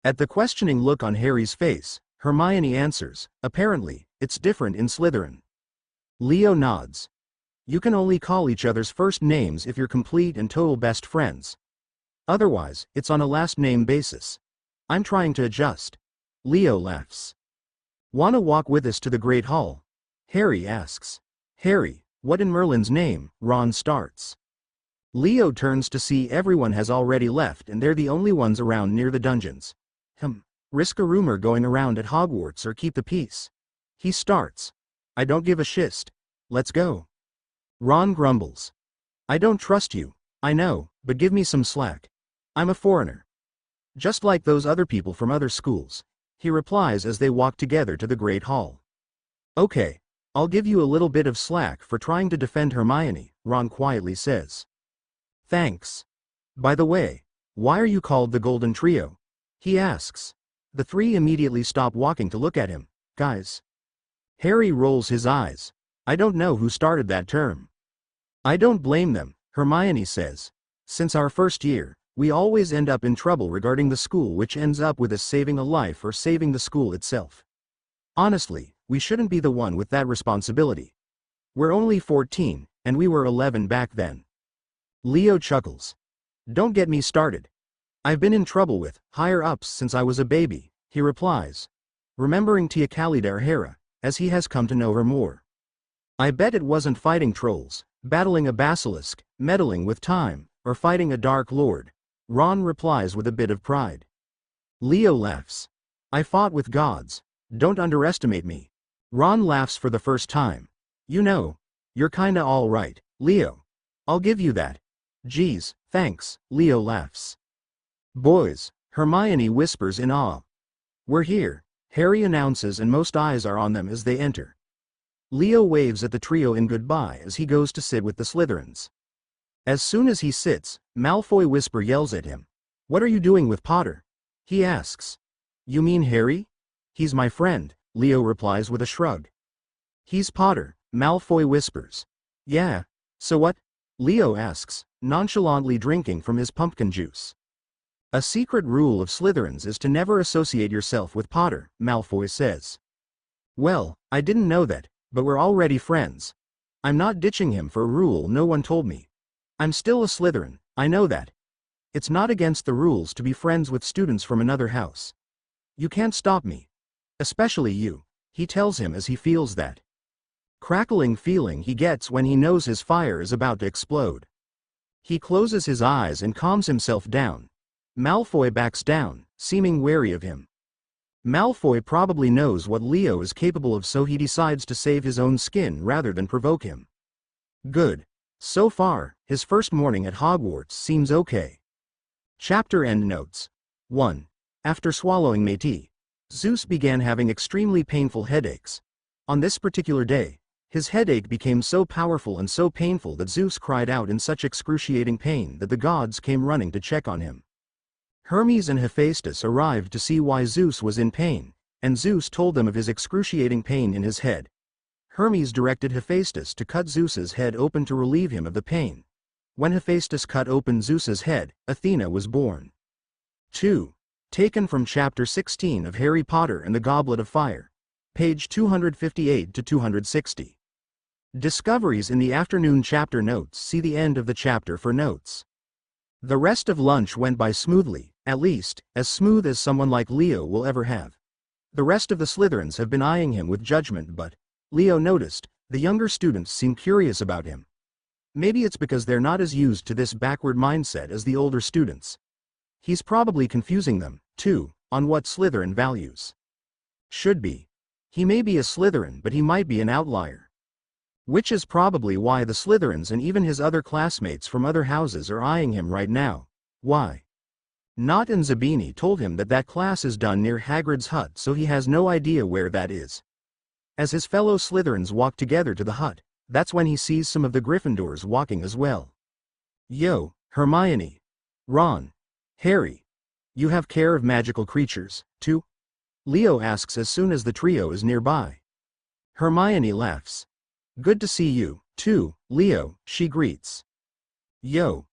At the questioning look on Harry's face, Hermione answers, apparently, it's different in Slytherin. Leo nods. You can only call each other's first names if you're complete and total best friends. Otherwise, it's on a last name basis. I'm trying to adjust. Leo laughs. Wanna walk with us to the Great Hall? Harry asks. Harry, what in Merlin's name? Ron starts. Leo turns to see everyone has already left and they're the only ones around near the dungeons. Risk a rumor going around at Hogwarts or keep the peace. He starts. I don't give a shist. Let's go. Ron grumbles. I don't trust you, I know, but give me some slack. I'm a foreigner. Just like those other people from other schools, he replies as they walk together to the Great Hall. Okay, I'll give you a little bit of slack for trying to defend Hermione, Ron quietly says. Thanks. By the way, why are you called the Golden Trio? He asks. The 3 immediately stop walking to look at him. Guys. Harry rolls his eyes. I don't know who started that term. I don't blame them, Hermione says. Since our first year, we always end up in trouble regarding the school, which ends up with us saving a life or saving the school itself. Honestly, we shouldn't be the one with that responsibility. We're only 14, and we were 11 back then. Leo chuckles. Don't get me started. I've been in trouble with higher-ups since I was a baby, he replies. Remembering Tia Callida O'Hara, as he has come to know her more. I bet it wasn't fighting trolls, battling a basilisk, meddling with time, or fighting a dark lord, Ron replies with a bit of pride. Leo laughs. I fought with gods. Don't underestimate me. Ron laughs for the first time. You know, you're kinda all right, Leo. I'll give you that. Geez, thanks, Leo laughs. Boys, Hermione whispers in awe. We're here, Harry announces, and most eyes are on them as they enter. Leo waves at the trio in goodbye as he goes to sit with the Slytherins. As soon as he sits, Malfoy whisper yells at him. What are you doing with Potter? He asks. You mean Harry? He's my friend, Leo replies with a shrug. He's Potter, Malfoy whispers. Yeah, so what? Leo asks, nonchalantly drinking from his pumpkin juice. A secret rule of Slytherins is to never associate yourself with Potter, Malfoy says. Well, I didn't know that, but we're already friends. I'm not ditching him for a rule no one told me. I'm still a Slytherin, I know that. It's not against the rules to be friends with students from another house. You can't stop me. Especially you, he tells him as he feels that crackling feeling he gets when he knows his fire is about to explode. He closes his eyes and calms himself down. Malfoy backs down, seeming wary of him. Malfoy probably knows what Leo is capable of, so he decides to save his own skin rather than provoke him. Good. So far, his first morning at Hogwarts seems okay. Chapter end notes. 1. After swallowing Métis, Zeus began having extremely painful headaches. On this particular day, his headache became so powerful and so painful that Zeus cried out in such excruciating pain that the gods came running to check on him. Hermes and Hephaestus arrived to see why Zeus was in pain, and Zeus told them of his excruciating pain in his head. Hermes directed Hephaestus to cut Zeus's head open to relieve him of the pain. When Hephaestus cut open Zeus's head, Athena was born. 2. Taken from Chapter 16 of Harry Potter and the Goblet of Fire. Page 258 to 260. Discoveries in the afternoon chapter notes. See the end of the chapter for notes. The rest of lunch went by smoothly, at least, as smooth as someone like Leo will ever have. The rest of the Slytherins have been eyeing him with judgment, but, Leo noticed, the younger students seem curious about him. Maybe it's because they're not as used to this backward mindset as the older students. He's probably confusing them, too, on what Slytherin values. Should be. He may be a Slytherin, but he might be an outlier. Which is probably why the Slytherins and even his other classmates from other houses are eyeing him right now. Why? Nott and Zabini told him that that class is done near Hagrid's hut, so he has no idea where that is. As his fellow Slytherins walk together to the hut, that's when he sees some of the Gryffindors walking as well. Yo, Hermione. Ron. Harry. You have care of magical creatures, too? Leo asks as soon as the trio is nearby. Hermione laughs. Good to see you, too, Leo, she greets. Yo.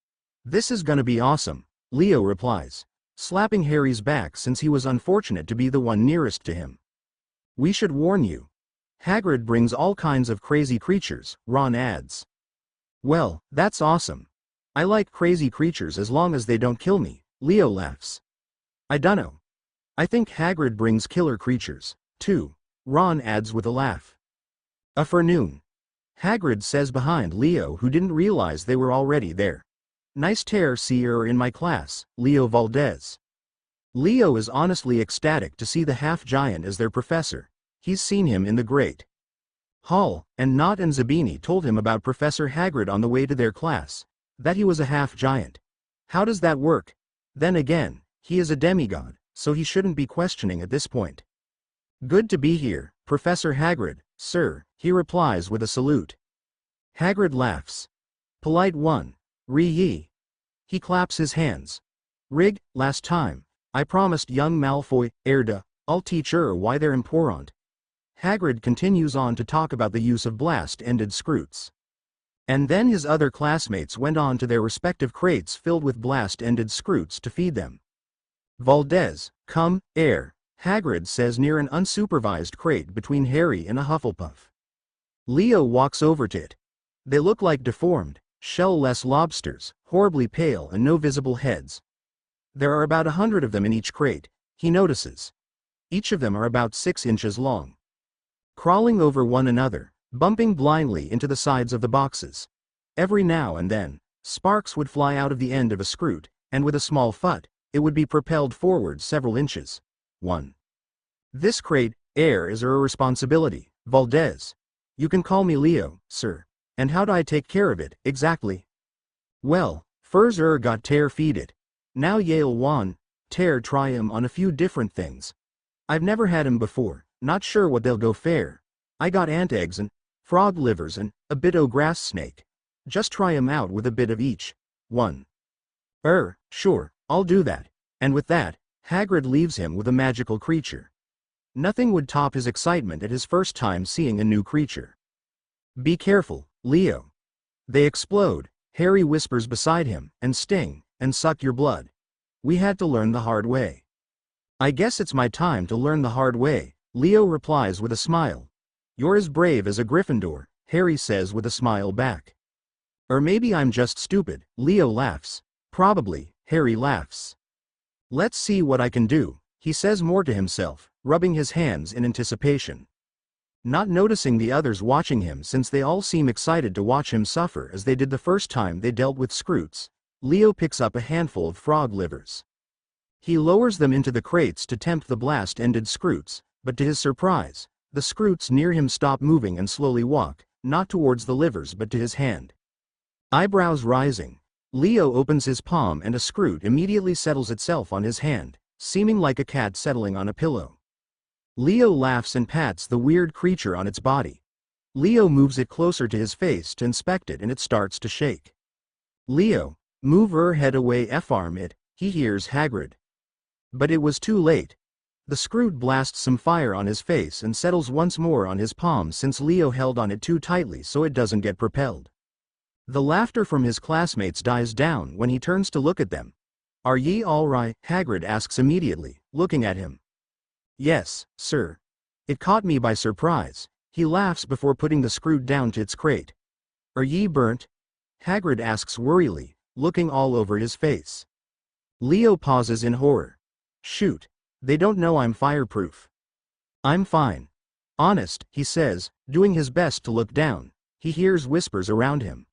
This is gonna be awesome, Leo replies, slapping Harry's back since he was unfortunate to be the one nearest to him. We should warn you. Hagrid brings all kinds of crazy creatures, Ron adds. Well, that's awesome. I like crazy creatures as long as they don't kill me, Leo laughs. I dunno. I think Hagrid brings killer creatures, too, Ron adds with a laugh. A forenoon. Hagrid says behind Leo, who didn't realize they were already there. Nice tear see her in my class, Leo Valdez. Leo is honestly ecstatic to see the half-giant as their professor. He's seen him in the Great Hall, and Nott and Zabini told him about Professor Hagrid on the way to their class, that he was a half-giant. How does that work? Then again, he is a demigod, so he shouldn't be questioning at this point. Good to be here, Professor Hagrid, sir, he replies with a salute. Hagrid laughs. Polite one. Re-ye. He claps his hands. Rig, last time, I promised young Malfoy, Erda, I'll teach her why they're important. Hagrid continues on to talk about the use of blast-ended scroots. And then his other classmates went on to their respective crates filled with blast-ended scroots to feed them. Valdez, come, Hagrid says near an unsupervised crate between Harry and a Hufflepuff. Leo walks over to it. They look like deformed, shell-less lobsters, horribly pale and no visible heads. There are about 100 of them in each crate, he notices. Each of them are about 6 inches long. crawling over one another, bumping blindly into the sides of the boxes. Every now and then, sparks would fly out of the end of a scroot, and with a small thud, it would be propelled forward several inches. 1. This crate, air is our responsibility, Valdez. You can call me Leo, sir. And how do I take care of it, exactly? Well, first got tear feed it. Now Yale one, tear try 'em on a few different things. I've never had 'em before, not sure what they'll go fair. I got ant eggs and frog livers and a bit o' grass snake. Just try 'em out with a bit of each. 1. Sure, I'll do that. And with that, Hagrid leaves him with a magical creature. Nothing would top his excitement at his first time seeing a new creature. Be careful, Leo. They explode, Harry whispers beside him, and sting, and suck your blood. We had to learn the hard way. I guess it's my time to learn the hard way, Leo replies with a smile. You're as brave as a Gryffindor, Harry says with a smile back. Or maybe I'm just stupid, Leo laughs. Probably, Harry laughs. Let's see what I can do, he says more to himself, rubbing his hands in anticipation. Not noticing the others watching him since they all seem excited to watch him suffer as they did the first time they dealt with scroots, Leo picks up a handful of frog livers. He lowers them into the crates to tempt the blast-ended scroots, but to his surprise, the scroots near him stop moving and slowly walk, not towards the livers but to his hand. Eyebrows rising, Leo opens his palm and a scroot immediately settles itself on his hand, seeming like a cat settling on a pillow. Leo laughs and pats the weird creature on its body. Leo moves it closer to his face to inspect it and it starts to shake. Leo, move her head away farm it, he hears Hagrid. But it was too late. The scroot blasts some fire on his face and settles once more on his palm since Leo held on it too tightly so it doesn't get propelled. The laughter from his classmates dies down when he turns to look at them. Are ye all right? Hagrid asks immediately, looking at him. Yes, sir. It caught me by surprise, he laughs before putting the scroot down to its crate. Are ye burnt? Hagrid asks worriedly, looking all over his face. Leo pauses in horror. Shoot, they don't know I'm fireproof. I'm fine. Honest, he says, doing his best to look down. He hears whispers around him.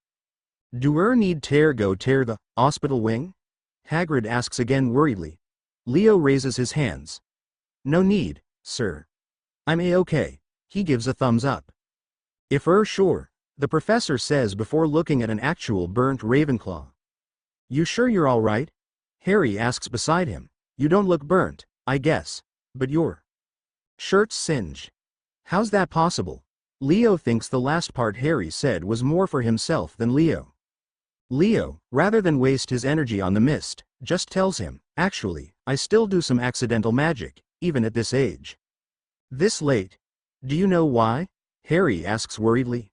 Do need tear the hospital wing? Hagrid asks again worriedly. Leo raises his hands. No need, sir. I'm a-okay, he gives a thumbs up. If sure, the professor says before looking at an actual burnt Ravenclaw. You sure you're all right? Harry asks beside him. You don't look burnt, I guess, but your shirt's singed. How's that possible? Leo thinks the last part Harry said was more for himself than Leo. Leo, rather than waste his energy on the mist, just tells him, actually, I still do some accidental magic, even at this age. This late? Do you know why? Harry asks worriedly.